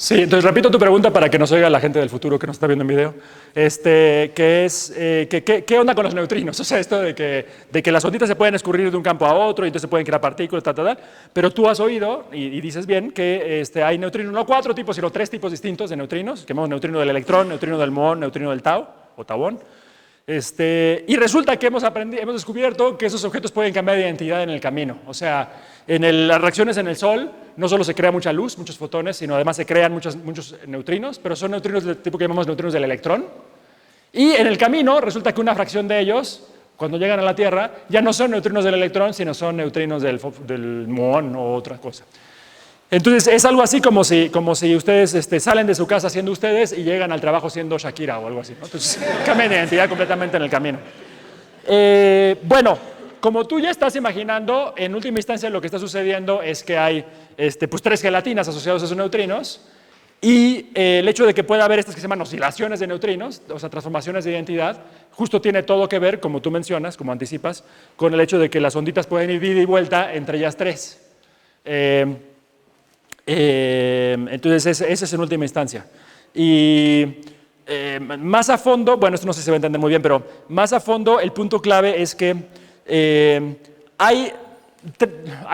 B: Sí, entonces repito tu pregunta para que nos oiga la gente del futuro que nos está viendo en video. Que es, ¿qué onda con los neutrinos? O sea, esto de que las onditas se pueden escurrir de un campo a otro y entonces se pueden crear partículas, pero tú has oído, y dices bien, que hay neutrinos, no 4 tipos, sino 3 tipos distintos de neutrinos, que llamamos neutrino del electrón, neutrino del muón, neutrino del tau, o tauón. Y resulta que hemos descubierto que esos objetos pueden cambiar de identidad en el camino. O sea, las reacciones en el Sol no solo se crea mucha luz, muchos fotones, sino además se crean muchos neutrinos, pero son neutrinos del tipo que llamamos neutrinos del electrón. Y en el camino resulta que una fracción de ellos, cuando llegan a la Tierra, ya no son neutrinos del electrón, sino son neutrinos del muón o otra cosa. Entonces es algo así como si ustedes salen de su casa siendo ustedes y llegan al trabajo siendo Shakira o algo así, ¿no? Entonces cambian de identidad completamente en el camino. Bueno, como tú ya estás imaginando, en última instancia lo que está sucediendo es que hay pues 3 gelatinas asociadas a esos neutrinos y el hecho de que pueda haber estas que se llaman oscilaciones de neutrinos, o sea, transformaciones de identidad, justo tiene todo que ver, como tú mencionas, como anticipas, con el hecho de que las onditas pueden ir de ida y vuelta entre ellas 3. Entonces, ese es en última instancia. Y más a fondo, bueno, esto no sé si se va a entender muy bien, pero más a fondo el punto clave es que hay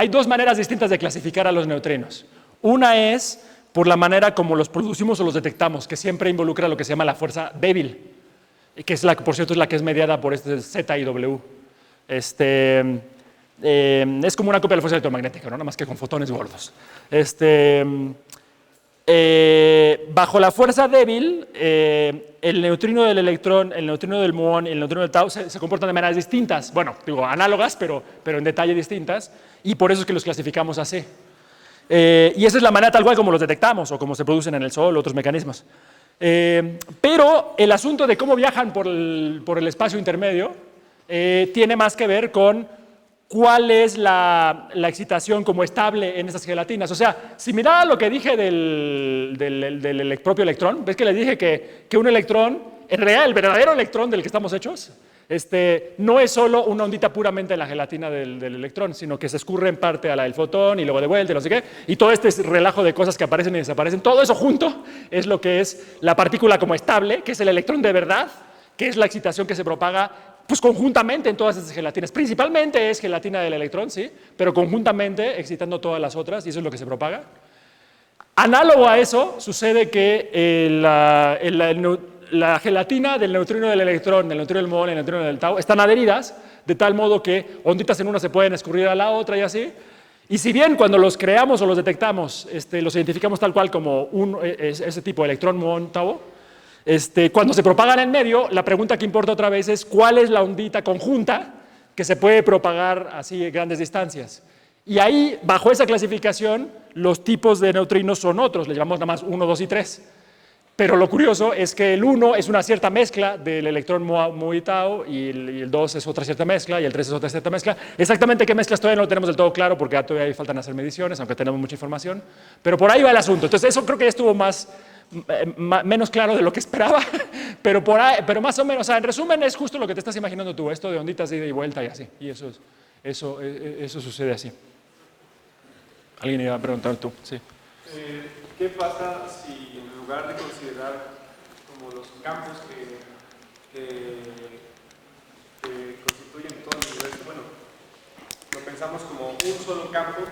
B: 2 maneras distintas de clasificar a los neutrinos. Una es por la manera como los producimos o los detectamos, que siempre involucra lo que se llama la fuerza débil, que es por cierto, es la que es mediada por Z y W. Es como una copia de la fuerza electromagnética, ¿no? Nada más que con fotones gordos. Bajo la fuerza débil, el neutrino del electrón, el neutrino del muón y el neutrino del tau se comportan de maneras distintas. Bueno, digo análogas, pero en detalle distintas, y por eso es que los clasificamos así. Y esa es la manera tal cual como los detectamos o como se producen en el Sol o otros mecanismos. Pero el asunto de cómo viajan por el espacio intermedio tiene más que ver con cuál es la excitación como estable en esas gelatinas. O sea, similar a lo que dije del propio electrón, ves que les dije que un electrón, en realidad el verdadero electrón del que estamos hechos, no es solo una ondita puramente en la gelatina del electrón, sino que se escurre en parte a la del fotón y luego de vuelta y no sé qué, y todo este relajo de cosas que aparecen y desaparecen, todo eso junto es lo que es la partícula como estable, que es el electrón de verdad, que es la excitación que se propaga pues conjuntamente en todas esas gelatinas. Principalmente es gelatina del electrón, sí, pero conjuntamente excitando todas las otras, y eso es lo que se propaga. Análogo a eso, sucede que la gelatina del neutrino del electrón, del neutrino del muón y del neutrino del tau están adheridas, de tal modo que onditas en una se pueden escurrir a la otra y así. Y si bien cuando los creamos o los detectamos, los identificamos tal cual como ese tipo de electrón, muón, tau, cuando se propagan en medio, la pregunta que importa otra vez es cuál es la ondita conjunta que se puede propagar así a grandes distancias. Y ahí, bajo esa clasificación, los tipos de neutrinos son otros, le llamamos nada más 1, 2 y 3. Pero lo curioso es que el 1 es una cierta mezcla del electrón mu y tau, y el 2 es otra cierta mezcla, y el 3 es otra cierta mezcla. Exactamente qué mezclas todavía no lo tenemos del todo claro, porque todavía faltan hacer mediciones, aunque tenemos mucha información. Pero por ahí va el asunto. Entonces, eso creo que ya estuvo menos claro de lo que esperaba, pero más o menos, o sea, en resumen es justo lo que te estás imaginando tú, esto de onditas de ida y vuelta y así, y eso sucede así. ¿Alguien iba a preguntar tú? Sí.
G: ¿Qué pasa si en lugar de considerar como los campos que constituyen todo el universo, bueno, lo pensamos como un solo campo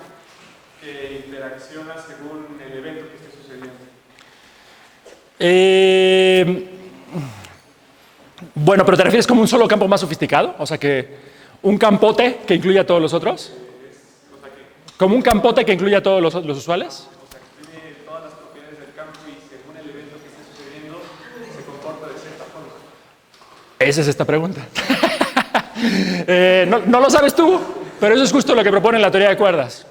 G: que interacciona según el evento que esté sucediendo?
B: Bueno, pero ¿te refieres como un solo campo más sofisticado? O sea, que un campote que incluya a todos los otros. ¿Como un campote que incluya a todos los usuales?
G: O sea, que tiene todas las propiedades del campo y según el evento que esté sucediendo, se comporta de cierta forma.
B: Esa es esta pregunta. No lo sabes tú, pero eso es justo lo que propone la teoría de cuerdas.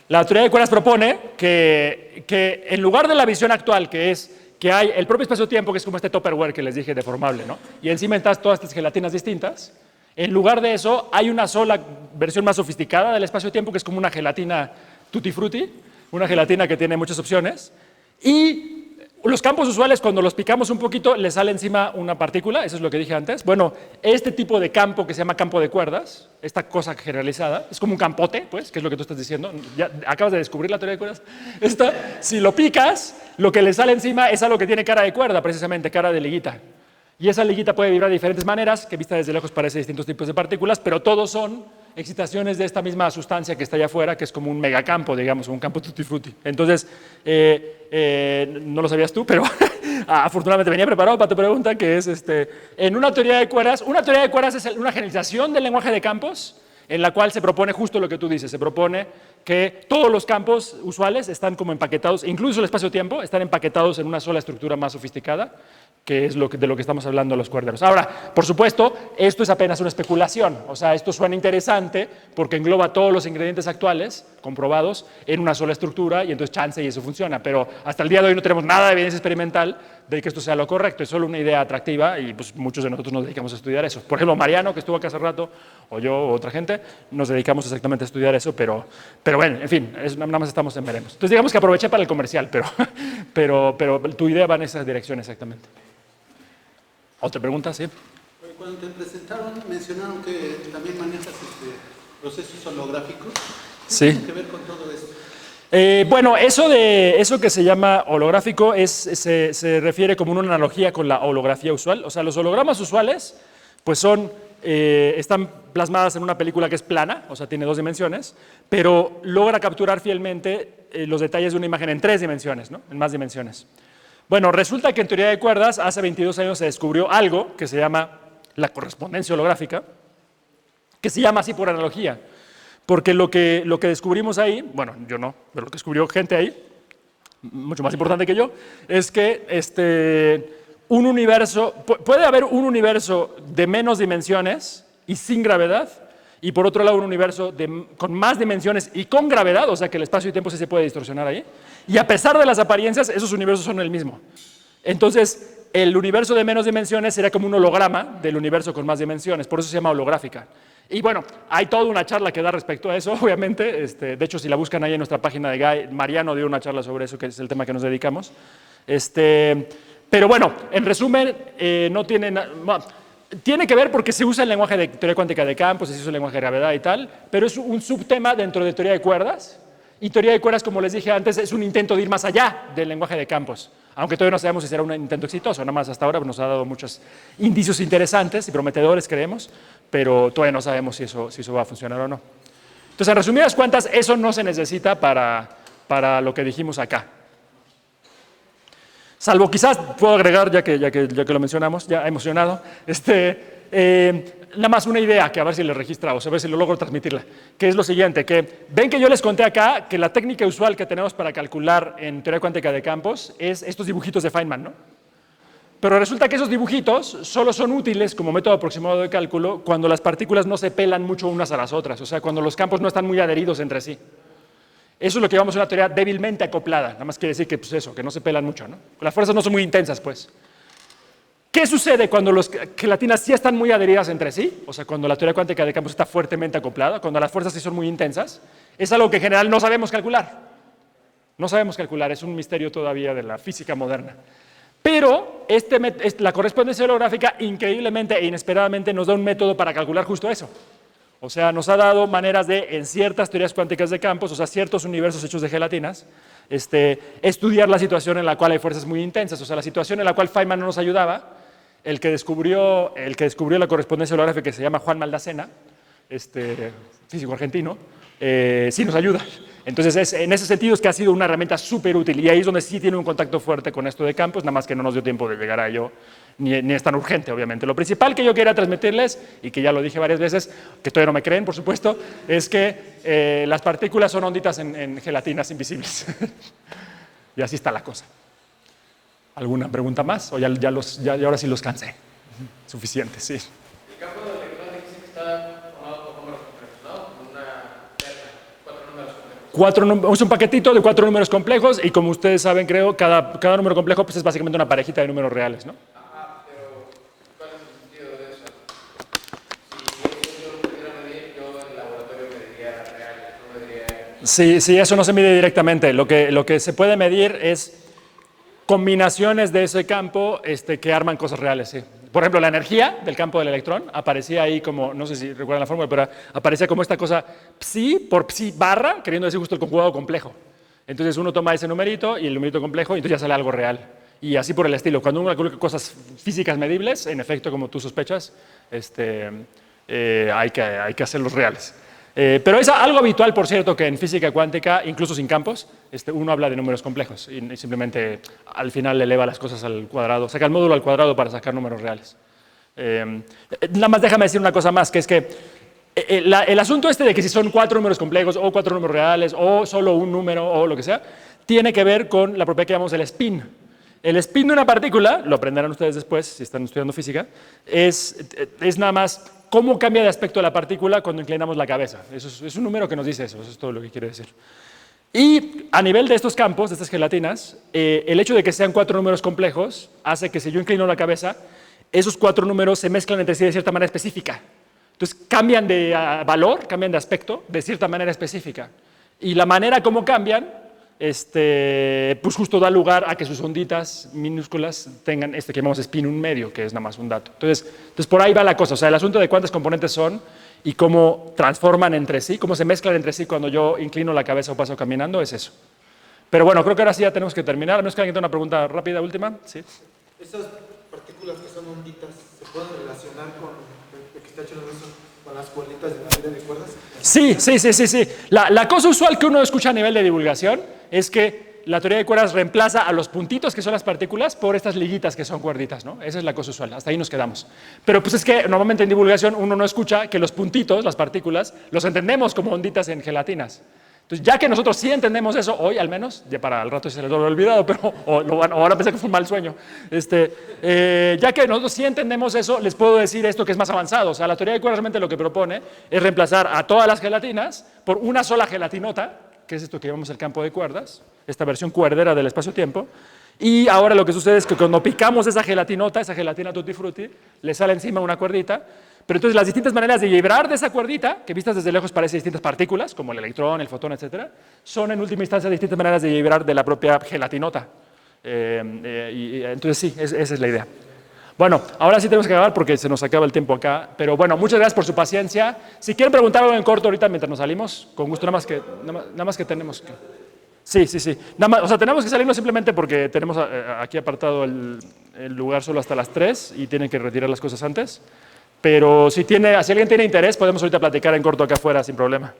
B: La teoría de cuerdas propone que en lugar de la visión actual, que es que hay el propio espacio-tiempo, que es como este Tupperware que les dije deformable, ¿no? Y encima están todas estas gelatinas distintas. En lugar de eso, hay una sola versión más sofisticada del espacio-tiempo, que es como una gelatina tutti frutti, una gelatina que tiene muchas opciones. Y los campos usuales, cuando los picamos un poquito, les sale encima una partícula, eso es lo que dije antes. Bueno, este tipo de campo que se llama campo de cuerdas, esta cosa generalizada, es como un campote, pues, que es lo que tú estás diciendo. Ya acabas de descubrir la teoría de cuerdas. Si lo picas, lo que le sale encima es algo que tiene cara de cuerda, precisamente, cara de liguita. Y esa liguita puede vibrar de diferentes maneras, que vista desde lejos parece distintos tipos de partículas, pero todos son excitaciones de esta misma sustancia que está allá afuera, que es como un megacampo, digamos, un campo tutti frutti. Entonces, no lo sabías tú, pero afortunadamente venía preparado para tu pregunta, que es, en una teoría de cuerdas es una generalización del lenguaje de campos, en la cual se propone justo lo que tú dices, se propone que todos los campos usuales están como empaquetados, incluso el espacio-tiempo, están empaquetados en una sola estructura más sofisticada, que es de lo que estamos hablando los cuerderos. Ahora, por supuesto, esto es apenas una especulación, o sea, esto suena interesante porque engloba todos los ingredientes actuales, comprobados, en una sola estructura y entonces chance y eso funciona, pero hasta el día de hoy no tenemos nada de evidencia experimental de que esto sea lo correcto, es solo una idea atractiva y pues muchos de nosotros nos dedicamos a estudiar eso. Por ejemplo, Mariano, que estuvo acá hace rato, o yo, o otra gente, nos dedicamos exactamente a estudiar eso, pero bueno, en fin, nada más estamos en veremos. Entonces digamos que aproveché para el comercial, pero tu idea va en esa dirección exactamente. ¿Otra pregunta? Sí.
C: Cuando te presentaron, mencionaron que también manejas procesos holográficos. ¿Qué
B: Sí.
C: tiene que ver con todo esto?
B: Bueno, eso que se llama holográfico se refiere como una analogía con la holografía usual. O sea, los hologramas usuales pues están plasmadas en una película que es plana, o sea, tiene 2 dimensiones, pero logra capturar fielmente los detalles de una imagen en 3 dimensiones, ¿no? En más dimensiones. Bueno, resulta que en teoría de cuerdas hace 22 años se descubrió algo que se llama la correspondencia holográfica, que se llama así por analogía, porque lo que descubrimos ahí, bueno, yo no, pero lo que descubrió gente ahí, mucho más importante que yo, es que un universo, puede haber un universo de menos dimensiones y sin gravedad, y por otro lado un universo con más dimensiones y con gravedad, o sea que el espacio y tiempo sí se puede distorsionar ahí, y a pesar de las apariencias, esos universos son el mismo. Entonces, el universo de menos dimensiones sería como un holograma del universo con más dimensiones, por eso se llama holográfica. Y bueno, hay toda una charla que da respecto a eso, obviamente, de hecho si la buscan ahí en nuestra página de Guy, Mariano dio una charla sobre eso, que es el tema que nos dedicamos. Pero bueno, en resumen, no tiene tiene que ver porque se usa el lenguaje de teoría cuántica de campos, se usa el lenguaje de gravedad y tal, pero es un subtema dentro de teoría de cuerdas, y teoría de cuerdas, como les dije antes, es un intento de ir más allá del lenguaje de campos, aunque todavía no sabemos si será un intento exitoso, nada más hasta ahora nos ha dado muchos indicios interesantes y prometedores, creemos, pero todavía no sabemos si eso va a funcionar o no. Entonces, en resumidas cuentas, eso no se necesita para lo que dijimos acá. Salvo quizás, puedo agregar, ya que lo mencionamos, ya emocionado, nada más una idea que a ver si le registramos, a ver si lo logro transmitirla, que es lo siguiente, que ven que yo les conté acá que la técnica usual que tenemos para calcular en teoría cuántica de campos es estos dibujitos de Feynman, ¿no? Pero resulta que esos dibujitos solo son útiles como método aproximado de cálculo cuando las partículas no se pelan mucho unas a las otras, o sea, cuando los campos no están muy adheridos entre sí. Eso es lo que llamamos una teoría débilmente acoplada, nada más quiere decir que, pues eso, que no se pelan mucho, ¿no? Las fuerzas no son muy intensas, pues. ¿Qué sucede cuando las gelatinas sí están muy adheridas entre sí? O sea, cuando la teoría cuántica de campos está fuertemente acoplada, cuando las fuerzas sí son muy intensas, es algo que en general no sabemos calcular. No sabemos calcular, es un misterio todavía de la física moderna. Pero la correspondencia holográfica, increíblemente e inesperadamente, nos da un método para calcular justo eso. O sea, nos ha dado maneras de, en ciertas teorías cuánticas de campos, o sea, ciertos universos hechos de gelatinas, estudiar la situación en la cual hay fuerzas muy intensas. O sea, la situación en la cual Feynman no nos ayudaba, el que descubrió la correspondencia holográfica, que se llama Juan Maldacena, físico argentino, sí nos ayuda. Entonces, en ese sentido es que ha sido una herramienta súper útil y ahí es donde sí tiene un contacto fuerte con esto de campos, nada más que no nos dio tiempo de llegar a ello, ni es tan urgente, obviamente. Lo principal que yo quería transmitirles, y que ya lo dije varias veces, que todavía no me creen, por supuesto, es que las partículas son onditas en gelatinas invisibles. Y así está la cosa. ¿Alguna pregunta más? ¿O ya ahora sí los cansé? Suficiente, sí.
F: El campo de electrón dice que está formado por números complejos, ¿no? Con una terna, 4 números complejos.
B: Es un paquetito de 4 números complejos y como ustedes saben, creo, cada número complejo pues, es básicamente una parejita de números reales, ¿no?
F: Ajá, pero ¿cuál es el sentido de eso? Si yo lo pudiera medir, yo en el laboratorio mediría reales, no mediría...
B: Sí, eso no se mide directamente. Lo que se puede medir es combinaciones de ese campo que arman cosas reales, sí. Por ejemplo, la energía del campo del electrón aparecía ahí como, no sé si recuerdan la fórmula, pero aparecía como esta cosa psi por psi barra, queriendo decir justo el conjugado complejo. Entonces uno toma ese numerito y el numerito complejo y entonces ya sale algo real. Y así por el estilo. Cuando uno calcula cosas físicas medibles, en efecto, como tú sospechas, hay que hacerlos reales. Pero es algo habitual, por cierto, que en física cuántica, incluso sin campos, uno habla de números complejos y simplemente al final eleva las cosas al cuadrado, saca el módulo al cuadrado para sacar números reales. Nada más déjame decir una cosa más, que es que el asunto de que si son 4 números complejos o 4 números reales o solo un número o lo que sea, tiene que ver con la propiedad que llamamos el spin. El spin de una partícula, lo aprenderán ustedes después si están estudiando física, es nada más cómo cambia de aspecto la partícula cuando inclinamos la cabeza. Eso es un número que nos dice eso es todo lo que quiere decir. Y a nivel de estos campos, de estas gelatinas, el hecho de que sean 4 números complejos hace que si yo inclino la cabeza, esos 4 números se mezclan entre sí de cierta manera específica. Entonces cambian de valor, cambian de aspecto de cierta manera específica. Y la manera como cambian pues justo da lugar a que sus onditas minúsculas tengan que llamamos spin 1 medio, que es nada más un dato. Entonces por ahí va la cosa, o sea, el asunto de cuántas componentes son y cómo transforman entre sí, cómo se mezclan entre sí cuando yo inclino la cabeza o paso caminando, es eso. Pero bueno, creo que ahora sí ya tenemos que terminar, a menos que alguien tenga una pregunta rápida, última. ¿Sí?
H: Esas partículas que son onditas, ¿se pueden relacionar con lo que está hecho con las cuerditas de la teoría de cuerdas?
B: Sí. La cosa usual que uno escucha a nivel de divulgación es que la teoría de cuerdas reemplaza a los puntitos, que son las partículas, por estas liguitas que son cuerditas, ¿no? Esa es la cosa usual, hasta ahí nos quedamos. Pero pues es que normalmente en divulgación uno no escucha que los puntitos, las partículas, los entendemos como onditas en gelatinas. Entonces, ya que nosotros sí entendemos eso, hoy al menos, ya para el rato se les lo he olvidado, pero ahora pensé que fue un mal sueño, ya que nosotros sí entendemos eso, les puedo decir esto que es más avanzado. O sea, la teoría de cuerdas realmente lo que propone es reemplazar a todas las gelatinas por una sola gelatinota, que es esto que llamamos el campo de cuerdas, esta versión cuerdera del espacio-tiempo. Y ahora lo que sucede es que cuando picamos esa gelatinota, esa gelatina tutti frutti, le sale encima una cuerdita. Pero entonces las distintas maneras de vibrar de esa cuerdita, que vistas desde lejos parecen distintas partículas, como el electrón, el fotón, etc., son en última instancia distintas maneras de vibrar de la propia gelatinota. Entonces sí, esa es la idea. Bueno, ahora sí tenemos que acabar porque se nos acaba el tiempo acá, pero bueno, muchas gracias por su paciencia. Si quieren preguntar algo en corto ahorita mientras nos salimos, con gusto, nada más que tenemos que... Sí. Nada más, o sea, tenemos que salirnos simplemente porque tenemos aquí apartado el lugar solo hasta las 3 y tienen que retirar las cosas antes. Pero si alguien tiene interés, podemos ahorita platicar en corto acá afuera sin problema.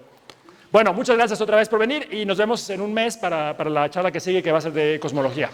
B: Bueno, muchas gracias otra vez por venir y nos vemos en un mes para la charla que sigue, que va a ser de cosmología.